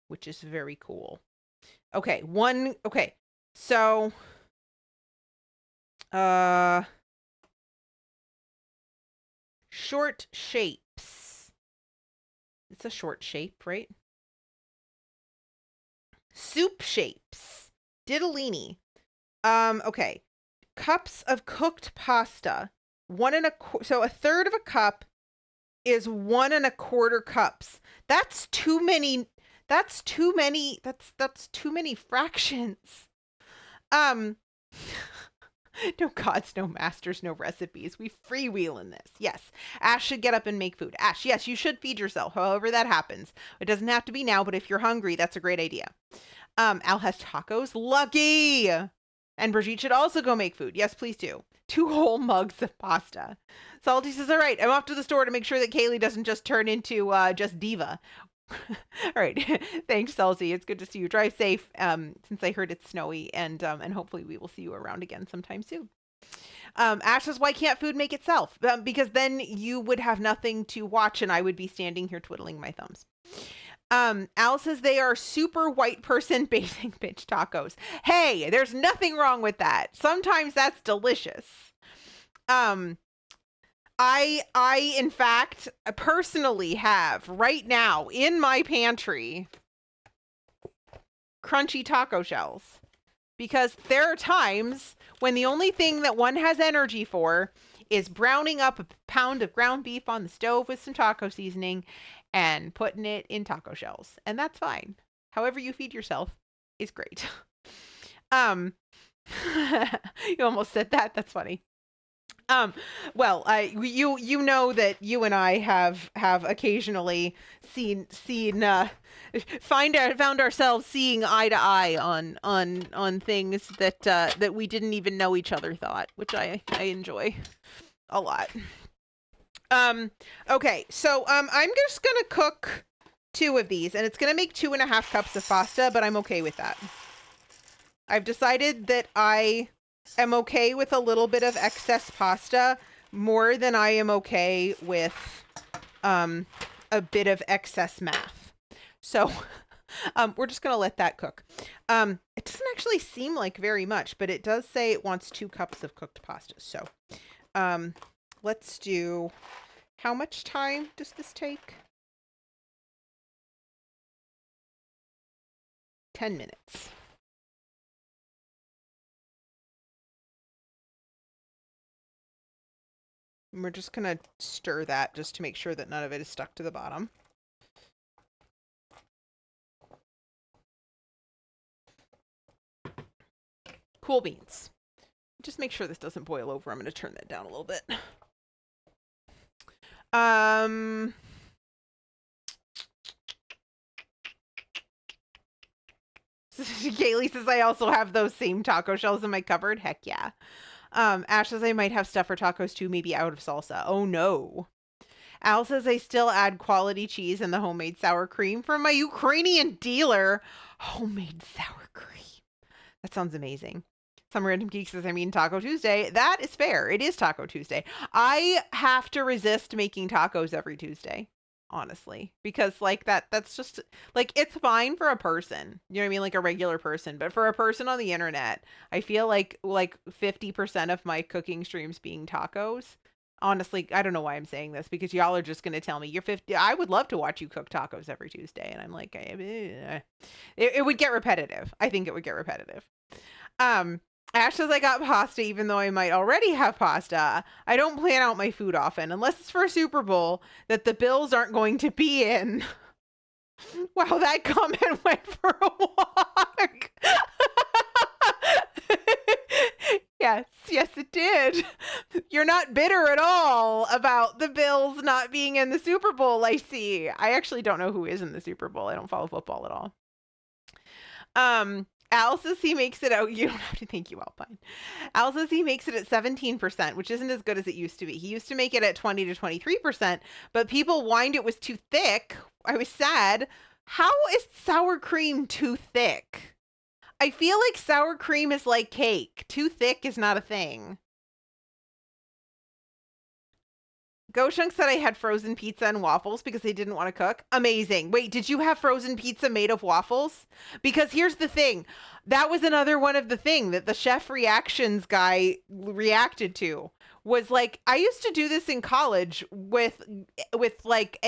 which is very cool. Okay, okay. So short shapes. It's a short shape, right? Soup shapes. Ditalini. Okay. Cups of cooked pasta. So a third of a cup is 1 1/4 cups. That's too many. That's too many. That's too many fractions. No gods, no masters, no recipes. We freewheel in this. Yes. Ash should get up and make food. Ash, yes, you should feed yourself, however that happens. It doesn't have to be now, but if you're hungry, that's a great idea. Al has tacos. Lucky! And Brigitte should also go make food. Yes, please do. 2 whole mugs of pasta. Salty says, all right, I'm off to the store to make sure that Kaylee doesn't just turn into just diva. All right. Thanks, Salty. It's good to see you. Drive safe, since I heard it's snowy, and hopefully we will see you around again sometime soon. Ash says, why can't food make itself? Because then you would have nothing to watch and I would be standing here twiddling my thumbs. Al says they are super white person bathing bitch tacos. Hey, there's nothing wrong with that. Sometimes that's delicious. I in fact personally have right now in my pantry crunchy taco shells because there are times when the only thing that one has energy for is browning up a pound of ground beef on the stove with some taco seasoning and putting it in taco shells. And that's fine. However you feed yourself is great. You almost said that. That's funny. Well, you know that you and I have occasionally found ourselves seeing eye to eye on things that we didn't even know each other thought, which I enjoy a lot. Okay, so I'm just gonna cook 2 of these, and it's gonna make 2 1/2 cups of pasta, but I'm okay with that. I've decided that I am okay with a little bit of excess pasta more than I am okay with a bit of excess math. So we're just gonna let that cook. It doesn't actually seem like very much, but it does say it wants 2 cups of cooked pasta. So let's do, how much time does this take? 10 minutes. And we're just going to stir that just to make sure that none of it is stuck to the bottom. Cool beans. Just make sure this doesn't boil over. I'm going to turn that down a little bit. Kaylee says I also have those same taco shells in my cupboard. Heck yeah. Ash says I might have stuff for tacos too, maybe out of salsa. Oh no. Al says I still add quality cheese and the homemade sour cream from my Ukrainian dealer. Homemade sour cream. That sounds amazing. Some random geek says, I mean, Taco Tuesday. That is fair. It is Taco Tuesday. I have to resist making tacos every Tuesday. honestly, because like that's just like it's fine for a person. You know what I mean? Like a regular person, but for a person on the internet, I feel like 50% of my cooking streams being tacos. Honestly, I don't know why I'm saying this because y'all are just going to tell me you're 50. I would love to watch you cook tacos every Tuesday. And I'm like, it would get repetitive. I think it would get repetitive. Um, Ash says I got pasta even though I might already have pasta. I don't plan out my food often unless it's for a Super Bowl that the Bills aren't going to be in. Wow, that comment went for a walk. Yes, it did. You're not bitter at all about the Bills not being in the Super Bowl, I see. I actually don't know who is in the Super Bowl. I don't follow football at all. Al says he makes it out. You don't have to thank you, Alpine. Al says he makes it at 17%, which isn't as good as it used to be. He used to make it at 20 to 23%, but people whined it was too thick. I was sad. How is sour cream too thick? I feel like sour cream is like cake. Too thick is not a thing. Goshunk said I had frozen pizza and waffles because they didn't want to cook. Amazing. Wait, did you have frozen pizza made of waffles? Because here's the thing. That was another one of the thing that the chef reactions guy reacted to was like, I used to do this in college with like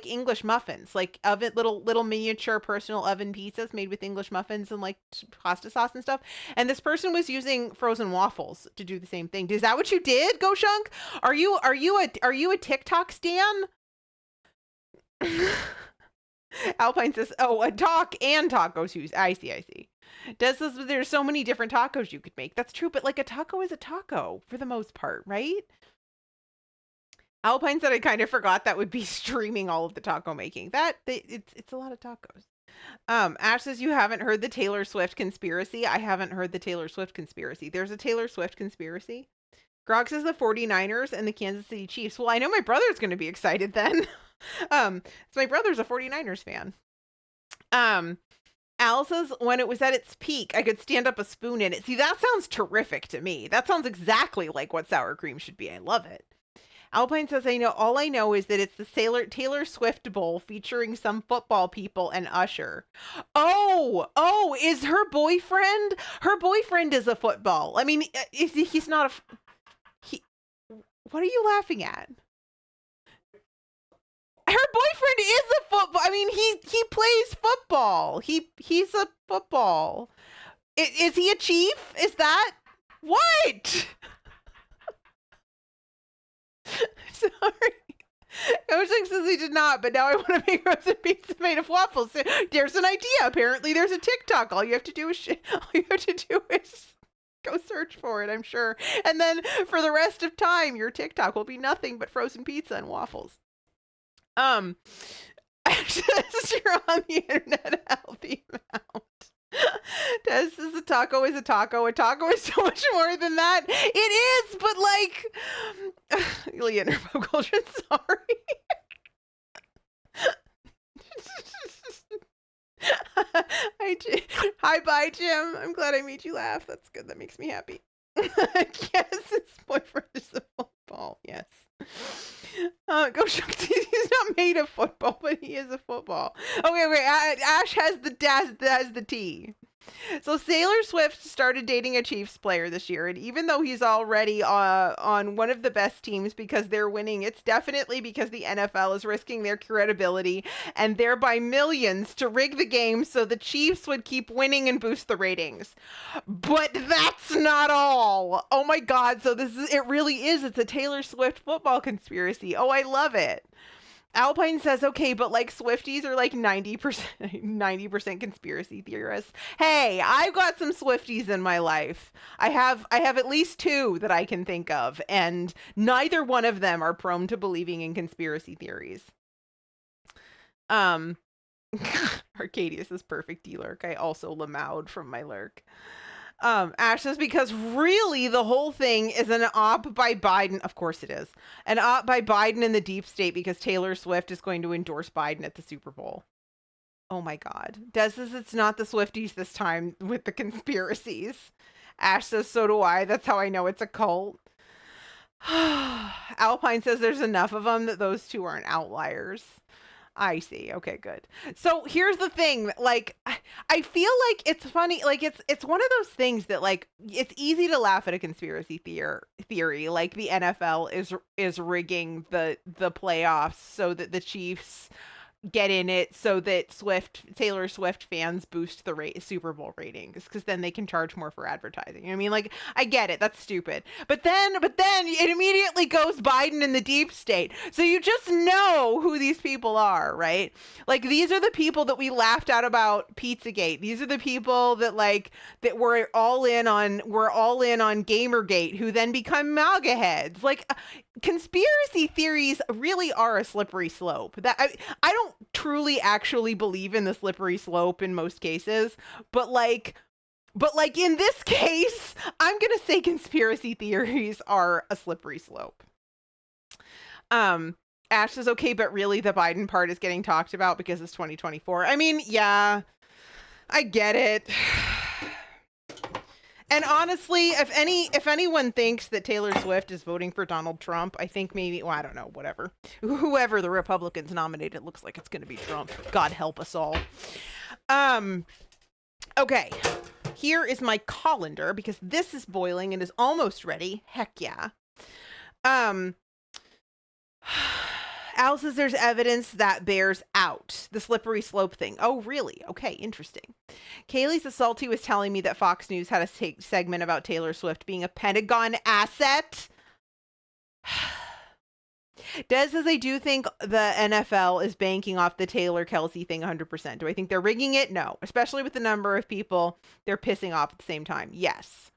English muffins, like oven little miniature personal oven pizzas made with English muffins and like pasta sauce and stuff. And this person was using frozen waffles to do the same thing. Is that what you did, Goshunk? Are you a TikTok stan? Alpine says, "Oh, a talk and taco Tuesday." I see. There's so many different tacos you could make. That's true, but like a taco is a taco for the most part, right? Alpine said I kind of forgot that would be streaming all of the taco making. It's a lot of tacos. Ash says you haven't heard the Taylor Swift conspiracy. I haven't heard the Taylor Swift conspiracy. There's a Taylor Swift conspiracy. Grog says the 49ers and the Kansas City Chiefs. Well, I know my brother's going to be excited then. So my brother's a 49ers fan. Al says when it was at its peak, I could stand up a spoon in it. See, that sounds terrific to me. That sounds exactly like what sour cream should be. I love it. Alpine says, all I know is that it's the Taylor Swift Bowl featuring some football people and Usher. Oh, is her boyfriend? Her boyfriend is a football. I mean, he's not what are you laughing at? Her boyfriend is a football. I mean, he plays football. He's a football. Is he a chief? Is that what? Sorry. Oshik says he did not, but now I want to make frozen pizza made of waffles. There's an idea. Apparently, there's a TikTok. All you have to do is go search for it. I'm sure. And then for the rest of time, your TikTok will be nothing but frozen pizza and waffles. Since you're on the internet, healthy amount. Des says a taco is a taco. A taco is so much more than that. It is, but like, Leah in her culture, sorry. Hi, bye, Jim. I'm glad I made you laugh. That's good. That makes me happy. Yes, his boyfriend is a football. Yes. Go Shucks. He's not made of football, but he is a football. Okay. Ash has the T. So Taylor Swift started dating a Chiefs player this year, and even though he's already on one of the best teams because they're winning, it's definitely because the NFL is risking their credibility and thereby millions to rig the game so the Chiefs would keep winning and boost the ratings. But that's not all. Oh my God! So it really is. It's a Taylor Swift football conspiracy. Oh, I love it. Alpine says, okay, but like Swifties are like 90% conspiracy theorists. Hey, I've got some Swifties in my life. I have at least two that I can think of, and neither one of them are prone to believing in conspiracy theories. Arcadius is perfect D-Lurk. I also Lamaud from my lurk. Ash says, because really the whole thing is an op by Biden. Of course it is. An op by Biden in the deep state because Taylor Swift is going to endorse Biden at the Super Bowl. Oh my God. Des says it's not the Swifties this time with the conspiracies. Ash says, so do I. That's how I know it's a cult. Alpine says there's enough of them that those two aren't outliers. I see. Okay, good. So here's the thing. Like, I feel like it's funny. Like, it's one of those things that, like, it's easy to laugh at a conspiracy theory. Like the NFL is rigging the playoffs so that the Chiefs get in it so that Taylor Swift fans boost the Super Bowl ratings because then they can charge more for advertising. I mean, like, I get it, that's stupid. But then it immediately goes Biden and the deep state. So you just know who these people are, right? Like, these are the people that we laughed at about Pizzagate. These are the people that were all in on Gamergate, who then become MAGA heads. Like, conspiracy theories really are a slippery slope. That I don't truly actually believe in the slippery slope in most cases, but like in this case, I'm gonna say conspiracy theories are a slippery slope. Ash says, okay, but really the Biden part is getting talked about because it's 2024. I mean, yeah, I get it. And honestly, if anyone thinks that Taylor Swift is voting for Donald Trump, I think maybe, well, I don't know, whatever. Whoever the Republicans nominate, it looks like it's going to be Trump. God help us all. Okay. Here is my colander because this is boiling and is almost ready. Heck yeah. Al says there's evidence that bears out the slippery slope thing. Oh, really? Okay, interesting. Kaylee says Salty was telling me that Fox News had a segment about Taylor Swift being a Pentagon asset. Des says I do think the NFL is banking off the Taylor Kelsey thing 100%. Do I think they're rigging it? No, especially with the number of people they're pissing off at the same time. Yes.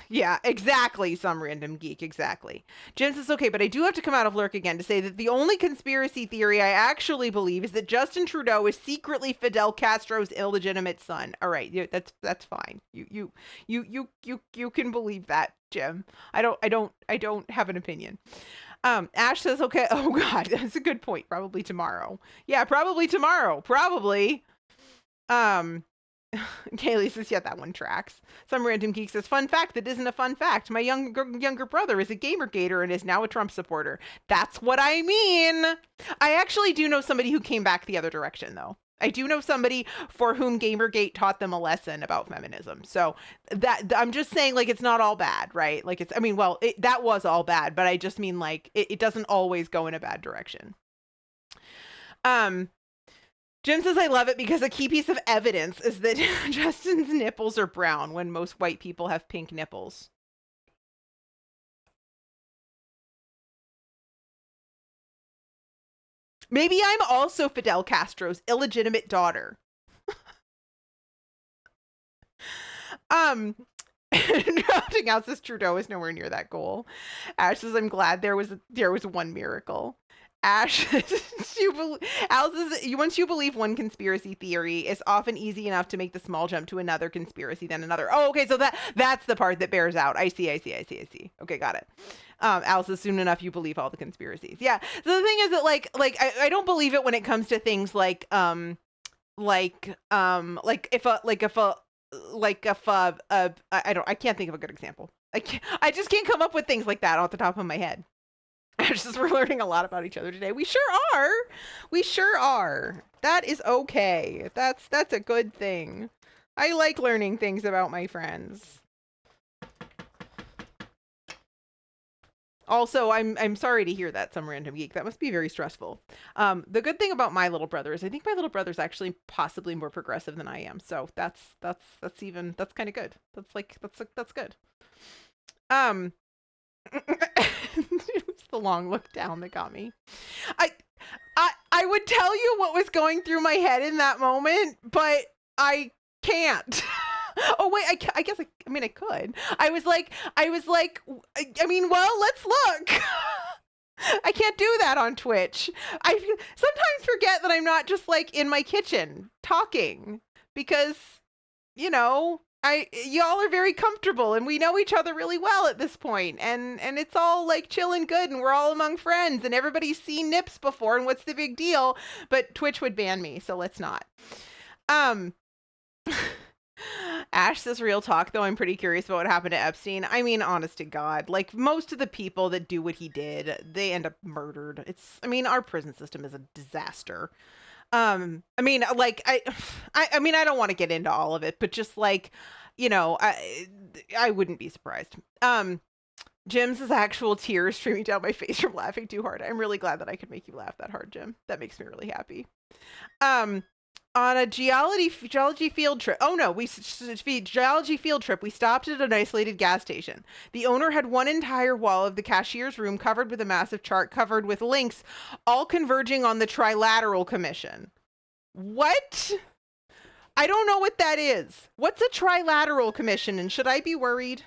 Yeah, exactly. Some random geek. Exactly. Jim says, okay, but I do have to come out of lurk again to say that the only conspiracy theory I actually believe is that Justin Trudeau is secretly Fidel Castro's illegitimate son. All right. That's fine. You can believe that, Jim. I don't have an opinion. Ash says, okay. Oh God, that's a good point. Probably tomorrow. Yeah, probably tomorrow. Probably. Kaylee says, yeah, that one tracks. Some random geek says, fun fact that isn't a fun fact. My younger brother is a Gamergator and is now a Trump supporter. That's what I mean. I actually do know somebody who came back the other direction, though. I do know somebody for whom Gamergate taught them a lesson about feminism. So that I'm just saying, like, it's not all bad, right? Like, it's, I mean, well, that was all bad, but I just mean, like, it doesn't always go in a bad direction. Jim says, I love it because a key piece of evidence is that Justin's nipples are brown when most white people have pink nipples. Maybe I'm also Fidel Castro's illegitimate daughter. Dropping out says Trudeau is nowhere near that goal. Ash says, I'm glad there was one miracle. Ash, Al says, once you believe one conspiracy theory, it's often easy enough to make the small jump to another conspiracy, then another. Oh, okay, so that's the part that bears out. I see. Okay, got it. Al says, soon enough you believe all the conspiracies. Yeah. So the thing is that like I don't believe it when it comes to things like if I can't think of a good example. I just can't come up with things like that off the top of my head. We're learning a lot about each other today. We sure are. That is okay. That's a good thing. I like learning things about my friends. Also, I'm sorry to hear that, some random geek. That must be very stressful. The good thing about my little brother is I think my little brother's actually possibly more progressive than I am. So that's kind of good. That's good. It was the long look down that got me. I would tell you what was going through my head in that moment, but I can't. Oh wait, I guess I could. I was like, well, let's look. I can't do that on Twitch. I sometimes forget that I'm not just like in my kitchen talking because, y'all are very comfortable and we know each other really well at this point, and it's all like chill and good and we're all among friends and everybody's seen nips before and what's the big deal? But Twitch would ban me, so let's not. Ash says, real talk, though, I'm pretty curious about what happened to Epstein. I mean, honest to God, like most of the people that do what he did, they end up murdered. I mean, our prison system is a disaster. I mean, like, I mean, I don't want to get into all of it, but just like, I wouldn't be surprised. Jim's is actual tears streaming down my face from laughing too hard. I'm really glad that I could make you laugh that hard, Jim. That makes me really happy. On a geology field trip. Oh no, geology field trip. We stopped at an isolated gas station. The owner had one entire wall of the cashier's room covered with a massive chart covered with links, all converging on the Trilateral Commission. What? I don't know what that is. What's a Trilateral Commission, and should I be worried?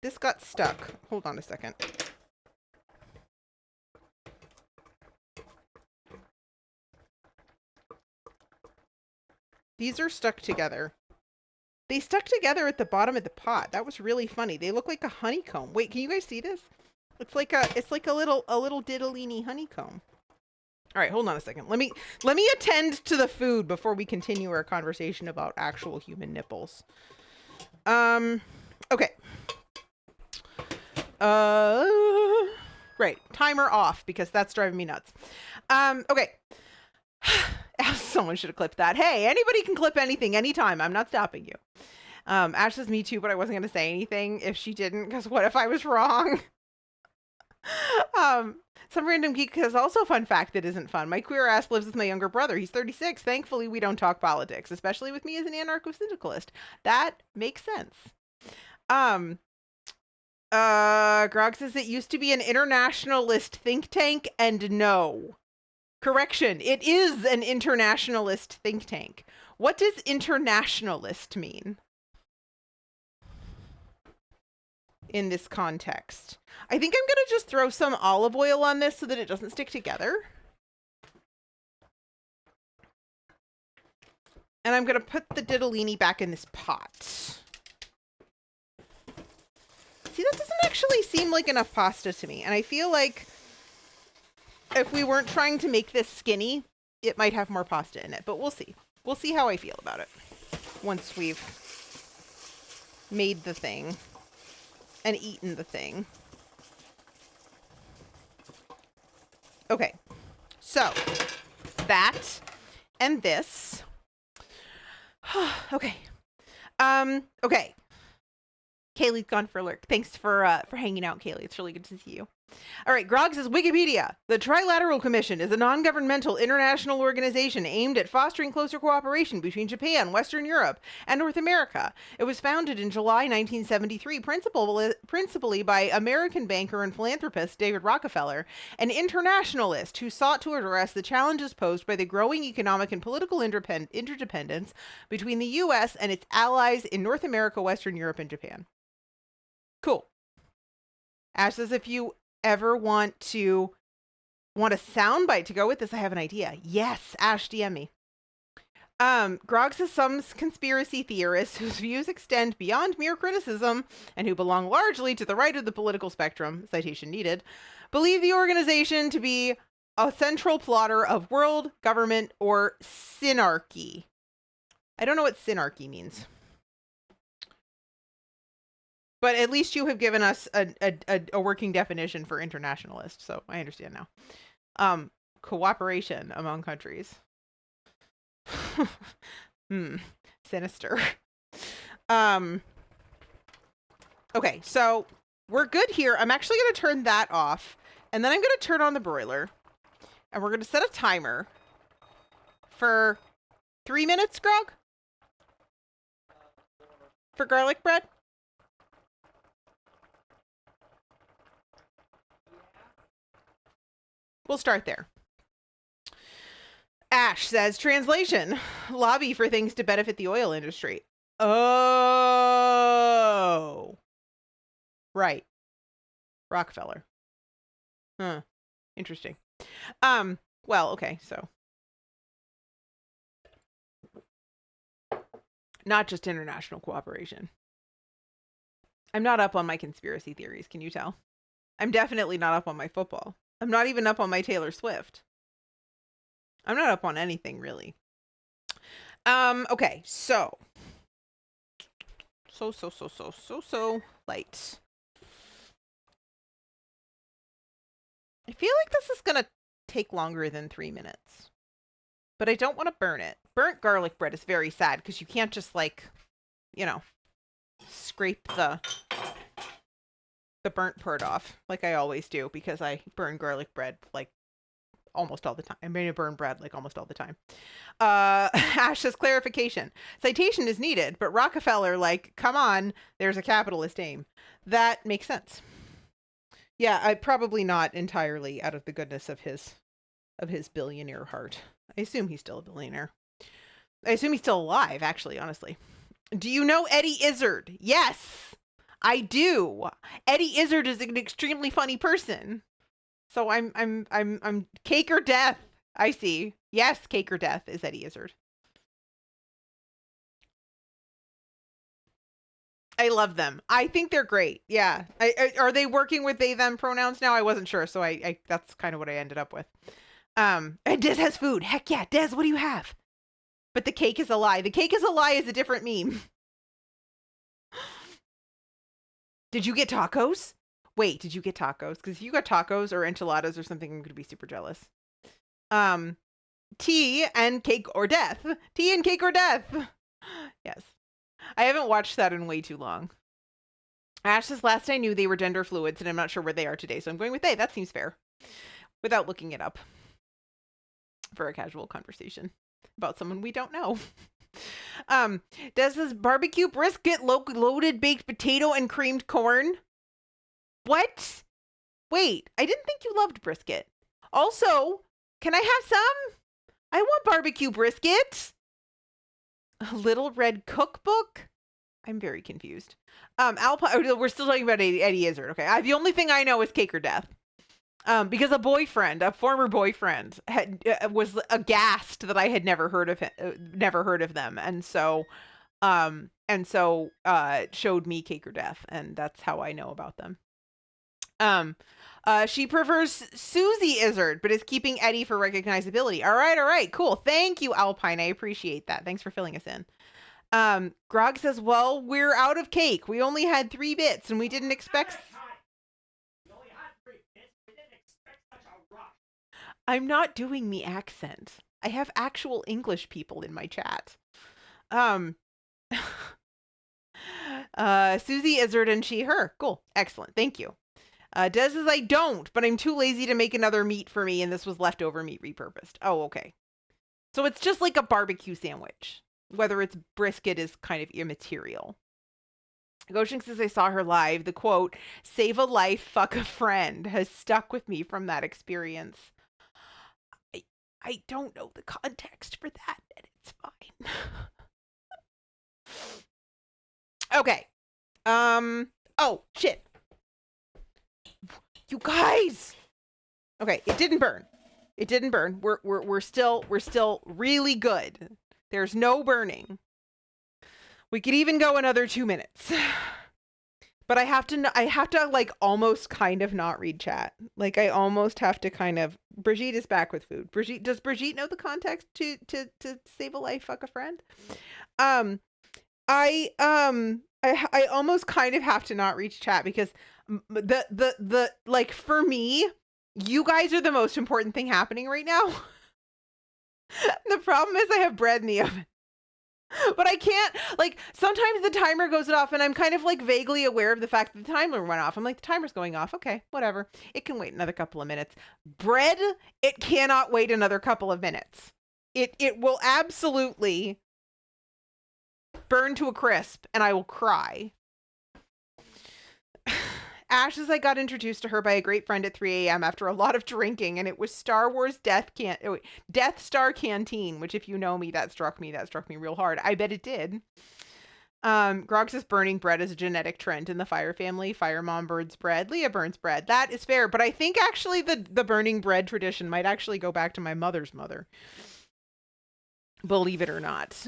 This got stuck. Hold on a second. These are stuck together. They stuck together at the bottom of the pot. That was really funny. They look like a honeycomb. Wait, can you guys see this? It's like a little diddleini honeycomb. All right, hold on a second. Let me attend to the food before we continue our conversation about actual human nipples. Okay. Right. Timer off because that's driving me nuts. Okay. Someone should have clipped that. Hey, anybody can clip anything anytime. I'm not stopping you. Ash says me too, but I wasn't going to say anything if she didn't, because what if I was wrong? Some random geek has also a fun fact that isn't fun. My queer ass lives with my younger brother. He's 36. Thankfully, we don't talk politics, especially with me as an anarcho-syndicalist. That makes sense. Grog says it used to be an internationalist think tank, and no. Correction, it is an internationalist think tank. What does internationalist mean in this context? I think I'm going to just throw some olive oil on this so that it doesn't stick together. And I'm going to put the diddleini back in this pot. See, that doesn't actually seem like enough pasta to me. And I feel like if we weren't trying to make this skinny, it might have more pasta in it. But we'll see. We'll see how I feel about it once we've made the thing and eaten the thing. Okay. So, that and this. Okay. Okay. Kaylee's gone for a lurk. Thanks for hanging out, Kaylee. It's really good to see you. All right, Grog says, Wikipedia. The Trilateral Commission is a non-governmental international organization aimed at fostering closer cooperation between Japan, Western Europe, and North America. It was founded in July 1973, principally by American banker and philanthropist David Rockefeller, an internationalist who sought to address the challenges posed by the growing economic and political interdependence between the U.S. and its allies in North America, Western Europe, and Japan. Cool. Ash says, if you ever want a soundbite to go with this, I have an idea. Yes, Ash, DM me. Grog says some conspiracy theorists whose views extend beyond mere criticism and who belong largely to the right of the political spectrum, citation needed, believe the organization to be a central plotter of world government or synarchy. I don't know what synarchy means. But at least you have given us a working definition for internationalist, so I understand now. Cooperation among countries. Sinister. Okay, so we're good here. I'm actually going to turn that off, and then I'm going to turn on the broiler, and we're going to set a timer for 3 minutes, Grog? For garlic bread? We'll start there. Ash says, translation, lobby for things to benefit the oil industry. Oh. Right. Rockefeller. Huh. Interesting. Well, okay, so. Not just international cooperation. I'm not up on my conspiracy theories, can you tell? I'm definitely not up on my football. I'm not even up on my Taylor Swift. I'm not up on anything really. Okay, so light. I feel like this is gonna take longer than 3 minutes, but I don't want to burn it. Burnt garlic bread is very sad because you can't just like, you know, scrape the burnt part off like I always do because I burn garlic bread like almost all the time. I mean, I burn bread like almost all the time. Ash says clarification. Citation is needed, but Rockefeller, like, come on, there's a capitalist aim. That makes sense. Yeah, I probably not entirely out of the goodness of his billionaire heart. I assume he's still a billionaire. I assume he's still alive, actually, honestly. Do you know Eddie Izzard? Yes, I do. Eddie Izzard is an extremely funny person. So I'm cake or death. I see. Yes, cake or death is Eddie Izzard. I love them. I think they're great. Yeah. Are they working with they them pronouns now? I wasn't sure, so I that's kind of what I ended up with. And Des has food. Heck yeah, Des, what do you have? But the cake is a lie. The cake is a lie is a different meme. Did you get tacos? Wait, did you get tacos? Because if you got tacos or enchiladas or something, I'm gonna be super jealous. Tea and cake or death. Tea and cake or death. Yes. I haven't watched that in way too long. Ash says, last I knew they were gender fluids, and I'm not sure where they are today, so I'm going with they. That seems fair. Without looking it up. For a casual conversation about someone we don't know. Des says, barbecue brisket, loaded baked potato, and creamed corn. What? Wait, I didn't think you loved brisket. Also, can I have some? I want barbecue brisket. A Little Red Cookbook? I'm very confused. We're still talking about Eddie Izzard. Okay, the only thing I know is cake or death. Because a former boyfriend, was aghast that I had never heard of them, and so showed me cake or death, and that's how I know about them. She prefers Susie Izzard, but is keeping Eddie for recognizability. All right, cool. Thank you, Alpine. I appreciate that. Thanks for filling us in. Grog says, well, we're out of cake. We only had 3 bits, and we didn't expect... I'm not doing the accent. I have actual English people in my chat. Susie Izzard and she, her. Cool. Excellent. Thank you. Des says, I don't, but I'm too lazy to make another meat for me, and this was leftover meat repurposed. Oh, okay. So it's just like a barbecue sandwich. Whether it's brisket is kind of immaterial. Goshen says, I saw her live. The quote, save a life, fuck a friend, has stuck with me from that experience. I don't know the context for that, and it's fine. Okay. Oh, shit. You guys. Okay, it didn't burn. It didn't burn. We're still really good. There's no burning. We could even go another 2 minutes. But I have to like almost kind of not read chat. Like I almost have to kind of. Brigitte is back with food. Does Brigitte know the context to save a life, fuck a friend? I almost kind of have to not reach chat because the like for me, you guys are the most important thing happening right now. The problem is I have bread in the oven. But I can't, like, sometimes the timer goes off and I'm kind of like vaguely aware of the fact that the timer went off. I'm like, the timer's going off. Okay, whatever. It can wait another couple of minutes. Bread, it cannot wait another couple of minutes. It will absolutely burn to a crisp and I will cry. Ash says I got introduced to her by a great friend at 3 a.m. after a lot of drinking, and it was Star Wars Death Star Canteen, which if you know me, that struck me real hard. I bet it did. Grog says burning bread is a genetic trend in the Fire family. Fire mom burns bread. Leah burns bread. That is fair, but I think actually the burning bread tradition might actually go back to my mother's mother. Believe it or not.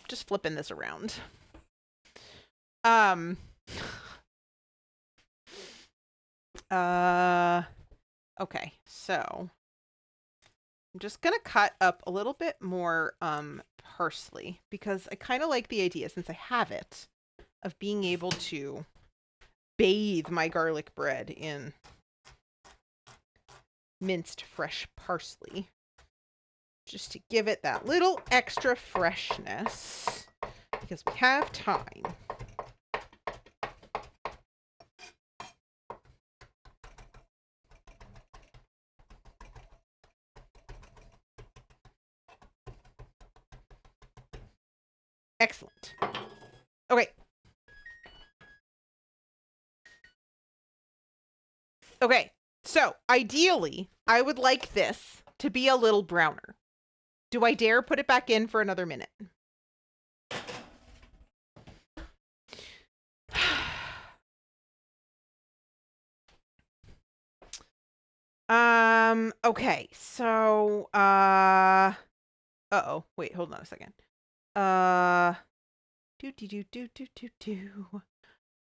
Just flipping this around. Okay, so I'm just gonna cut up a little bit more parsley because I kind of like the idea, since I have it, of being able to bathe my garlic bread in minced fresh parsley, just to give it that little extra freshness because we have time. Excellent. Okay. Okay. So, ideally, I would like this to be a little browner. Do I dare put it back in for another minute? Okay. So, uh-oh. Wait, hold on a second. Do.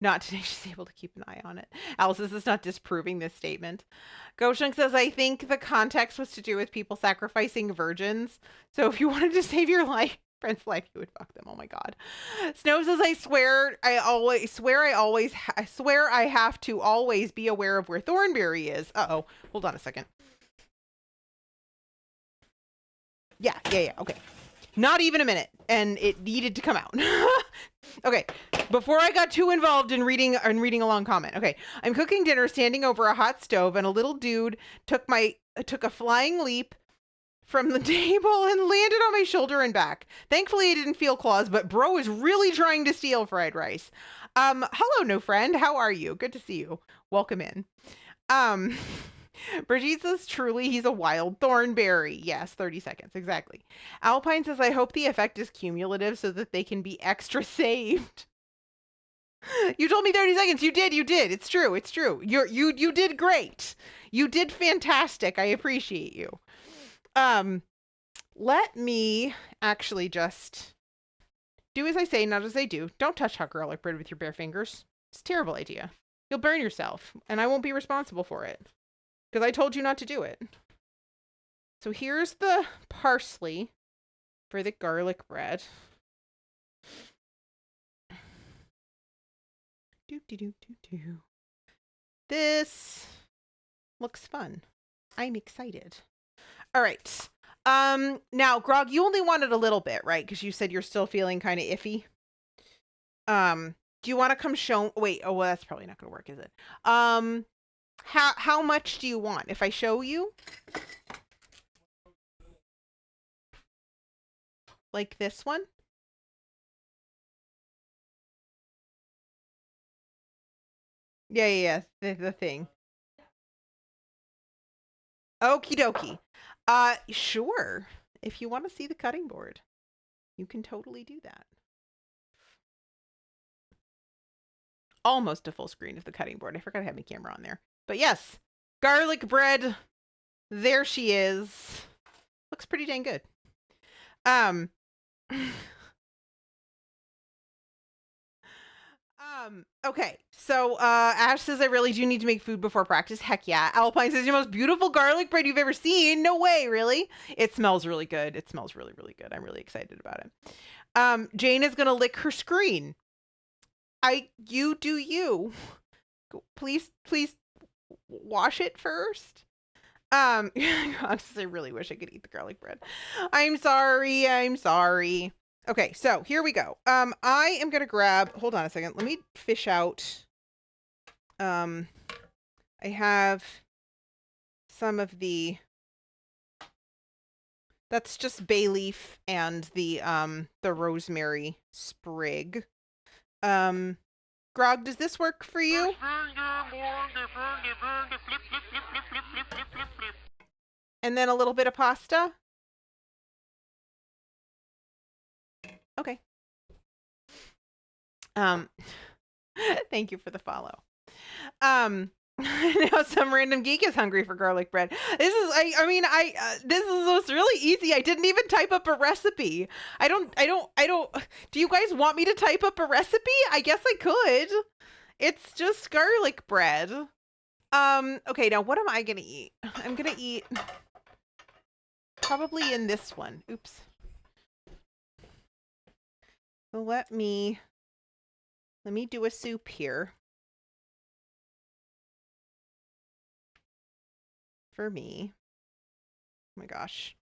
Not today. She's able to keep an eye on it. Alice is not disproving this statement. Goshunk says, I think the context was to do with people sacrificing virgins. So if you wanted to save your friend's life, you would fuck them. Oh my God. Snow says, I swear I have to always be aware of where Thornberry is. Uh-oh. Hold on a second. Yeah. Okay. Not even a minute, and it needed to come out. Okay, before I got too involved in reading a long comment. Okay, I'm cooking dinner standing over a hot stove, and a little dude took a flying leap from the table and landed on my shoulder and back. Thankfully, I didn't feel claws, but bro is really trying to steal fried rice. Hello, no friend. How are you? Good to see you. Welcome in. Brigitte says, truly, he's a wild thornberry. Yes, 30 seconds. Exactly. Alpine says, I hope the effect is cumulative so that they can be extra saved. You told me 30 seconds. You did. It's true. You did great. You did fantastic. I appreciate you. Let me actually just do as I say, not as I do. Don't touch hot garlic bread with your bare fingers. It's a terrible idea. You'll burn yourself, and I won't be responsible for it. Because I told you not to do it. So here's the parsley for the garlic bread. Do. This looks fun. I'm excited. All right. Now, Grog, you only wanted a little bit, right? Because you said you're still feeling kind of iffy. Do you want to come show? Wait. Oh, well, that's probably not going to work, is it? How much do you want? If I show you? Like this one? Yeah. The thing. Okie dokie. Sure. If you want to see the cutting board, you can totally do that. Almost a full screen of the cutting board. I forgot to have my camera on there. But yes, garlic bread. There she is. Looks pretty dang good. Okay. So, Ash says, I really do need to make food before practice. Heck yeah. Alpine says, your most beautiful garlic bread you've ever seen. No way, really? It smells really good. It smells really, really good. I'm really excited about it. Jane is going to lick her screen. You do you. Please wash it first. I really wish I could eat the garlic bread. I'm sorry. Okay, so here we go. I am gonna grab, hold on a second. Let me fish out. I have some of that's just bay leaf and the rosemary sprig. Grog, does this work for you? And then a little bit of pasta. Okay. Thank you for the follow. Now some random geek is hungry for garlic bread. This is it's really easy. I didn't even type up a recipe. I don't do you guys want me to type up a recipe? I guess I could. It's just garlic bread. Okay, now what am I gonna eat? I'm gonna eat probably in this one. Oops. So let me do a soup here for me. Oh my gosh.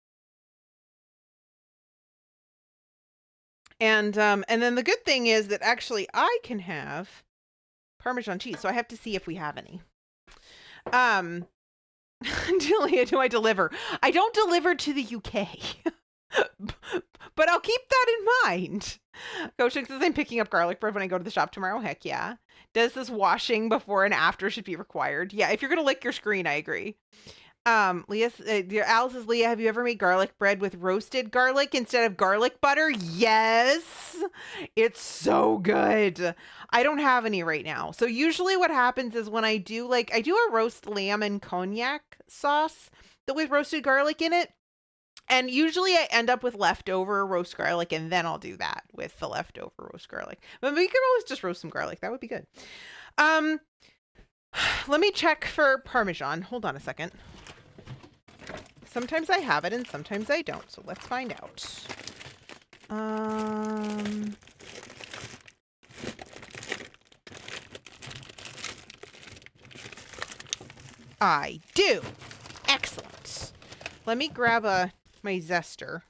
And then the good thing is that actually I can have Parmesan cheese. So I have to see if we have any. Julia, do I deliver? I don't deliver to the UK. But I'll keep that in mind. Coach says I'm picking up garlic bread when I go to the shop tomorrow. Heck yeah. Does this washing before and after should be required? Yeah, if you're going to lick your screen, I agree. Al says, Leah, have you ever made garlic bread with roasted garlic instead of garlic butter? Yes. It's so good. I don't have any right now. So usually what happens is when I do a roast lamb and cognac sauce with roasted garlic in it. And usually I end up with leftover roast garlic, and then I'll do that with the leftover roast garlic. But we could always just roast some garlic. That would be good. Let me check for Parmesan. Hold on a second. Sometimes I have it and sometimes I don't. So let's find out. I do. Excellent. Let me grab my zester.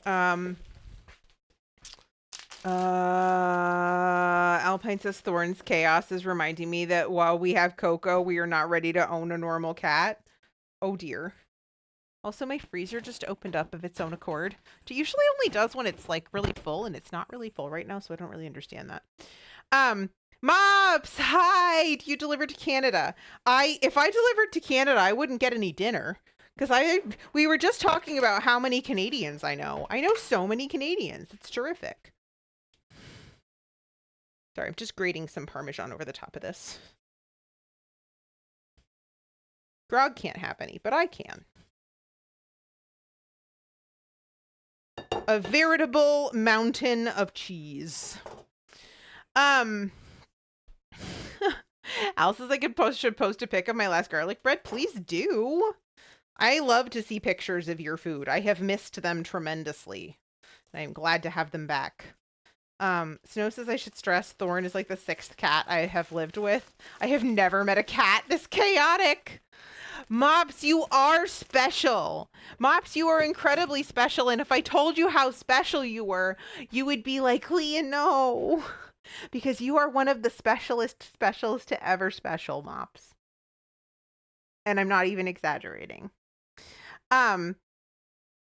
Alpine says Thorns Chaos is reminding me that while we have Coco, we are not ready to own a normal cat. Oh dear. Also, my freezer just opened up of its own accord. It usually only does when it's like really full, and it's not really full right now, so I don't really understand that. Mops, hi! You delivered to Canada. If I delivered to Canada, I wouldn't get any dinner. Because we were just talking about how many Canadians I know. I know so many Canadians. It's terrific. Sorry, I'm just grating some Parmesan over the top of this. Grog can't have any, but I can. A veritable mountain of cheese. Al says I should post a pic of my last garlic bread. Please do. I love to see pictures of your food. I have missed them tremendously. I am glad to have them back. Snow says I should stress Thorn is like the 6th cat I have lived with. I have never met a cat this chaotic. Mops, you are special. Mops, you are incredibly special. And if I told you how special you were, you would be like, Leah, no. Because you are one of the specialist to ever special, Mops. And I'm not even exaggerating. Alice,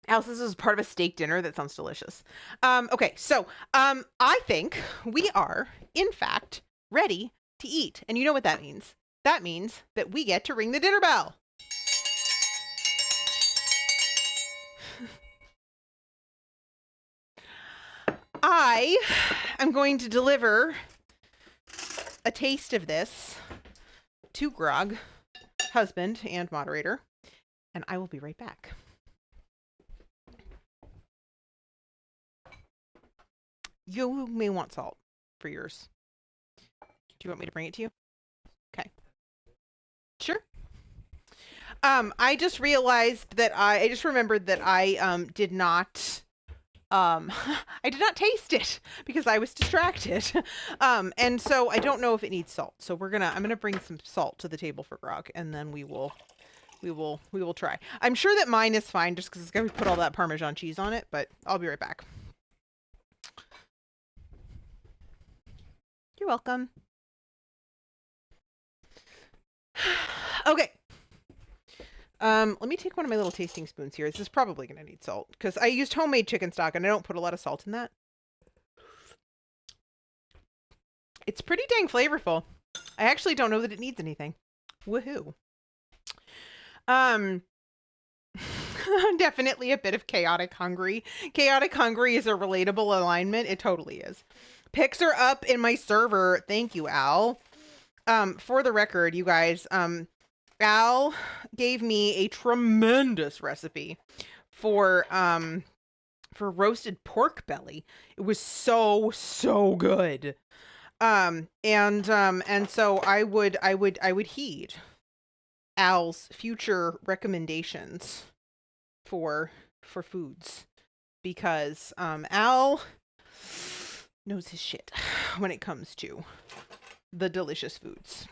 this is part of a steak dinner. That sounds delicious. Okay, so I think we are, in fact, ready to eat. And you know what that means? That means that we get to ring the dinner bell. I am going to deliver a taste of this to Grog, husband and moderator, and I will be right back. You may want salt for yours. Do you want me to bring it to you? Okay. Sure. I just realized that I just remembered that I did not I did not taste it because I was distracted. And so I don't know if it needs salt. So I'm gonna bring some salt to the table for Grog, and then we will try. I'm sure that mine is fine just because it's gonna put all that Parmesan cheese on it, but I'll be right back. You're welcome. Okay. Let me take one of my little tasting spoons here. This is probably going to need salt because I used homemade chicken stock and I don't put a lot of salt in that. It's pretty dang flavorful. I actually don't know that it needs anything. Woohoo. Definitely a bit of chaotic hungry. Chaotic hungry is a relatable alignment. It totally is. Pics are up in my server. Thank you, Al. For the record, you guys, Al gave me a tremendous recipe for roasted pork belly. It was so good. And so I would heed Al's future recommendations for foods because Al knows his shit when it comes to the delicious foods.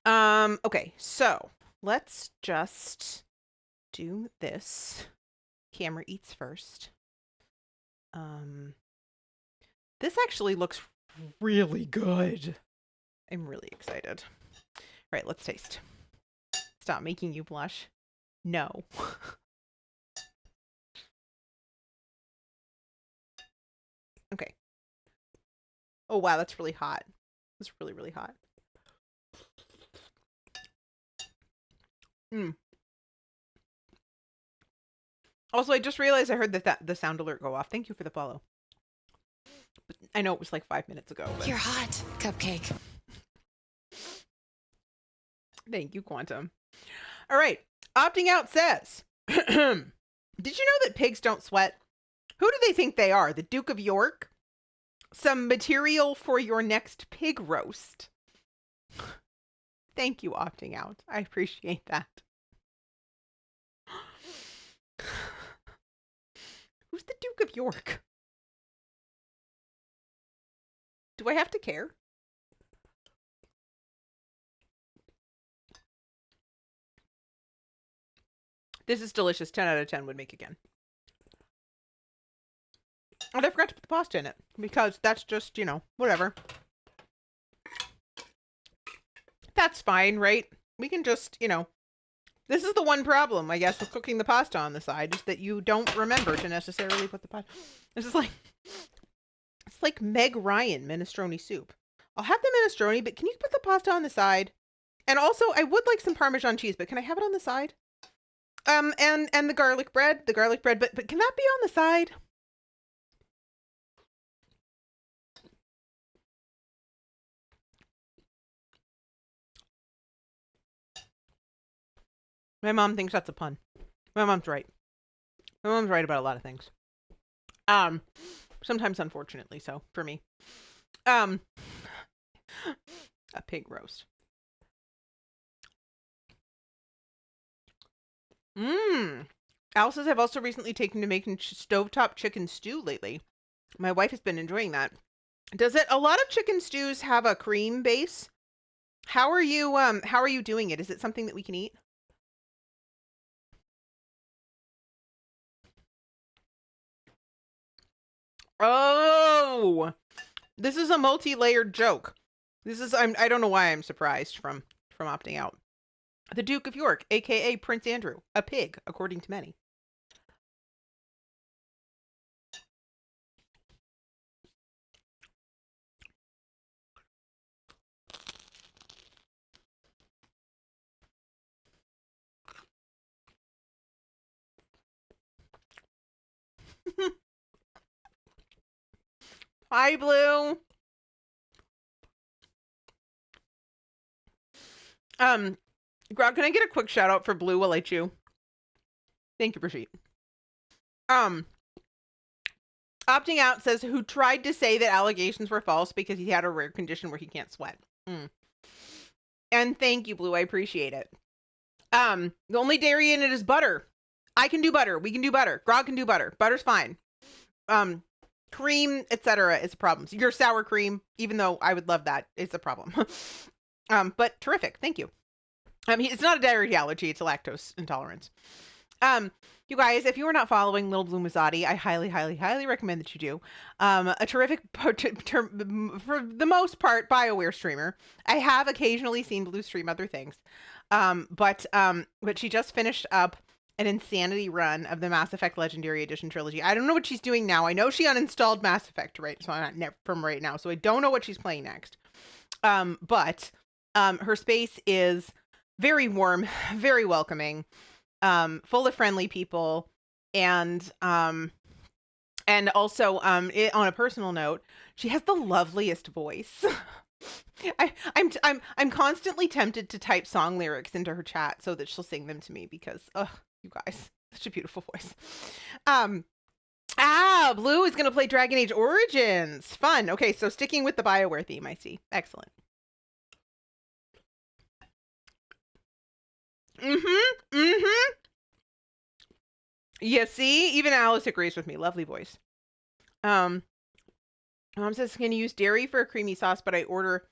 Okay, so let's just do this. Camera eats first. This actually looks really good. I'm really excited. Right, let's taste. Stop making you blush. No. Okay. Oh wow, that's really hot. It's really, really hot. Also, I just realized I heard that the sound alert go off. Thank you for the follow. I know it was like 5 minutes ago. But... You're hot, Cupcake. Thank you, Quantum. All right. Opting out says, did you know that pigs don't sweat? Who do they think they are? The Duke of York? Some material for your next pig roast. Thank you, opting out. I appreciate that. Who's the Duke of York? Do I have to care? This is delicious. 10 out of 10 would make again. And I forgot to put the pasta in it because that's just, whatever. That's fine, right? We can just, this is the one problem, I guess, with cooking the pasta on the side is that you don't remember to necessarily put the pasta. This is like, it's like Meg Ryan minestrone soup. I'll have the minestrone, but can you put the pasta on the side? And also, I would like some Parmesan cheese, but can I have it on the side? And the garlic bread, but can that be on the side? My mom thinks that's a pun. My mom's right. My mom's right about a lot of things. Sometimes unfortunately so for me. A pig roast. Al says I've also recently taken to making stovetop chicken stew lately. My wife has been enjoying that. Does it? A lot of chicken stews have a cream base. How are you doing it? Is it something that we can eat? Oh, this is a multi-layered joke. I don't know why I'm surprised from opting out. The Duke of York, aka Prince Andrew, a pig, according to many. Hi, Blue. Grog, can I get a quick shout out for Blue while I chew? Thank you, Brigitte. Opting out says who tried to say that allegations were false because he had a rare condition where he can't sweat. And thank you, Blue. I appreciate it. The only dairy in it is butter. I can do butter. We can do butter. Grog can do butter. Butter's fine. Cream, etc. is a problem. So your sour cream, even though I would love that, is a problem. But terrific. Thank you. It's not a dairy allergy. It's a lactose intolerance. You guys, if you are not following Little Blue Mazzotti, I highly, highly, highly recommend that you do. A terrific, for the most part, BioWare streamer. I have occasionally seen Blue stream other things. But she just finished up an insanity run of the Mass Effect Legendary Edition trilogy. I don't know what she's doing now. I know she uninstalled Mass Effect from right now, so I don't know what she's playing next. But her space is very warm, very welcoming, full of friendly people, and also on a personal note, she has the loveliest voice. I'm constantly tempted to type song lyrics into her chat so that she'll sing them to me because you guys, such a beautiful voice. Blue is gonna play Dragon Age Origins. Fun. Okay, so sticking with the BioWare theme, I see. Excellent. Yeah, see? Even Alice agrees with me. Lovely voice. Mom says, can you use dairy for a creamy sauce, but I order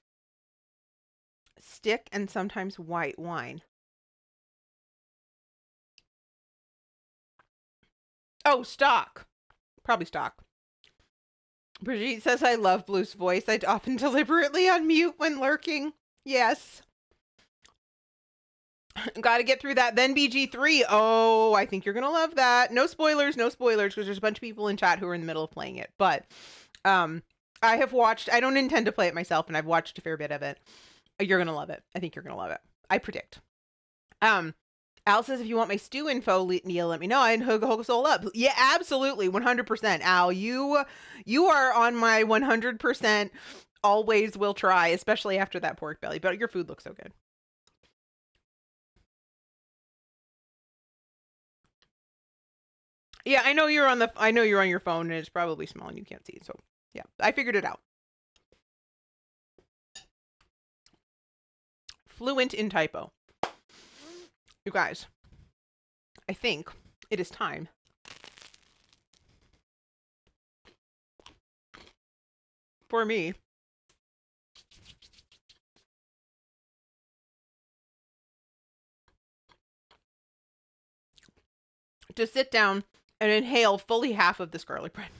stick and sometimes white wine. Oh, stock. Probably stock. Brigitte says, I love Blue's voice. I'd often deliberately unmute when lurking. Yes. Got to get through that. Then BG3. Oh, I think you're going to love that. No spoilers, because there's a bunch of people in chat who are in the middle of playing it. But I have watched, I don't intend to play it myself, and I've watched a fair bit of it. You're going to love it. I think you're going to love it. I predict. Al says, if you want my stew info, Neil, let me know. I'd hook a soul up. Yeah, absolutely. 100%. Al, you are on my 100% always will try, especially after that pork belly. But your food looks so good. Yeah, I know you're on your phone, and it's probably small and you can't see it. So yeah, I figured it out. Fluent in typo. You guys, I think it is time for me to sit down and inhale fully half of this garlic bread.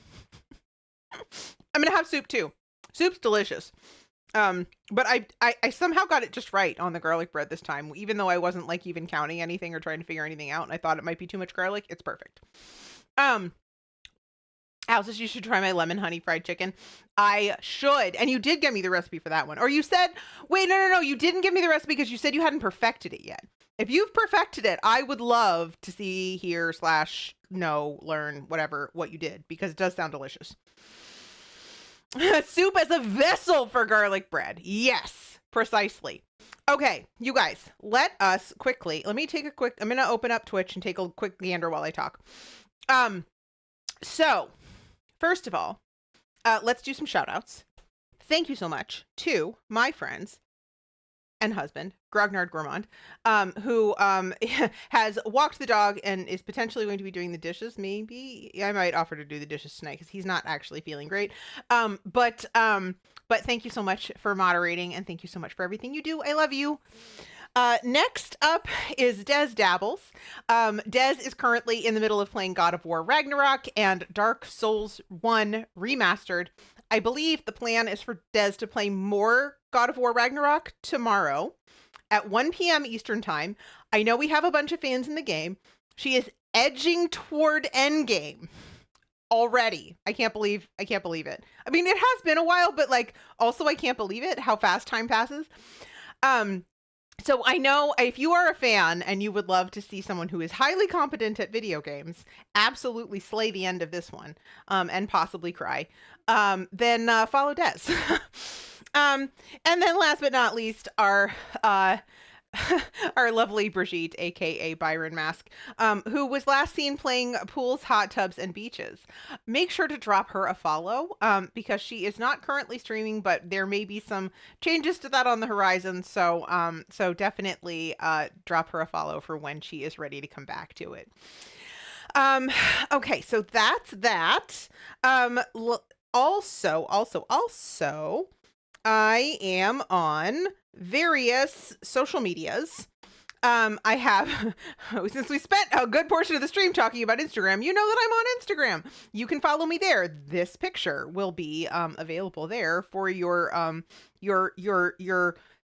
I'm gonna have soup too. Soup's delicious. But I somehow got it just right on the garlic bread this time, even though I wasn't like even counting anything or trying to figure anything out, and I thought it might be too much garlic. It's perfect. Alice, you should try my lemon honey fried chicken. I should. And you did give me the recipe for that one. Or you said, wait, no. You didn't give me the recipe because you said you hadn't perfected it yet. If you've perfected it, I would love to see, hear, learn, whatever, what you did, because it does sound delicious. Soup as a vessel for garlic bread. Yes, precisely. Okay, you guys, let me take I'm going to open up Twitch and take a quick gander while I talk. So, first of all, let's do some shout outs. Thank you so much to my friends and husband, Grognard Gourmand, who has walked the dog and is potentially going to be doing the dishes. Maybe I might offer to do the dishes tonight because he's not actually feeling great. But thank you so much for moderating, and thank you so much for everything you do. I love you. Next up is Des Dabbles. Des is currently in the middle of playing God of War Ragnarok and Dark Souls 1 Remastered. I believe the plan is for Des to play more God of War Ragnarok tomorrow at 1 p.m. Eastern Time. I know we have a bunch of fans in the game. She is edging toward endgame already. I can't believe it. I mean, it has been a while, but also I can't believe it, how fast time passes. So I know if you are a fan and you would love to see someone who is highly competent at video games absolutely slay the end of this one, and possibly cry, then follow Des. And then last but not least, our lovely Brigitte, aka Byron Mask, who was last seen playing pools, hot tubs, and beaches. Make sure to drop her a follow, because she is not currently streaming, but there may be some changes to that on the horizon. So definitely drop her a follow for when she is ready to come back to it. Okay, so that's that. Also, I am on various social medias. I have, since we spent a good portion of the stream talking about Instagram, you know that I'm on Instagram. You can follow me there. This picture will be available there for your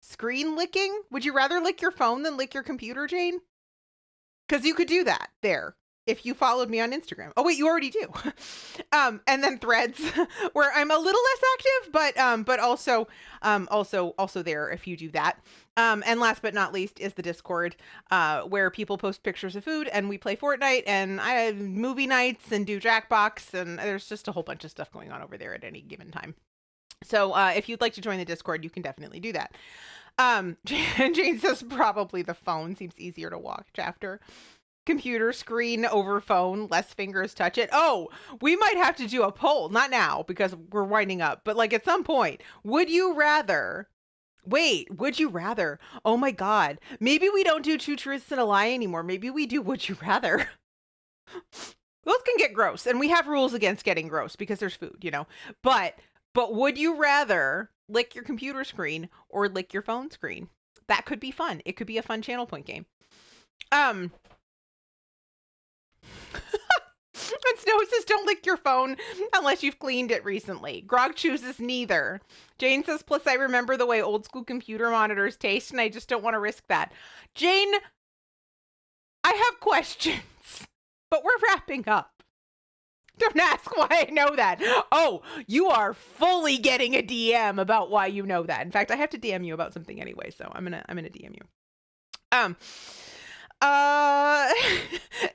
screen licking. Would you rather lick your phone than lick your computer, Jane? Because you could do that there if you followed me on Instagram. Oh wait, you already do. And then Threads, where I'm a little less active, but also there if you do that. And last but not least is the Discord, where people post pictures of food and we play Fortnite, and I have movie nights and do Jackbox, and there's just a whole bunch of stuff going on over there at any given time. So if you'd like to join the Discord, you can definitely do that. Jane says probably the phone seems easier to watch after. Computer screen over phone, less fingers touch it. Oh, we might have to do a poll. Not now because we're winding up, but at some point. Would you rather? Oh my God. Maybe we don't do two truths and a lie anymore. Maybe we do would you rather. Those can get gross, and we have rules against getting gross because there's food, you know. But would you rather lick your computer screen or lick your phone screen? That could be fun. It could be a fun channel point game. And Snow says, don't lick your phone unless you've cleaned it recently. Grog chooses neither. Jane says, plus I remember the way old school computer monitors taste, and I just don't want to risk that. Jane, I have questions, but we're wrapping up. Don't ask why I know that. Oh, you are fully getting a DM about why you know that. In fact, I have to DM you about something anyway, so I'm gonna DM you.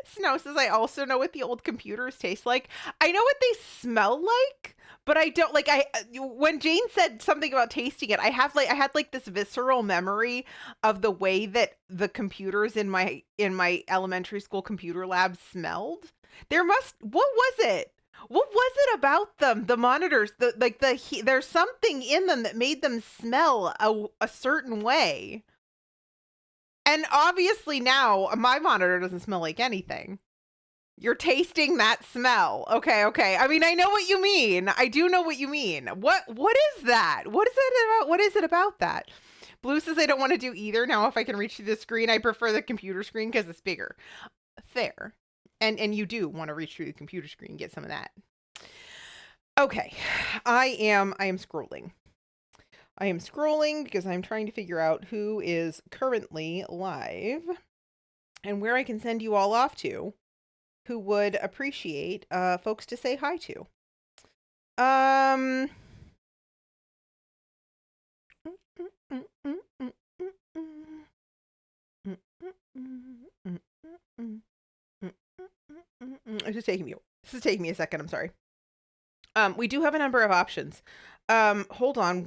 Snow says, I also know what the old computers taste like. I know what they smell like, but I don't like. When Jane said something about tasting it, I had like this visceral memory of the way that the computers in my elementary school computer lab smelled. What was it? What was it about them? The monitors, there's something in them that made them smell a certain way. And obviously now my monitor doesn't smell like anything. You're tasting that smell. Okay. I mean, I know what you mean. I do know what you mean. What is that? What is it about? What is it about that? Blue says I don't want to do either. Now, if I can reach through the screen, I prefer the computer screen because it's bigger. Fair. And you do want to reach through the computer screen and get some of that. Okay. I am scrolling. I am scrolling because I'm trying to figure out who is currently live and where I can send you all off to who would appreciate folks to say hi to. This is taking me a second. I'm sorry. We do have a number of options. Hold on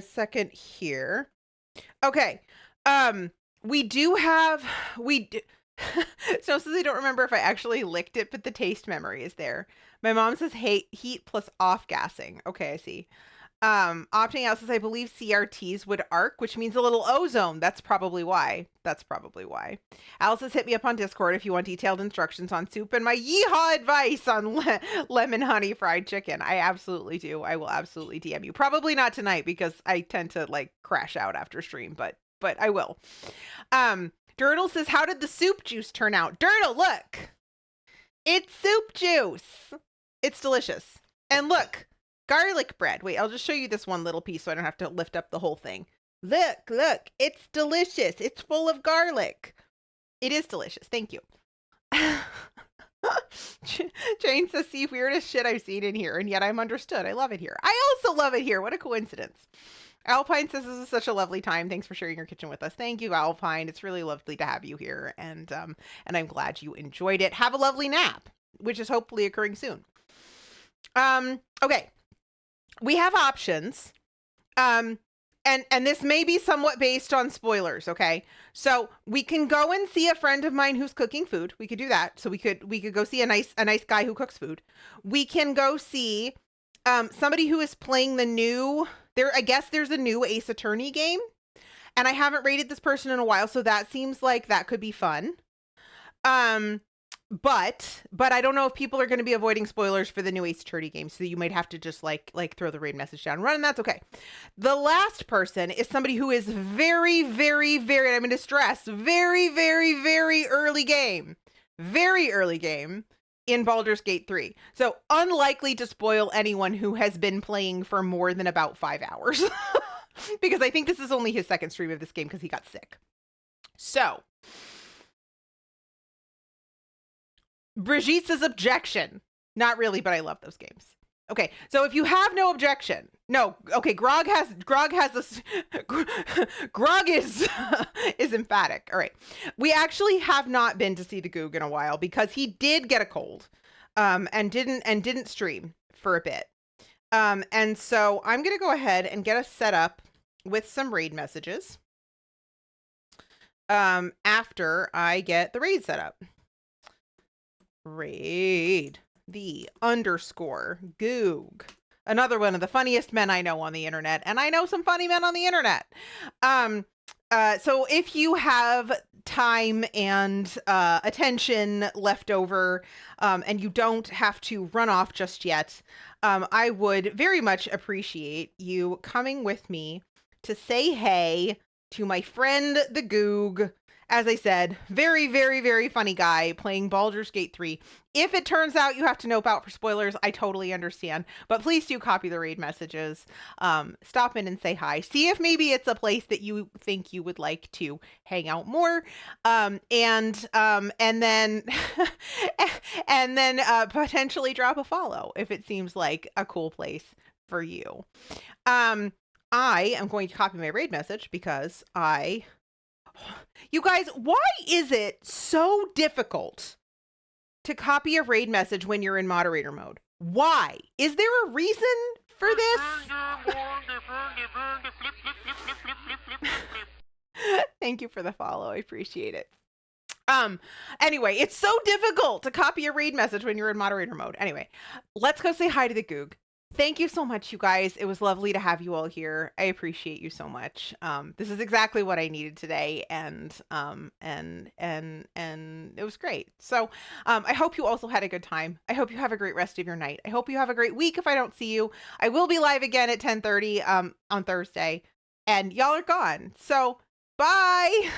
second here. Okay. We do have, so says I don't remember if I actually licked it, but the taste memory is there. My mom says, hey, heat plus off gassing. Okay, I see. Opting out says, I believe CRTs would arc, which means a little ozone. That's probably why. Alice says, hit me up on Discord if you want detailed instructions on soup and my yeehaw advice on lemon honey fried chicken. I absolutely do. I will absolutely DM you. Probably not tonight because I tend to like crash out after stream, but I will. Dirtle says, how did the soup juice turn out? Dirtle, look. It's soup juice. It's delicious. And look. Garlic bread. Wait, I'll just show you this one little piece so I don't have to lift up the whole thing. Look, it's delicious. It's full of garlic. It is delicious. Thank you. Jane says, see, weirdest shit I've seen in here, and yet I'm understood. I love it here. I also love it here. What a coincidence. Alpine says, this is such a lovely time. Thanks for sharing your kitchen with us. Thank you, Alpine. It's really lovely to have you here, and I'm glad you enjoyed it. Have a lovely nap, which is hopefully occurring soon. Okay. We have options. And this may be somewhat based on spoilers, okay? So we can go and see a friend of mine who's cooking food. We could do that. So we could go see a nice guy who cooks food. We can go see somebody who is playing I guess there's a new Ace Attorney game. And I haven't rated this person in a while, so that seems like that could be fun. But I don't know if people are going to be avoiding spoilers for the new Ace Attorney game, so you might have to just like throw the raid message down and run, and that's okay. The last person is somebody who is very, very, very, I'm going to stress, very, very, very early game in Baldur's Gate 3. So unlikely to spoil anyone who has been playing for more than about 5 hours, because I think this is only his second stream of this game because he got sick. So Brigitte's objection. Not really, but I love those games. Okay, so if you have no objection, Grog is is emphatic. All right, we actually have not been to see the Goog in a while because he did get a cold, and didn't stream for a bit, and so I'm gonna go ahead and get us set up with some raid messages, after I get the raid set up. Raid the _Goog. Another one of the funniest men I know on the internet, and I know some funny men on the internet. So if you have time and attention left over, and you don't have to run off just yet, I would very much appreciate you coming with me to say hey to my friend the Goog. As I said, very, very, very funny guy playing Baldur's Gate 3. If it turns out you have to nope out for spoilers, I totally understand. But please do copy the raid messages. Stop in and say hi. See if maybe it's a place that you think you would like to hang out more. And then and then potentially drop a follow if it seems like a cool place for you. I am going to copy my raid message because you guys, why is it so difficult to copy a raid message when you're in moderator mode? Why? Is there a reason for this? Thank you for the follow. I appreciate it. Anyway, it's so difficult to copy a raid message when you're in moderator mode. Anyway, let's go say hi to the Goog. Thank you so much, you guys. It was lovely to have you all here. I appreciate you so much. This is exactly what I needed today, and it was great. So, I hope you also had a good time. I hope you have a great rest of your night. I hope you have a great week. If I don't see you, I will be live again at 10:30 on Thursday, and y'all are gone. So, bye.